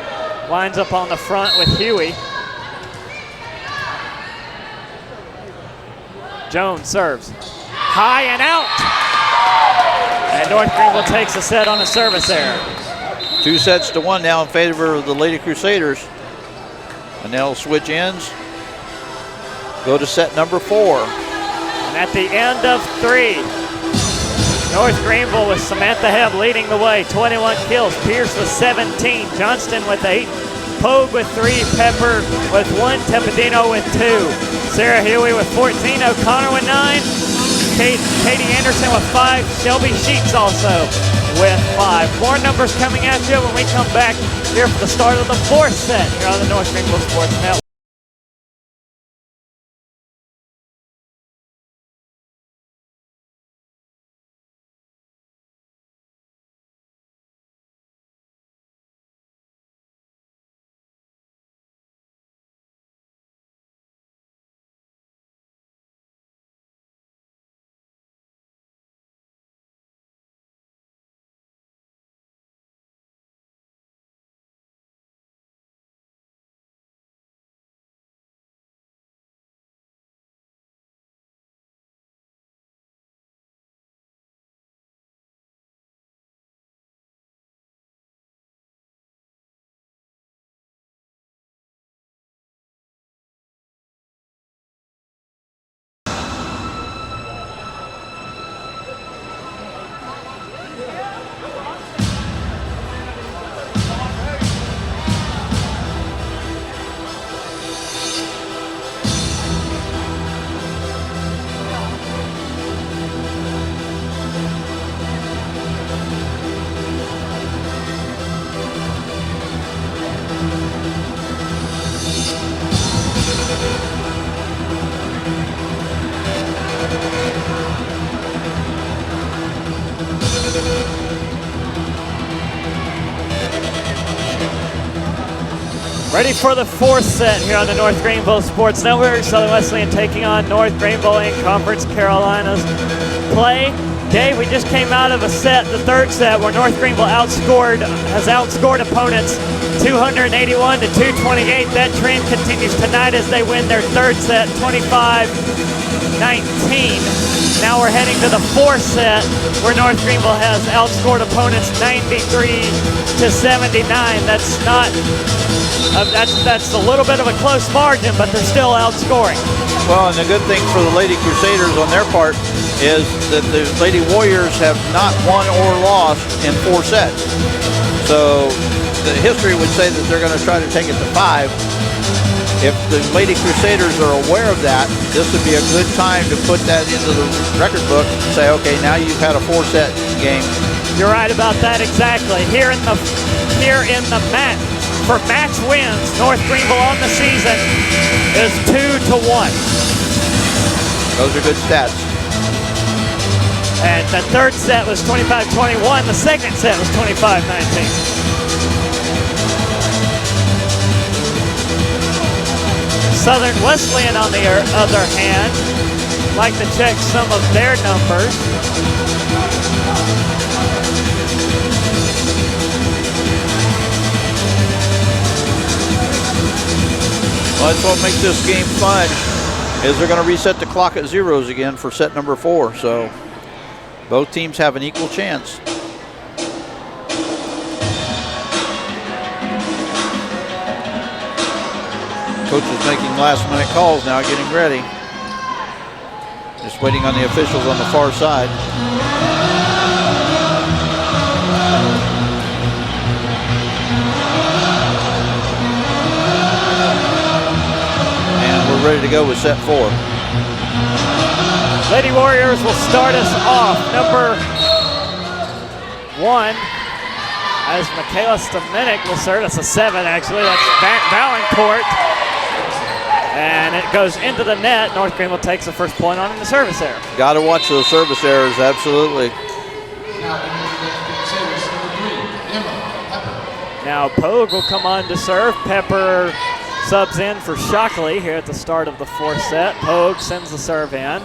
Lines up on the front with Huey. Jones serves. High and out. And North Greenville takes a set on a service error. 2 sets to 1 now in favor of the Lady Crusaders. And they'll switch ends. Go to set number 4. And at the end of 3, North Greenville with Samantha Hebb leading the way, 21 kills. Pierce with 17, Johnston with 8, Pogue with 3, Pepper with 1, Tepedino with 2, Sarah Huey with 14, O'Connor with 9, Katie Anderson with 5, Shelby Sheets also with 5. More numbers coming at you when we come back here for the start of the 4th set here on the North Greenville Sports Network. Ready for the fourth set here on the North Greenville Sports Network. Southern Wesleyan taking on North Greenville in Conference Carolinas play. Dave, we just came out of a set, the third set, where North Greenville has outscored opponents 281 to 228. That trend continues tonight as they win their third set, 25-19. Now we're heading to the fourth set, where North Greenville has outscored opponents 93 to 79. That's not, that's a little bit of a close margin, but they're still outscoring. Well, and the good thing for the Lady Crusaders on their part is that the Lady Warriors have not won or lost in 4 sets. So the history would say that they're going to try to take it to 5. If the Lady Crusaders are aware of that, this would be a good time to put that into the record book and say, okay, now you've had a 4-set game. You're right about that exactly. Here in the match, for match wins, North Greenville on the season is 2-1. Those are good stats. And the third set was 25-21. The second set was 25-19. Southern Wesleyan, on the other hand, like to check some of their numbers. Well, that's what makes this game fun, is they're going to reset the clock at zeros again for set number 4. So both teams have an equal chance. Coach is making last-minute calls now, getting ready. Just waiting on the officials on the far side. And we're ready to go with set 4. Lady Warriors will start us off. Number 1, as Michaela Stamenik will serve. That's a 7, actually. That's Valancourt. And it goes into the net. North Greenville takes the first point on in the service error. Got to watch those service errors, absolutely. Now Pogue will come on to serve. Pepper subs in for Shockley here at the start of the fourth set. Pogue sends the serve in.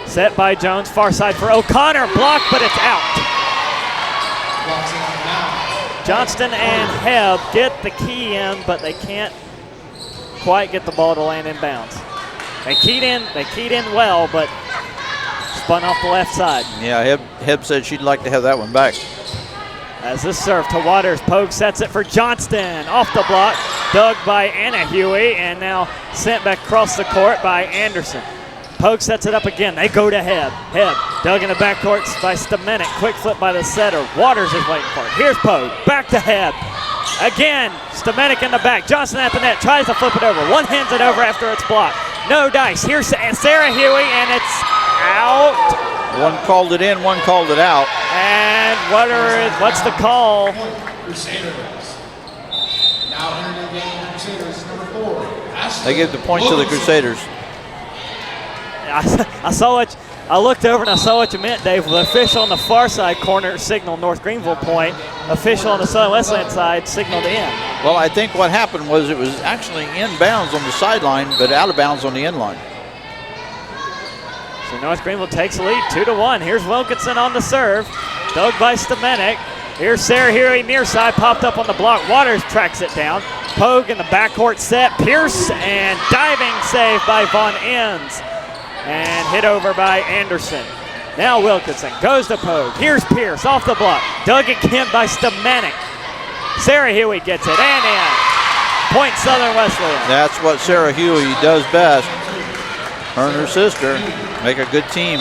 Set by Jones, far side for O'Connor. Blocked, but it's out. Johnston and Hebb get the key in, but they can't quite get the ball to land in bounds. They keyed in well, but spun off the left side. Yeah, Hebb said she'd like to have that one back. As this serve to Waters, Pogue sets it for Johnston. Off the block, dug by Anna Huey, and now sent back across the court by Anderson. Pogue sets it up again. They go to Hebb. Hebb dug in the backcourt by Stamenik. Quick flip by the setter. Waters is waiting for it. Here's Pogue. Back to Hebb. Again, Stamenik in the back. Johnson at the net. Tries to flip it over. One hands it over after it's blocked. No dice. Here's Sarah Huey, and it's out. One called it in, one called it out. And what's the call? Crusaders. Now entering the game, Crusaders number 4. They give the point to the Crusaders. I looked over and I saw what you meant, Dave. The official on the far side corner signaled North Greenville point. Official on the Southern Wesleyan side signaled in. Well, I think what happened was it was actually in bounds on the sideline, but out of bounds on the end line. So North Greenville takes the lead, 2-1. Here's Wilkinson on the serve. Dug by Stamenik. Here's Sarah Huey near side, popped up on the block. Waters tracks it down. Pogue in the backcourt set. Pierce, and diving save by Von Enns. And hit over by Anderson. Now Wilkinson goes to Pogue. Here's Pierce off the block. Dug again by Stamenik. Sarah Huey gets it and in. Point Southern Wesleyan. That's what Sarah Huey does best. Her and her sister make a good team.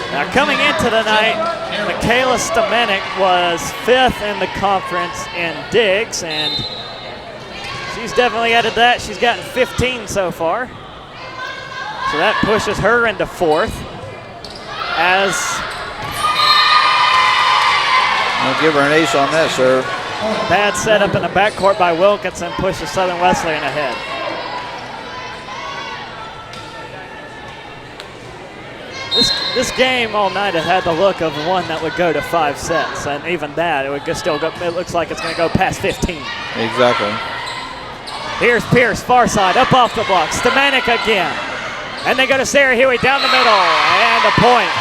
Now coming into the night, Michaela Stamenik was 5th in the conference in digs, and she's definitely added that. She's gotten 15 so far. So that pushes her into 4th. As I'll give her an ace on that serve. bad setup in the backcourt by Wilkinson pushes Southern Wesleyan ahead. This game all night has had the look of one that would go to 5 sets, and even that, it would still go. It looks like it's going to go past 15. Exactly. Here's Pierce, far side, up off the block. Stamanik again. And they go to Sarah Huey down the middle, and a point.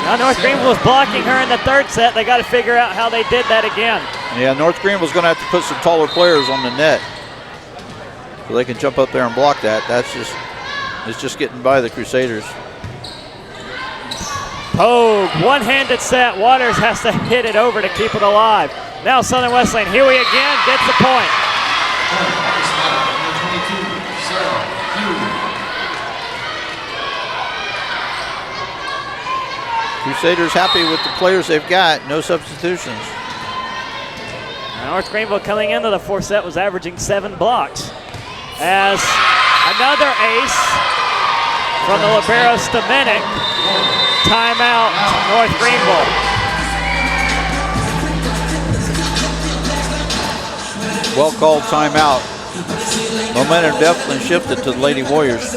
Now North Greenville was blocking her in the third set. They got to figure out how they did that again. Yeah, North Greenville's going to have to put some taller players on the net so they can jump up there and block that. It's just getting by the Crusaders. Pogue, one-handed set. Waters has to hit it over to keep it alive. Now Southern Wesleyan. Huey again gets the point. Crusaders happy with the players they've got. No substitutions. North Greenville coming into the fourth set was averaging 7 blocks. As another ace from the libero Stamanik. Timeout, North Greenville. Well called timeout. Momentum definitely shifted to the Lady Warriors.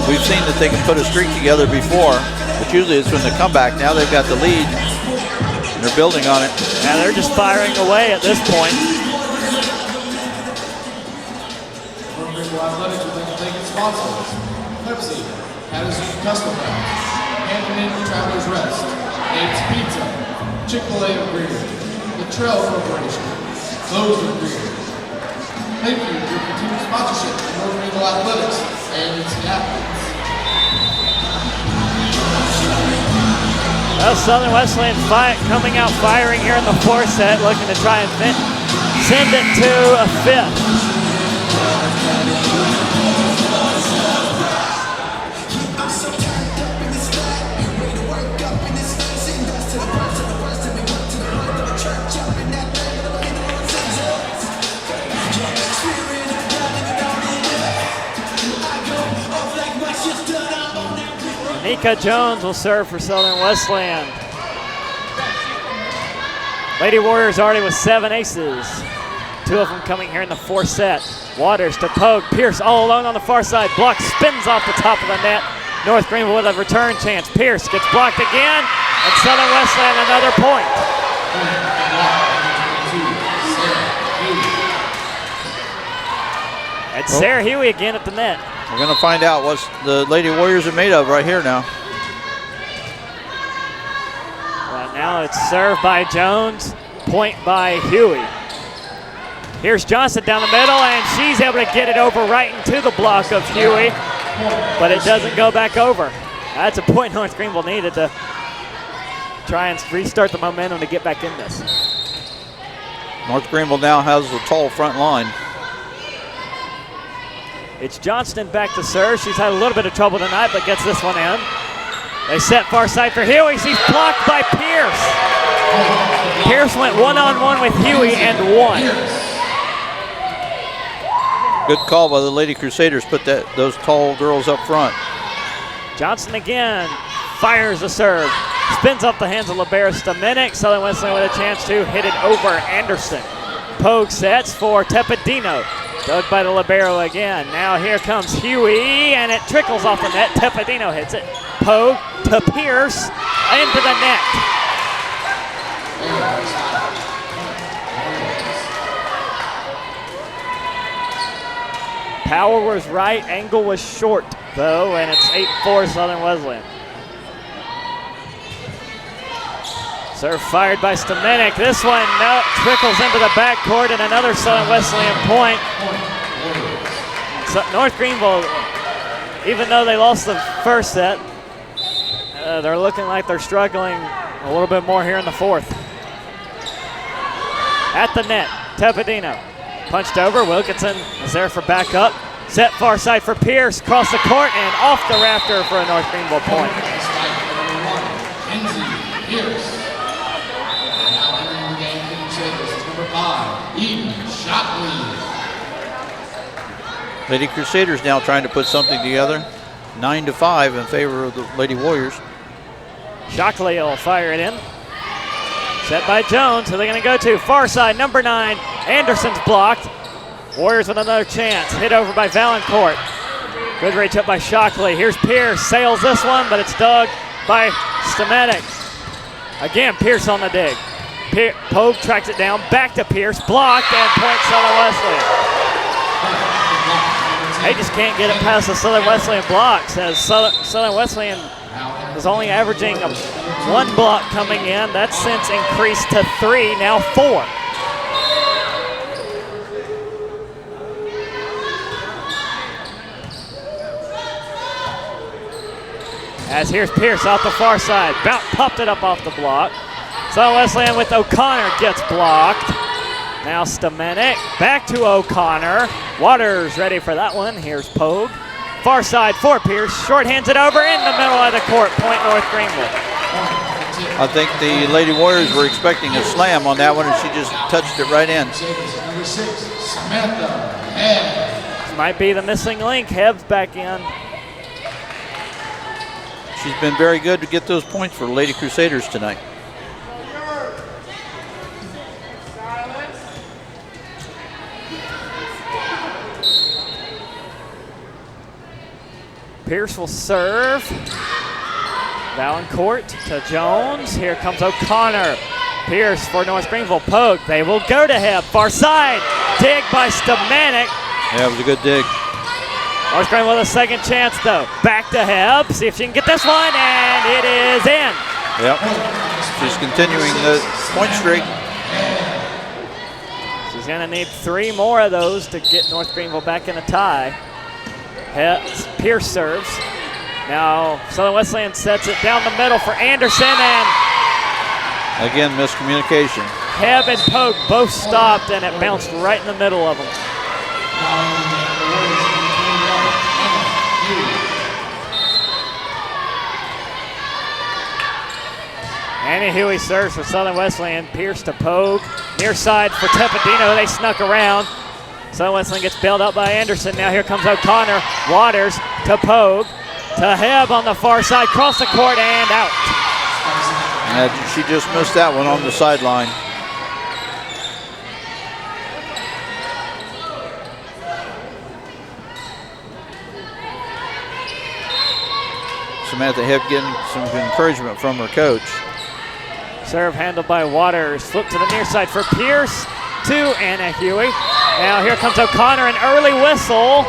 We've seen that they can put a streak together before, but usually it's when they come back. Now they've got the lead, and they're building on it. Yeah, they're just firing away at this point. North Greenville Athletics would like to thank its sponsors: Pepsi, Patterson Custom House, Hampton Inn Travelers Rest, Nate's Pizza, Chick-fil-A of Greenville, The Trail Corporation, Lowe's of Greenville. Thank you for your continued sponsorship of North Greenville Athletics and its athletes. Well, Southern Wesleyan coming out firing here in the fourth set, looking to try and send it to a fifth. Nika Jones will serve for Southern Wesleyan. Lady Warriors already with 7 aces. 2 of them coming here in the fourth set. Waters to Pogue. Pierce all alone on the far side. Block spins off the top of the net. North Greenville with a return chance. Pierce gets blocked again. And Southern Wesleyan another point. And Sarah Huey again at the net. We're going to find out what the Lady Warriors are made of right here now. Well, now it's served by Jones, point by Huey. Here's Johnson down the middle, and she's able to get it over right into the block of Huey, but it doesn't go back over. That's a point North Greenville needed to try and restart the momentum to get back in this. North Greenville now has a tall front line. It's Johnston back to serve. She's had a little bit of trouble tonight, but gets this one in. They set far side for Huey. She's blocked by Pierce. Pierce went one-on-one with Huey and won. Good call by the Lady Crusaders. Put those tall girls up front. Johnson again fires the serve. Spins off the hands of libero Stamanik. Southern Wesleyan with a chance to hit it over Anderson. Pogue sets for Tepedino. Dug by the libero again. Now here comes Huey, and it trickles off the net. Tepedino hits it. Pogue to Pierce, into the net. Power was right, angle was short, though, and it's 8-4 Southern Wesleyan. Serve fired by Stamanik. This one trickles into the backcourt, and another Southern Wesleyan point. So North Greenville, even though they lost the first set, they're looking like they're struggling a little bit more here in the fourth. At the net, Tepedino. Punched over, Wilkinson is there for backup. Set far side for Pierce, across the court, and off the rafter for a North Greenville point. Lady Crusaders now trying to put something together. 9-5 in favor of the Lady Warriors. Shockley will fire it in. Set by Jones. Who are they going to go to? Far side, number 9. Anderson's blocked. Warriors with another chance. Hit over by Valancourt. Good reach up by Shockley. Here's Pierce, sails this one, but it's dug by Stemetic. Again, Pierce on the dig. Pogue tracks it down, back to Pierce, blocked, and point Southern Wesleyan. They just can't get it past the Southern Wesleyan blocks, as Southern Wesleyan is only averaging one block coming in. That's since increased to 3, now 4. As here's Pierce off the far side. Popped it up off the block. Southern Wesleyan with O'Connor gets blocked. Now Stemenik back to O'Connor. Waters ready for that one. Here's Pogue. Far side for Pierce. Short hands it over in the middle of the court. Point North Greenville. I think the Lady Warriors were expecting a slam on that one, and she just touched it right in. Number 6, Samantha Hebb. Might be the missing link. Hebb's back in. She's been very good to get those points for Lady Crusaders tonight. Pierce will serve. Valancourt to Jones. Here comes O'Connor. Pierce for North Greenville. Pogue. They will go to Hebb. Far side. Dig by Stemenik. Yeah, it was a good dig. North Greenville with a second chance though. Back to Hebb. See if she can get this one, and it is in. Yep. She's continuing the point streak. She's going to need 3 more of those to get North Greenville back in a tie. Pierce serves. Now Southern Wesleyan sets it down the middle for Anderson, and again, miscommunication. Hebb and Pogue both stopped, and it bounced right in the middle of them. Annie Huey serves for Southern Wesleyan. Pierce to Pogue. Near side for Tepedino. They snuck around. Southern Wesleyan gets bailed up by Anderson. Now here comes O'Connor. Waters to Pogue. To Hebb on the far side. Cross the court and out. And she just missed that one on the sideline. Samantha Hebb getting some encouragement from her coach. Serve handled by Waters. Flip to the near side for Pierce to Anna Huey. Now here comes O'Connor, an early whistle,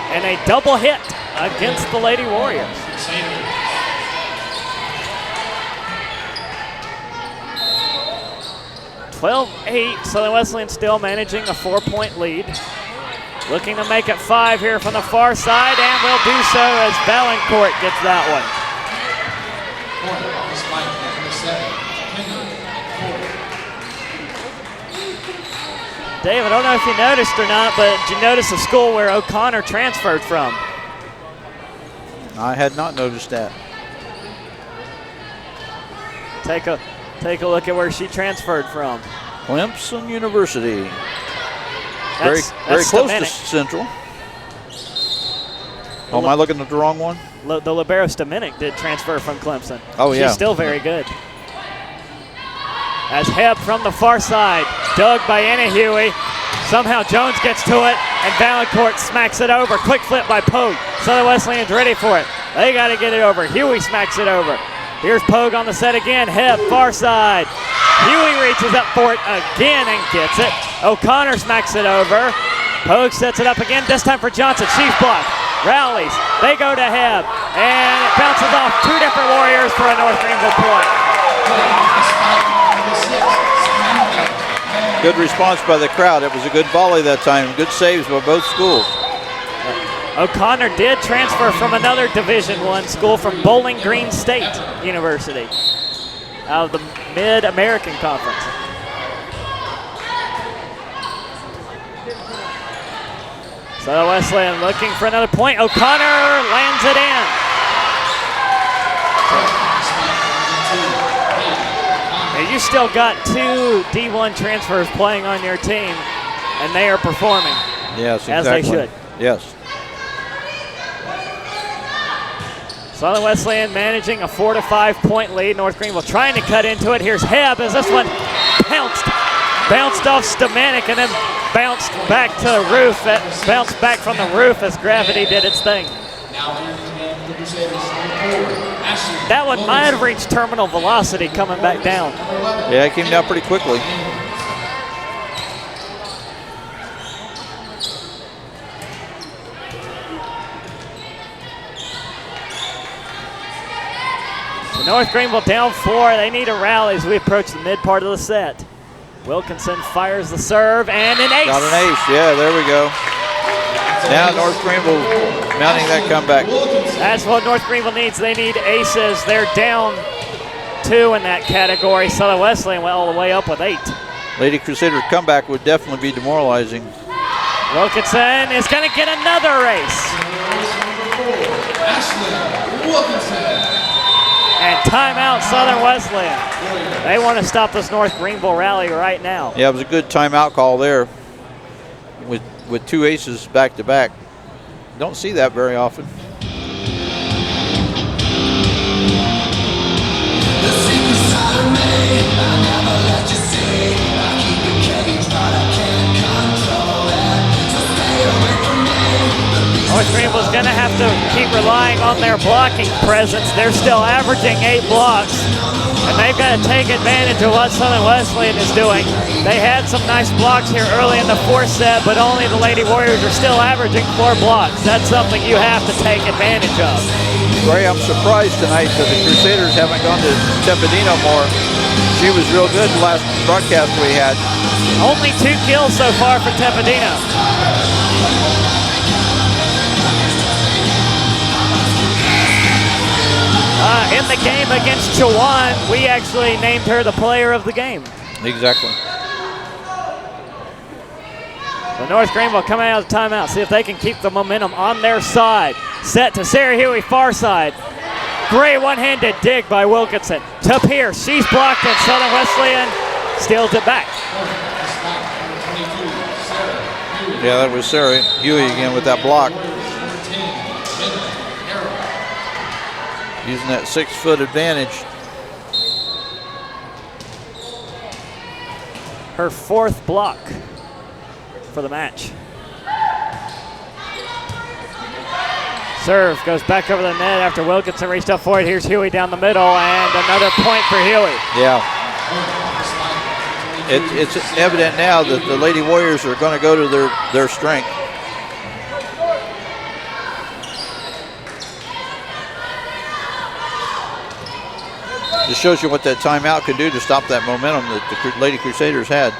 and a double hit against the Lady Warriors. Crusaders. 12-8, Southern Wesleyan still managing a 4-point lead. Looking to make it 5 here from the far side, and will do so as Valancourt gets that one. Point off the spike, number 7, Kendall. Dave, I don't know if you noticed or not, but did you notice the school where O'Connor transferred from? I had not noticed that. Take a look at where she transferred from. Clemson University. Very close to Central. Oh, am I looking at the wrong one? The libero Stemenik did transfer from Clemson. Oh, yeah. She's still very good. As Hebb from the far side, dug by Anna Huey. Somehow Jones gets to it, and Valancourt smacks it over. Quick flip by Pogue. Southern Wesleyan's ready for it. They got to get it over. Huey smacks it over. Here's Pogue on the set again. Hebb, far side. Huey reaches up for it again and gets it. O'Connor smacks it over. Pogue sets it up again, this time for Johnson. She's blocked. Rallies. They go to Hebb. And it bounces off 2 different Warriors for a North Greenville point. Good response by the crowd. It was a good volley that time. Good saves by both schools. O'Connor did transfer from another Division I school from Bowling Green State University out of the Mid-American Conference. So Wesleyan looking for another point. O'Connor lands it in. Now you still got 2 D1 transfers playing on your team, and they are performing. Yes, exactly. As they should. Yes. Southern Wesleyan managing a 4 to 5 point lead. North Greenville trying to cut into it. Here's Hebb as this one bounced off Stemenik and then bounced back to the roof. Bounced back from the roof as gravity did its thing. Now entering the game for the Crusaders, number 4, Ashley. That one might have reached terminal velocity coming back down. Yeah, it came down pretty quickly. So North Greenville down 4. They need a rally as we approach the mid part of the set. Wilkinson fires the serve and an ace. Got an ace. Yeah, there we go. Now North Greenville mounting that comeback. That's what North Greenville needs. They need aces. They're down 2 in that category. Southern Wesleyan went all the way up with 8. Lady Crusader comeback would definitely be demoralizing. Wilkinson is going to get another ace. Ashley Wilkinson. And timeout Southern Wesleyan. They want to stop this North Greenville rally right now. Yeah, it was a good timeout call there with 2 aces back to back. Don't see that very often. North Greenville's going to have to keep relying on their blocking presence. They're still averaging 8 blocks, and they've got to take advantage of what Southern Wesleyan is doing. They had some nice blocks here early in the 4th set, but only the Lady Warriors are still averaging 4 blocks. That's something you have to take advantage of. Ray, I'm surprised tonight that the Crusaders haven't gone to Tepidino more. She was real good the last broadcast we had. Only 2 kills so far for Tepidino. In the game against Chowan, we actually named her the player of the game. Exactly. So North Greenville coming out of the timeout, see if they can keep the momentum on their side. Set to Sarah Huey, far side. Great one-handed dig by Wilkinson. To Pierce, she's blocked, and Southern Wesleyan steals it back. Yeah, that was Sarah Huey again with that block. Using that 6-foot advantage. Her 4th block for the match. Serve goes back over the net after Wilkinson reached up for it. Here's Huey down the middle, and another point for Huey. Yeah. It's evident now that the Lady Warriors are going to go to their strength. Just shows you what that timeout can do to stop that momentum that the Lady Crusaders had.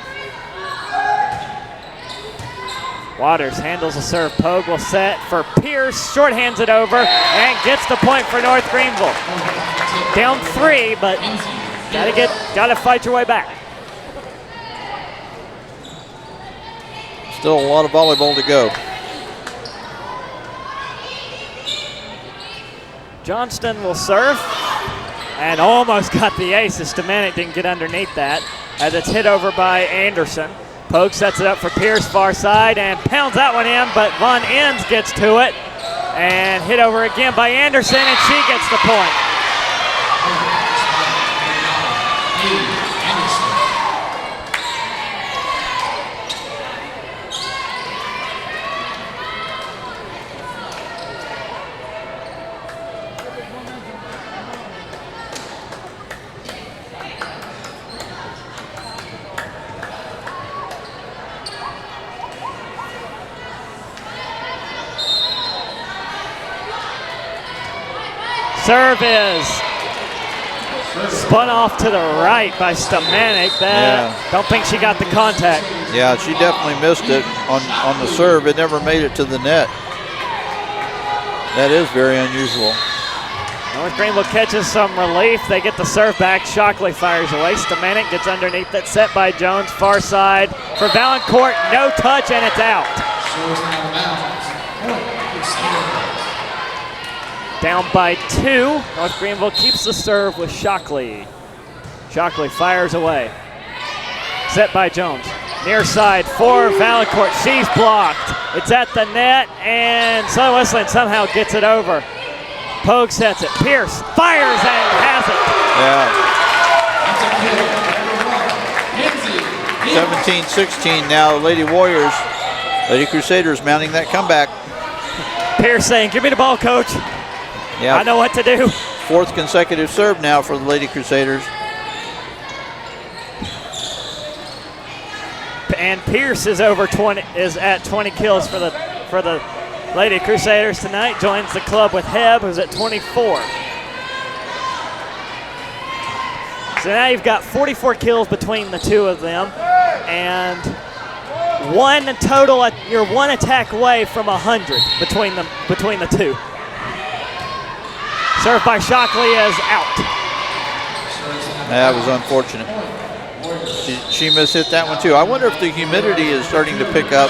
Waters handles the serve. Pogue will set for Pierce. Short hands it over and gets the point for North Greenville. Down 3, but gotta fight your way back. Still a lot of volleyball to go. Johnston will serve. And almost got the ace as Stamanik didn't get underneath that as it's hit over by Anderson. Pogue sets it up for Pierce, far side, and pounds that one in, but Von Enns gets to it. And hit over again by Anderson, and she gets the point. Serve is spun off to the right by Stamanik. Don't think she got the contact. Yeah, she definitely missed it on the serve. It never made it to the net. That is very unusual. North Greenville catches some relief. They get the serve back. Shockley fires away. Stamanik gets underneath that, set by Jones. Far side for Valancourt. No touch, and it's out. Down by 2. North Greenville keeps the serve with Shockley. Shockley fires away. Set by Jones. Near side for Valancourt. She's blocked. It's at the net, and Southern Wesleyan somehow gets it over. Pogue sets it. Pierce fires and has it. Yeah. 17-16 now, Lady Warriors. Lady Crusaders mounting that comeback. Pierce saying, give me the ball, coach. Yeah, I know what to do. 4th consecutive serve now for the Lady Crusaders. And Pierce is at 20 kills for the Lady Crusaders tonight. Joins the club with Hebb, who's at 24. So now you've got 44 kills between the two of them, and one total. You're one attack away from 100 between the two. Served by Shockley is out. That was unfortunate. She mishit that one too. I wonder if the humidity is starting to pick up.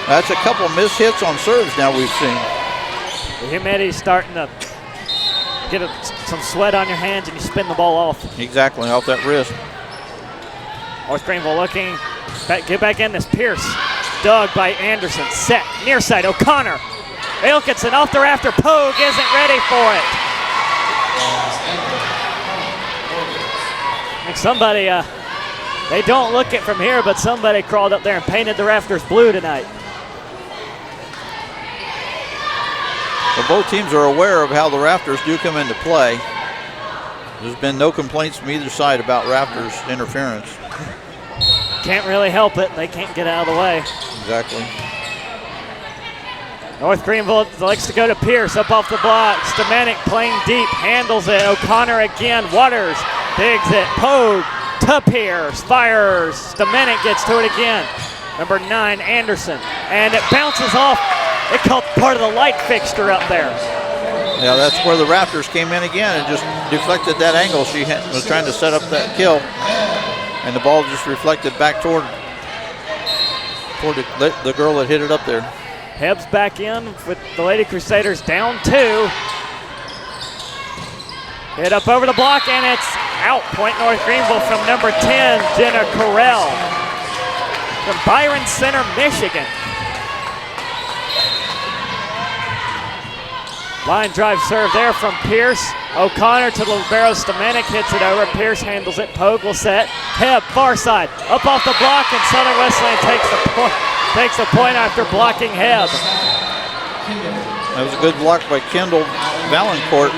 That's a couple mishits on serves now we've seen. The humidity's starting to get some sweat on your hands and you spin the ball off. Exactly, off that wrist. North Greenville looking, get back in this. Pierce, dug by Anderson, set, near side, O'Connor. Wilkinson off the rafter, Pogue isn't ready for it. I think somebody, they don't look it from here, but somebody crawled up there and painted the rafters blue tonight. Well, both teams are aware of how the rafters do come into play. There's been no complaints from either side about rafters interference. Can't really help it. They can't get out of the way. Exactly. North Greenville likes to go to Pierce, up off the block. Stamanik playing deep, handles it. O'Connor again. Waters digs it. Pogue to Pierce, fires. Stamanik gets to it again. Number 9, Anderson. And it bounces off. It caught part of the light fixture up there. Yeah, that's where the rafters came in again and just deflected that angle. She was trying to set up that kill, and the ball just reflected back toward the girl that hit it up there. Hebb's back in with the Lady Crusaders down 2. Hit up over the block, and it's out. Point North Greenville from number 10, Jenna Carell from Byron Center, Michigan. Line drive serve there from Pierce. O'Connor to libero. Stamanik hits it over. Pierce handles it. Pogue will set. Hebb, far side. Up off the block, and Southern Wesleyan takes the point after blocking Hebb. That was a good block by Kendall Valancourt.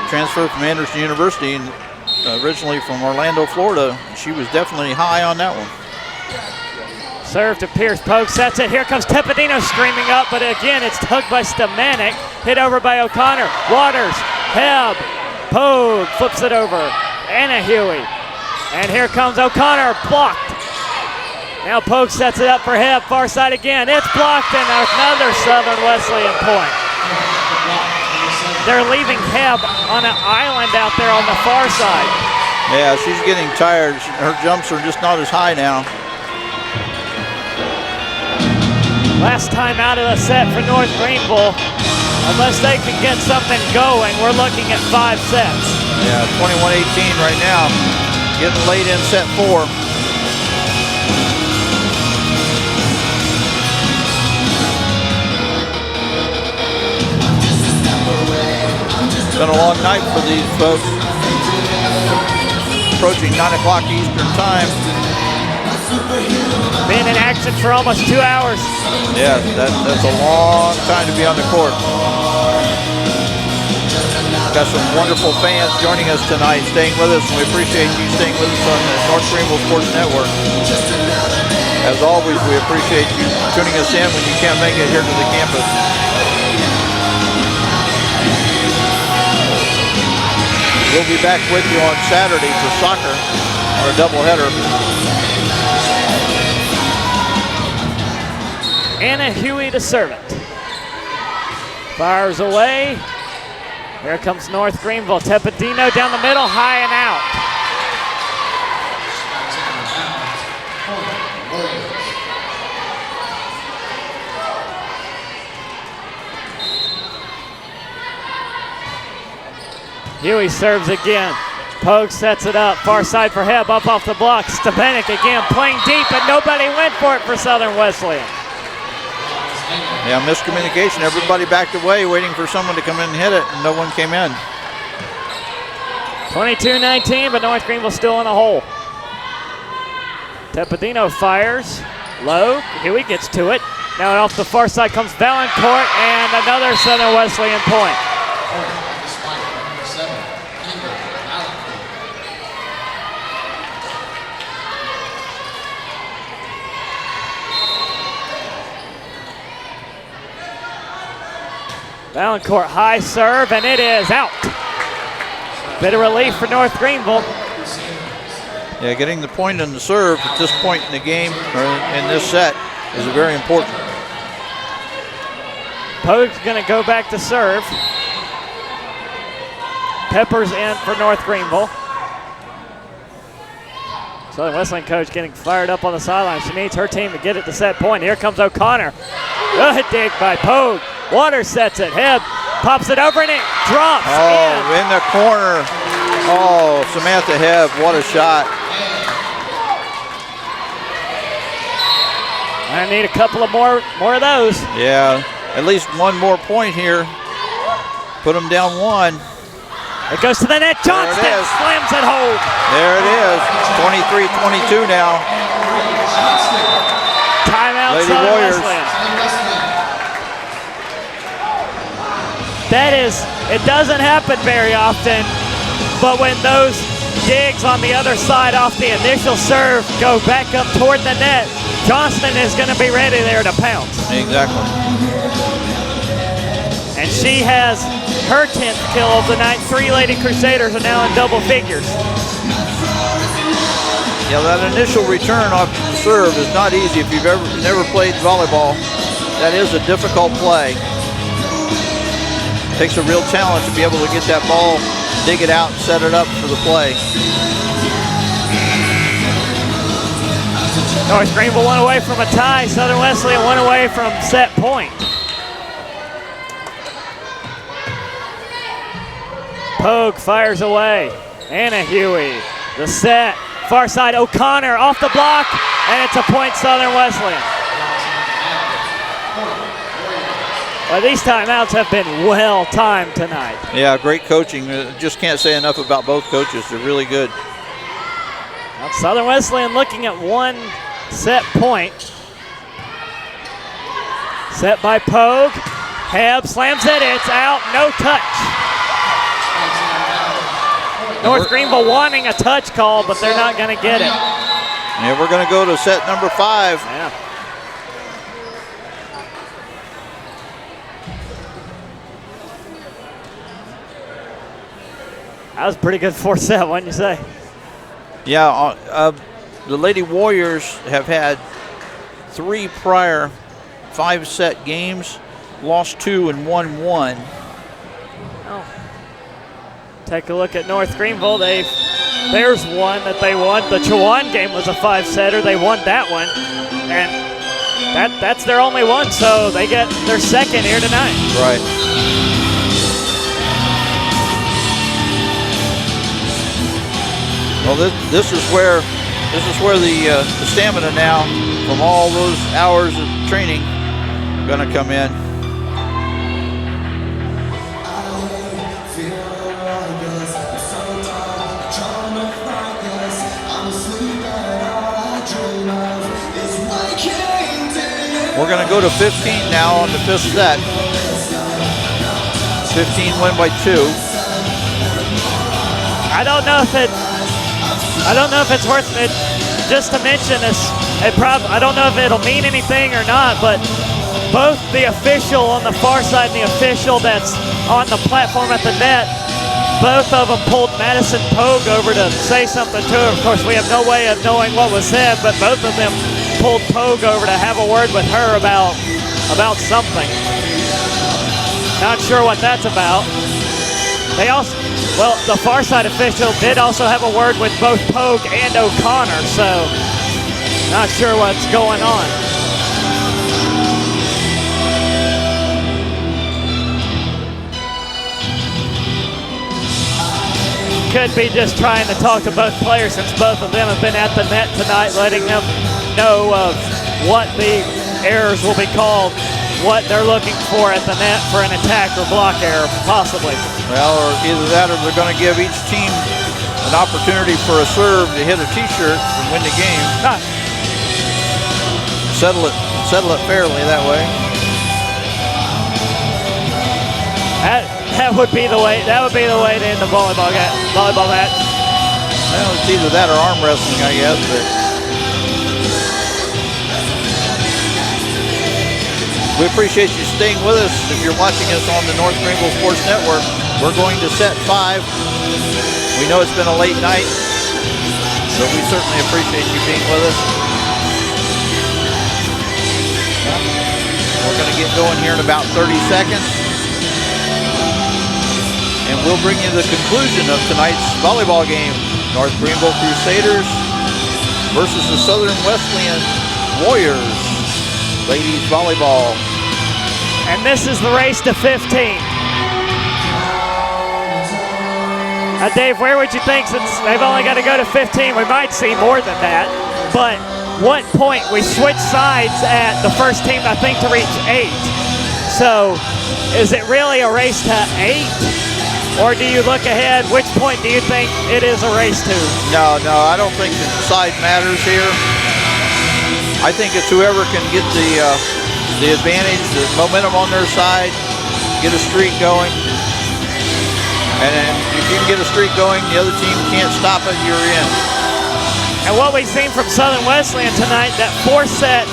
Transferred from Anderson University and originally from Orlando, Florida. She was definitely high on that one. Serve to Pierce. Pogue sets it. Here comes Tepedino screaming up, but again, it's tugged by Stamanik. Hit over by O'Connor. Waters, Hebb, Pogue flips it over. Anna Huey. And here comes O'Connor, blocked. Now Pogue sets it up for Hebb. Far side again. It's blocked, and another Southern Wesleyan point. They're leaving Hebb on an island out there on the far side. Yeah, she's getting tired. Her jumps are just not as high now. Last time out of the set for North Greenville, unless they can get something going, we're looking at 5 sets. Yeah, 21-18 right now. Getting late in set 4. It's been a long night for these folks. Approaching 9 o'clock Eastern time. Been in action for almost 2 hours. Yeah, that's a long time to be on the court. Got some wonderful fans joining us tonight, staying with us, and we appreciate you staying with us on the North Greenville Sports Network. As always, we appreciate you tuning us in when you can't make it here to the campus. We'll be back with you on Saturday for soccer on a doubleheader. Anna Huey to serve it. Fires away. Here comes North Greenville. Tepedino down the middle, high and out. Huey serves again. Pogue sets it up. Far side for Hebb, up off the block. Stamanik again playing deep, and nobody went for it for Southern Wesleyan. Yeah, miscommunication. Everybody backed away waiting for someone to come in and hit it, and no one came in. 22-19, but North Greenville still in a hole. Tepedino fires. Low. Huey gets to it. Now off the far side comes Valancourt, and another Southern Wesleyan point. The spike, number 7, Greenville, Valancourt. Valancourt high serve, and it is out. Bit of relief for North Greenville. Yeah, getting the point on the serve at this point in the game, or in this set, is very important. Pogue's going to go back to serve. Peppers in for North Greenville. Southern Wesleyan coach getting fired up on the sideline. She needs her team to get it to set point. Here comes O'Connor. Good dig by Pogue. Waters sets it. Hebb pops it over and it drops in the corner. Oh, Samantha Hebb, what a shot. I need a couple of more of those. Yeah, at least one more point here. Put them down 1. It goes to the net. Johnston slams it home. There it is. 23-22 now. Timeout, Lady Southern Warriors. Wesleyan. It doesn't happen very often, but when those digs on the other side off the initial serve go back up toward the net, Johnston is going to be ready there to pounce. Exactly. And she has her 10th kill of the night. 3 Lady Crusaders are now in double figures. Yeah, that initial return off the serve is not easy if you've never played volleyball. That is a difficult play. Takes a real challenge to be able to get that ball, dig it out, and set it up for the play. North Greenville one away from a tie. Southern Wesleyan one away from set point. Pogue fires away. Anna Huey, the set. Far side, O'Connor off the block, and it's a point Southern Wesleyan. Well, these timeouts have been well timed tonight. Yeah, great coaching. Just can't say enough about both coaches. They're really good. Now Southern Wesleyan looking at 1 set point. Set by Pogue. Hebb slams it. It's out. No touch. North Greenville wanting a touch call, but they're not going to get it. Yeah, we're going to go to set number 5. Yeah. That was a pretty good 4 set, wouldn't you say? Yeah, the Lady Warriors have had 3 prior 5-set games, lost 2 and won 1. Oh. Take a look at North Greenville. There's one that they won. The Chowan game was a 5-setter. They won that one, and that's their only one, so they get their second here tonight. Right. Well, this is where the stamina now from all those hours of training going to come in. We're going to go to 15 now on the 5th set. 15 win by 2. I don't know if it's worth it just to mention this. I don't know if it'll mean anything or not, but both the official on the far side and the official that's on the platform at the net, both of them pulled Madison Pogue over to say something to her. Of course, we have no way of knowing what was said, but both of them pulled Pogue over to have a word with her about something. Not sure what that's about. The far side official did also have a word with both Pogue and O'Connor, so not sure what's going on. Could be just trying to talk to both players since both of them have been at the net tonight, letting them know of what the errors will be called, what they're looking for at the net for an attack or block error, possibly. Well, or either that or they're going to give each team an opportunity for a serve to hit a T-shirt and win the game. settle it fairly that way. That would be the way. That would be the way to end the volleyball match. Well, it's either that or arm wrestling, I guess. But we appreciate you staying with us. If you're watching us on the North Greenville Sports Network, we're going to set 5. We know it's been a late night, so we certainly appreciate you being with us. We're going to get going here in about 30 seconds. And we'll bring you the conclusion of tonight's volleyball game. North Greenville Crusaders versus the Southern Wesleyan Warriors. Ladies volleyball. And this is the race to 15. Dave, where would you think, since they've only got to go to 15, we might see more than that, but what point? We switched sides at the first team, I think, to reach 8. So is it really a race to 8? Or do you look ahead? Which point do you think it is a race to? No, I don't think the side matters here. I think it's whoever can get the advantage, the momentum on their side, get a streak going. And then if you can get a streak going, the other team can't stop it, you're in. And what we've seen from Southern Wesleyan tonight, that 4th set,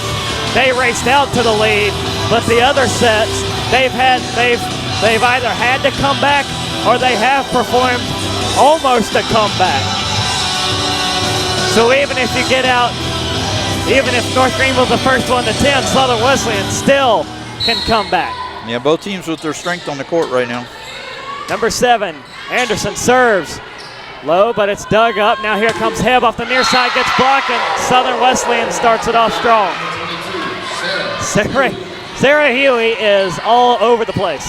they raced out to the lead, but the other sets, they've either had to come back or they have performed almost a comeback. So even if you get out, even if North Greenville's the first one to 10, Southern Wesleyan still can come back. Yeah, both teams with their strength on the court right now. Number 7, Anderson serves low, but it's dug up. Now here comes Hebb off the near side, gets blocked, and Southern Wesleyan starts it off strong. Sarah Huey is all over the place.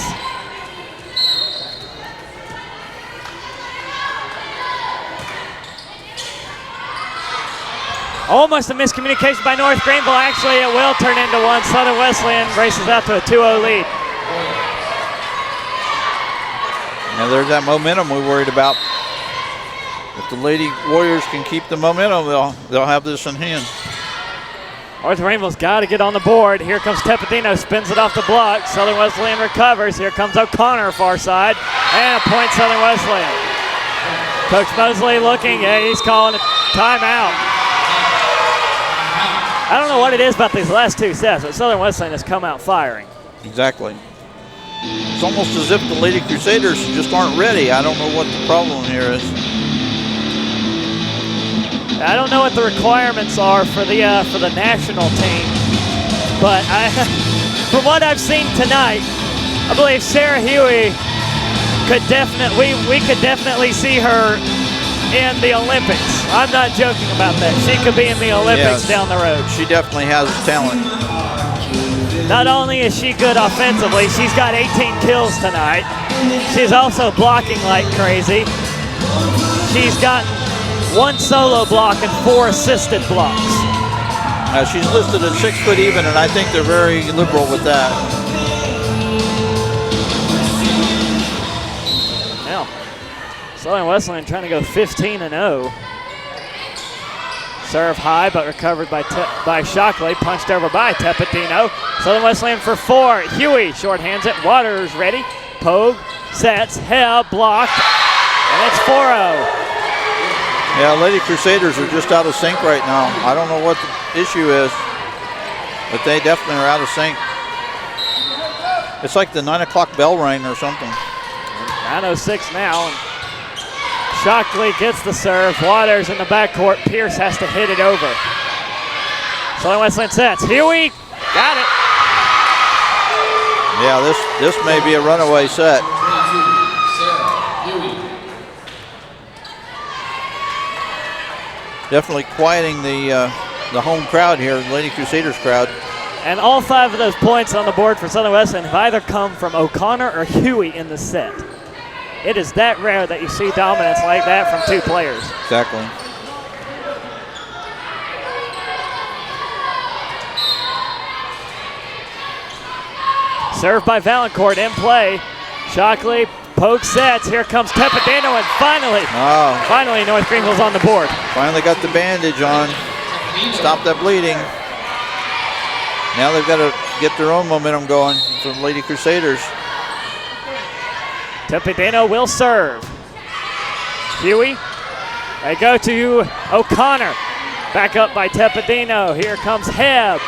Almost a miscommunication by North Greenville. Actually, it will turn into one. Southern Wesleyan races out to a 2-0 lead. Now there's that momentum we worried about. If the Lady Warriors can keep the momentum, they'll have this in hand. North Greenville's got to get on the board. Here comes Tepatino, spins it off the block. Southern Wesleyan recovers. Here comes O'Connor, far side, and a point Southern Wesleyan. Coach Mosley looking, he's calling a timeout. I don't know what it is about these last 2 sets, but Southern Wesleyan has come out firing. Exactly. It's almost as if the Lady Crusaders just aren't ready. I don't know what the problem here is. I don't know what the requirements are for the national team, but from what I've seen tonight, I believe Sarah Huey could we could definitely see her in the Olympics. I'm not joking about that. She could be in the Olympics down the road. She definitely has talent. Not only is she good offensively, she's got 18 kills tonight. She's also blocking like crazy. She's got 1 solo block and 4 assisted blocks. She's listed at 6 foot even, and I think they're very liberal with that. Now, Southern Wesleyan trying to go 15-0. Serve high, but recovered by Shockley. Punched over by Tepatino. Southern Wesleyan for 4. Huey shorthands it. Waters ready. Pogue sets. Hebb blocked. And it's 4-0. Yeah, Lady Crusaders are just out of sync right now. I don't know what the issue is, but they definitely are out of sync. It's like the 9 o'clock bell rang or something. 9:06 now. And Shockley gets the serve. Waters in the backcourt. Pierce has to hit it over. Southern Wesleyan sets. Huey got it. Yeah, this may be a runaway set. Definitely quieting the home crowd here, the Lady Crusaders crowd. And all 5 of those points on the board for Southern Wesleyan have either come from O'Connor or Huey in the set. It is that rare that you see dominance like that from 2 players. Exactly. Served by Valancourt in play. Shockley, poke sets. Here comes Tepatino, and finally North Greenville's on the board. Finally got the bandage on. Stop that bleeding. Now they've got to get their own momentum going from Lady Crusaders. Tepidino will serve. Huey, they go to O'Connor. Back up by Tepidino. Here comes Hebb.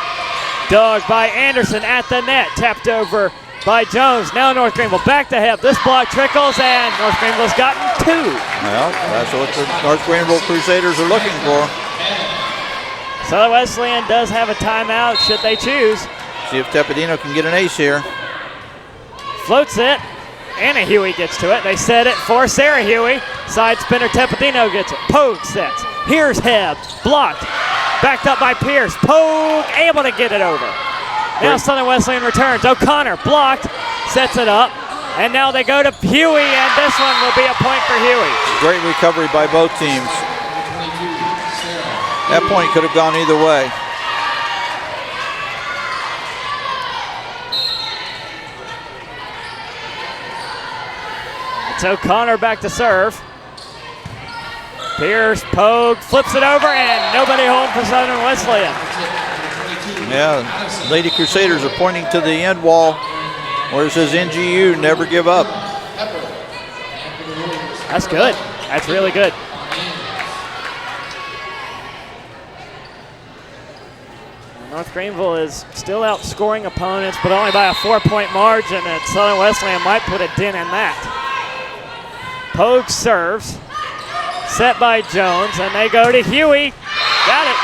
Dug by Anderson at the net. Tapped over by Jones. Now North Greenville back to Hebb. This block trickles, and North Greenville's gotten 2. Well, that's what the North Greenville Crusaders are looking for. Southern Wesleyan does have a timeout should they choose. See if Tepidino can get an ace here. Floats it. Anna Huey gets to it. They set it for Sarah Huey. Side spinner Tepidino gets it. Pogue sets. Here's Hebb. Blocked. Backed up by Pierce. Pogue able to get it over. Now Southern Wesleyan returns. O'Connor blocked. Sets it up. And now they go to Huey, and this one will be a point for Huey. Great recovery by both teams. That point could have gone either way. It's O'Connor back to serve. Pierce, Pogue, flips it over, and nobody home for Southern Wesleyan. Yeah, Lady Crusaders are pointing to the end wall where it says NGU, never give up. That's good. That's really good. North Greenville is still outscoring opponents, but only by a 4-point margin, and Southern Wesleyan might put a dent in that. Pogue serves, set by Jones, and they go to Huey. Got it.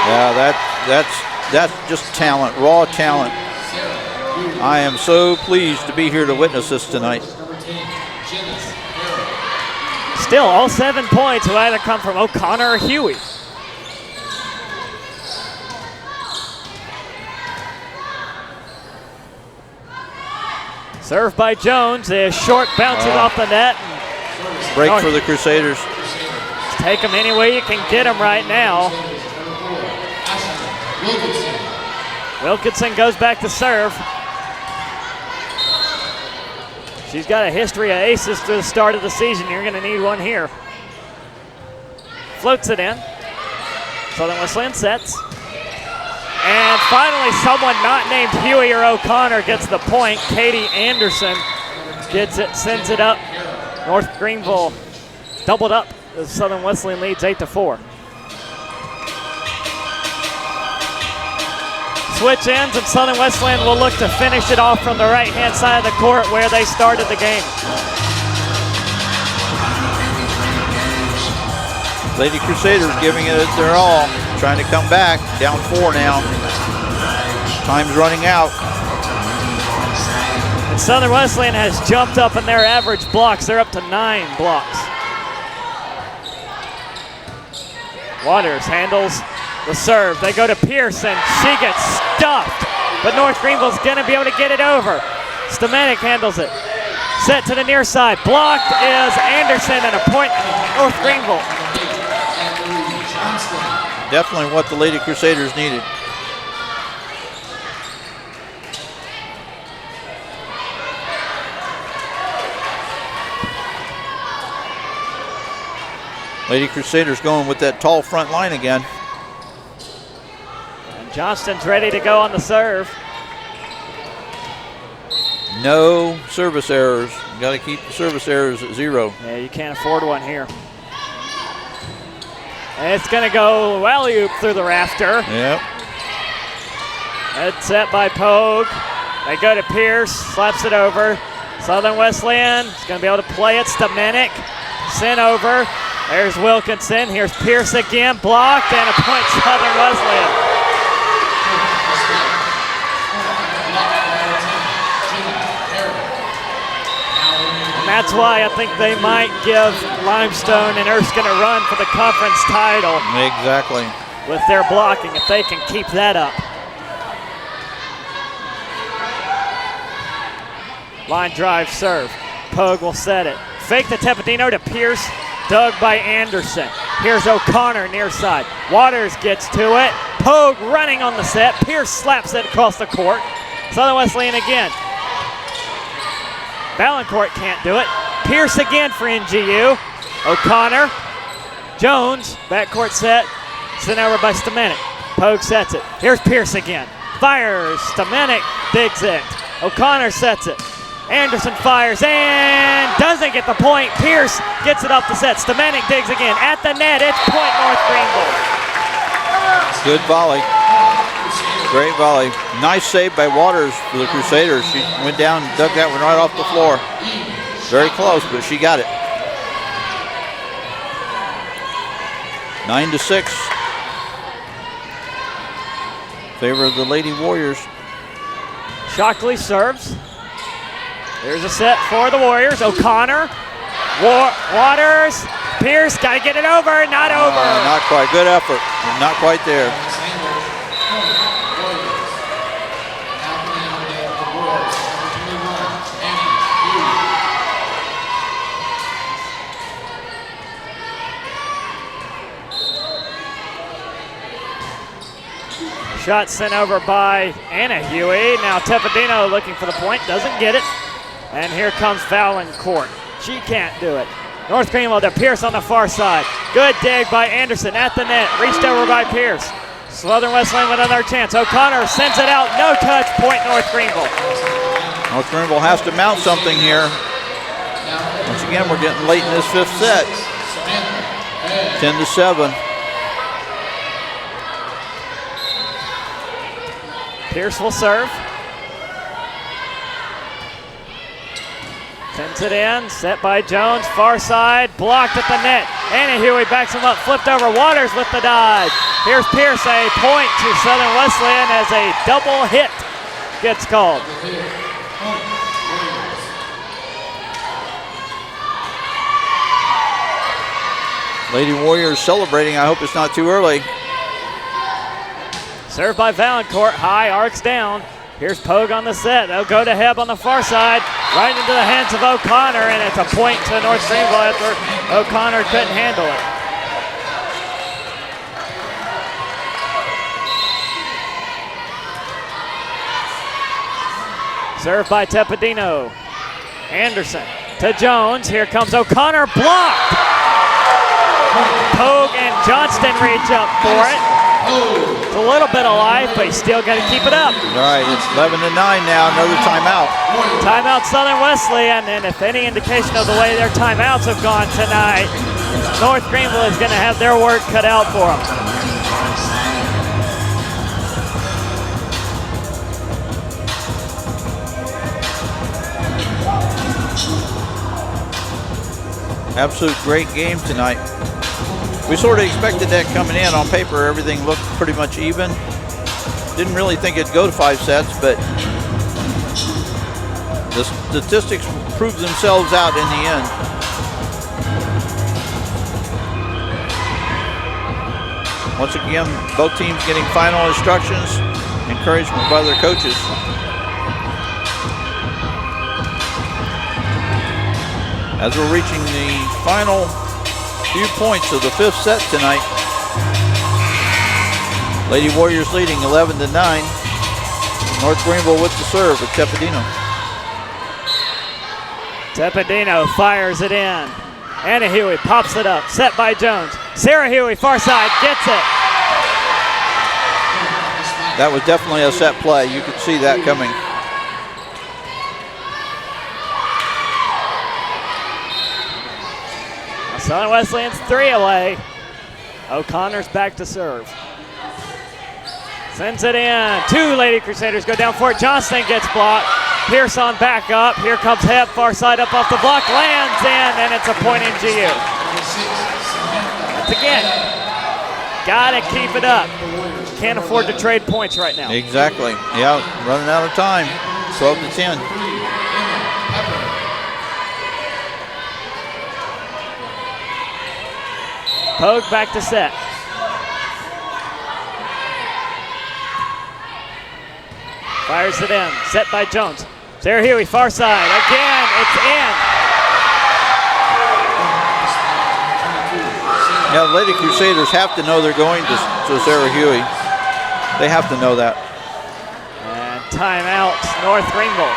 Yeah, that's just talent, raw talent. I am so pleased to be here to witness this tonight. Still, all 7 points will either come from O'Connor or Huey. Served by Jones. The short bounces off the net. Break for the Crusaders. Take them any way you can get them right now. Wilkinson goes back to serve. She's got a history of aces through the start of the season. You're going to need one here. Floats it in. Southern Wesleyan sets. And finally, someone not named Huey or O'Connor gets the point. Katie Anderson gets it, sends it up. North Greenville doubled up. The Southern Wesleyan leads 8-4. Switch ends, and Southern Wesleyan will look to finish it off from the right-hand side of the court where they started the game. Lady Crusaders giving it their all, trying to come back. Down 4 now. Time's running out. And Southern Wesleyan has jumped up in their average blocks. They're up to 9 blocks. Waters handles the serve. They go to Pearson. She gets stuffed, but North Greenville's going to be able to get it over. Stamatic handles it. Set to the near side. Blocked is Anderson, and a point North Greenville. Definitely what the Lady Crusaders needed. Lady Crusaders going with that tall front line again. And Johnston's ready to go on the serve. No service errors. You got to keep the service errors at 0. Yeah, you can't afford one here. And it's going to go alley-oop through the rafter. Yep. Head set by Pogue. They go to Pierce, slaps it over. Southern Wesleyan is going to be able to play it. Stamatic sent over. There's Wilkinson. Here's Pierce again, blocked, and a point Southern Wesleyan. That's why I think they might give Limestone and Erskine a run for the conference title. Exactly. With their blocking, if they can keep that up. Line drive serve. Pogue will set it. Fake the Tepidino to Pierce. Dug by Anderson. Here's O'Connor near side. Waters gets to it. Pogue running on the set. Pierce slaps it across the court. Southern Wesleyan again. Valancourt can't do it. Pierce again for NGU. O'Connor. Jones. Backcourt set. Sent over by Stamatic. Pogue sets it. Here's Pierce again. fires. Stamenic digs it. O'Connor sets it. Anderson fires and doesn't get the point. Pierce gets it up the set. Stamenic digs again. At the net, it's point North Greenville. Good volley. Great volley. Nice save by Waters for the Crusaders. She went down and dug that one right off the floor. Very close, but she got it. 9-6. Favor of the Lady Warriors. Shockley serves. There's a set for the Warriors. O'Connor, Waters, Pierce, got to get it over, not over. Not quite, good effort, not quite there. Shot sent over by Anna Huey. Now Tepedino looking for the point, doesn't get it. And here comes Valancourt. She can't do it. North Greenville to Pierce on the far side. Good dig by Anderson at the net. Reached over by Pierce. Southern Wesleyan with another chance. O'Connor sends it out. No touch. Point North Greenville. North Greenville has to mount something here. Once again, we're getting late in this fifth set. 10-7. Pierce will serve. Sends it in, set by Jones, far side, blocked at the net. Anna Huey backs him up, flipped over, Waters with the dive. Here's Pierce, a point to Southern Wesleyan as a double hit gets called. Lady Warriors celebrating, I hope it's not too early. Served by Valancourt, high, arcs down. Here's Pogue on the set. They'll go to Hebb on the far side, right into the hands of O'Connor, and it's a point to North Greenville after O'Connor couldn't handle it. Served by Tepedino. Anderson to Jones. Here comes O'Connor, blocked. Pogue and Johnston reach up for it. It's a little bit of life, but you still got to keep it up. All right, it's 11-9 now, another timeout. Timeout Southern Wesleyan, and if any indication of the way their timeouts have gone tonight, North Greenville is going to have their work cut out for them. Absolute great game tonight. We sort of expected that coming in. On paper, everything looked pretty much even. Didn't really think it'd go to 5 sets, but the statistics proved themselves out in the end. Once again, both teams getting final instructions, encouragement by their coaches. As we're reaching the final few points of the fifth set tonight. Lady Warriors leading 11-9. North Greenville with the serve with Tepedino. Tepedino fires it in. Anna Huey pops it up, set by Jones. Sarah Huey, far side, gets it. That was definitely a set play. You could see that coming. Southern Wesleyan's 3 away. O'Connor's back to serve. Sends it in. 2 Lady Crusaders go down for it. Johnston gets blocked. Pierce on back up. Here comes Hebb, far side up off the block. Lands in, and it's a point NGU. Once again, gotta keep it up. Can't afford to trade points right now. Exactly. Yeah, running out of time. 12-10. Pogue back to set. Fires it in. Set by Jones. Sarah Huey, far side. Again, it's in. Now, the Lady Crusaders have to know they're going to Sarah Huey. They have to know that. And timeout, North Greenville.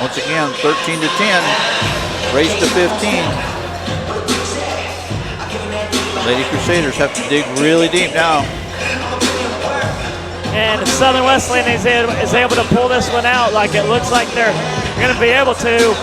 Once again, 13 to 10, race to 15. Lady Crusaders have to dig really deep now. And Southern Wesleyan is able to pull this one out like it looks like they're going to be able to.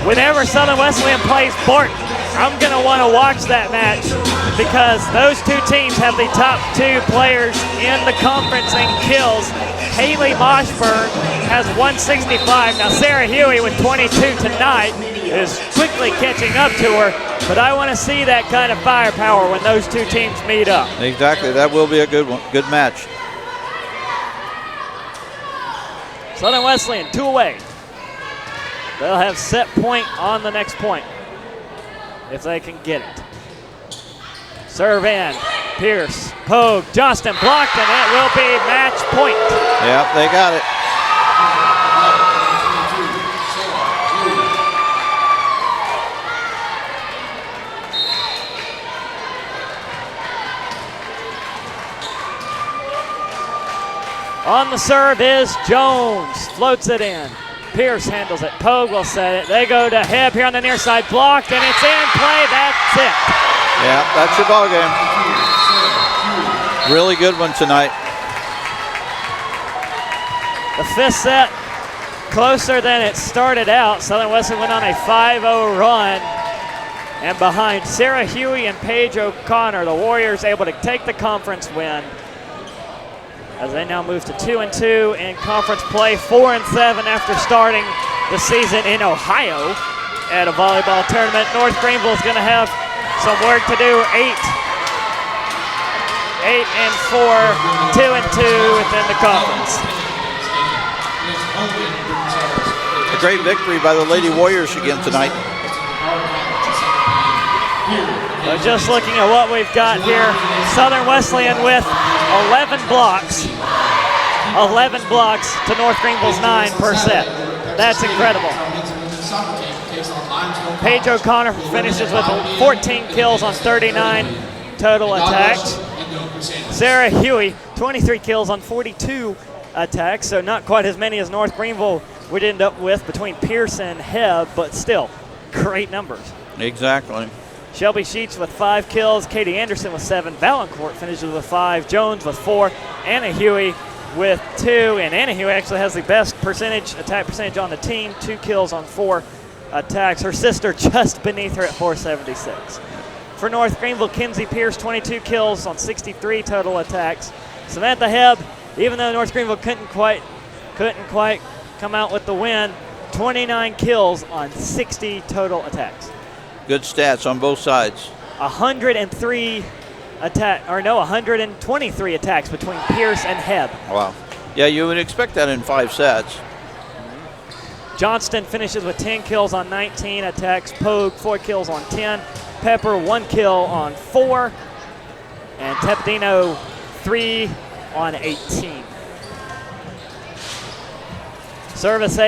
Whenever Southern Wesleyan plays Barton, I'm going to want to watch that match because those two teams have the top two players in the conference in kills. Haley Moshburn has 165. Now Sarah Huey with 22 tonight is quickly catching up to her, but I want to see that kind of firepower when those two teams meet up. Exactly, that will be a good one, good match. Southern Wesleyan, 2 away. They'll have set point on the next point if they can get it. Serve in, Pierce, Pogue, Johnston blocked, and it will be match point. Yep, they got it. On the serve is Jones, floats it in. Pierce handles it, Pogue will set it. They go to Hebb here on the near side, blocked, and it's in play, that's it. Yeah, that's your ball game. Really good one tonight. The fifth set, closer than it started out. Southern Wesleyan went on a 5-0 run. And behind Sarah Huey and Paige O'Connor, the Warriors able to take the conference win as they now move to 2-2 in conference play, 4-7 after starting the season in Ohio at a volleyball tournament. North Greenville is going to have some work to do. 8-4, 2-2 within the conference. A great victory by the Lady Warriors again tonight. So just looking at what we've got here, Southern Wesleyan with 11 blocks. 11 blocks to North Greenville's 9 per set. That's incredible. Paige O'Connor finishes with 14 kills on 39 total attacks. Sarah Huey, 23 kills on 42 attacks, so not quite as many as North Greenville would end up with between Pierce and Hebb, but still, great numbers. Exactly. Shelby Sheets with 5 kills, Katie Anderson with 7, Valancourt finishes with 5, Jones with 4, Anna Huey with 2, and Anna Huey actually has the best attack percentage on the team, 2 kills on 4 attacks. Her sister just beneath her at 476. For North Greenville, Kinsey Pierce, 22 kills on 63 total attacks. Samantha Hebb, even though North Greenville couldn't quite come out with the win, 29 kills on 60 total attacks. Good stats on both sides. 123 attacks between Pierce and Hebb. Wow. Yeah, you would expect that in 5 sets. Johnston finishes with 10 kills on 19 attacks. Pogue, 4 kills on 10. Pepper, 1 kill on 4. And Tepdino, 3 on 18. Service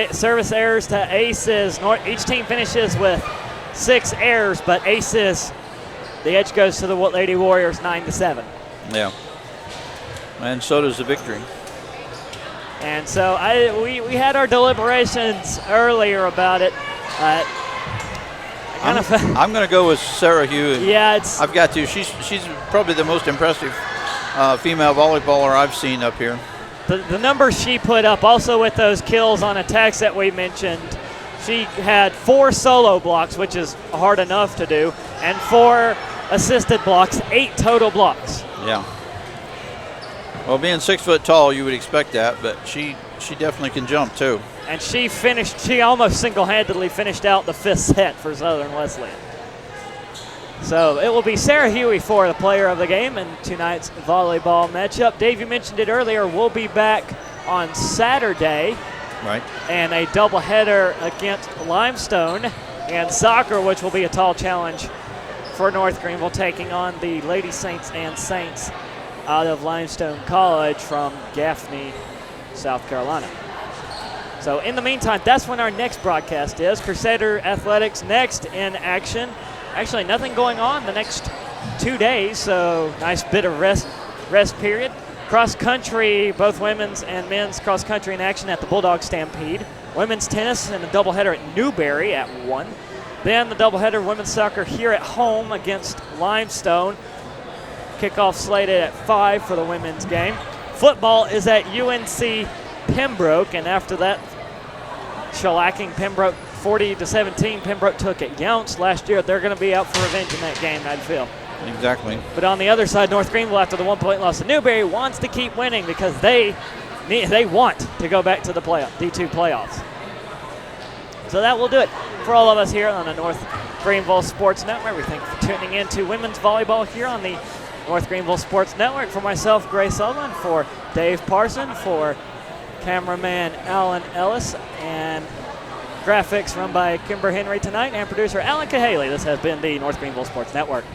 errors to aces. Each team finishes with 6 errors, but aces, the edge goes to the Lady Warriors 9-7. Yeah. And so does the victory. And so we had our deliberations earlier about it. I'm going to go with Sarah Huey. Yeah, I've got to. She's probably the most impressive female volleyballer I've seen up here. The numbers she put up, also with those kills on attacks that we mentioned, she had 4 solo blocks, which is hard enough to do, and 4 assisted blocks, 8 total blocks. Yeah. Well, being 6 foot tall, you would expect that, but she definitely can jump too. And she almost single-handedly finished out the 5th set for Southern Wesleyan. So it will be Sarah Huey for the player of the game in tonight's volleyball matchup. Dave, you mentioned it earlier, we'll be back on Saturday. Right. And a doubleheader against Limestone and soccer, which will be a tall challenge for North Greenville, taking on the Lady Saints and Saints out of Limestone College from Gaffney, South Carolina. So in the meantime, that's when our next broadcast is. Crusader Athletics next in action. Actually, nothing going on the next 2 days, so nice bit of rest period. Cross country, both women's and men's cross country in action at the Bulldog Stampede women's tennis and a doubleheader at Newberry at 1. Then the doubleheader women's soccer here at home against Limestone. Kickoff slated at 5 for the women's game. Football is at UNC Pembroke, and after that shellacking Pembroke 40-17, Pembroke took it Younts last year. They're going to be out for revenge in that game, I'd feel. Exactly. But on the other side, North Greenville, after the 1-point loss to Newberry, wants to keep winning because they want to go back to the D2 playoffs. So that will do it for all of us here on the North Greenville Sports Network. We thank you for tuning in to women's volleyball here on the North Greenville Sports Network. For myself, Gray Sullivan, for Dave Parson, for cameraman Alan Ellis, and graphics run by Kimber Henry tonight, and producer Alan Cahaley. This has been the North Greenville Sports Network.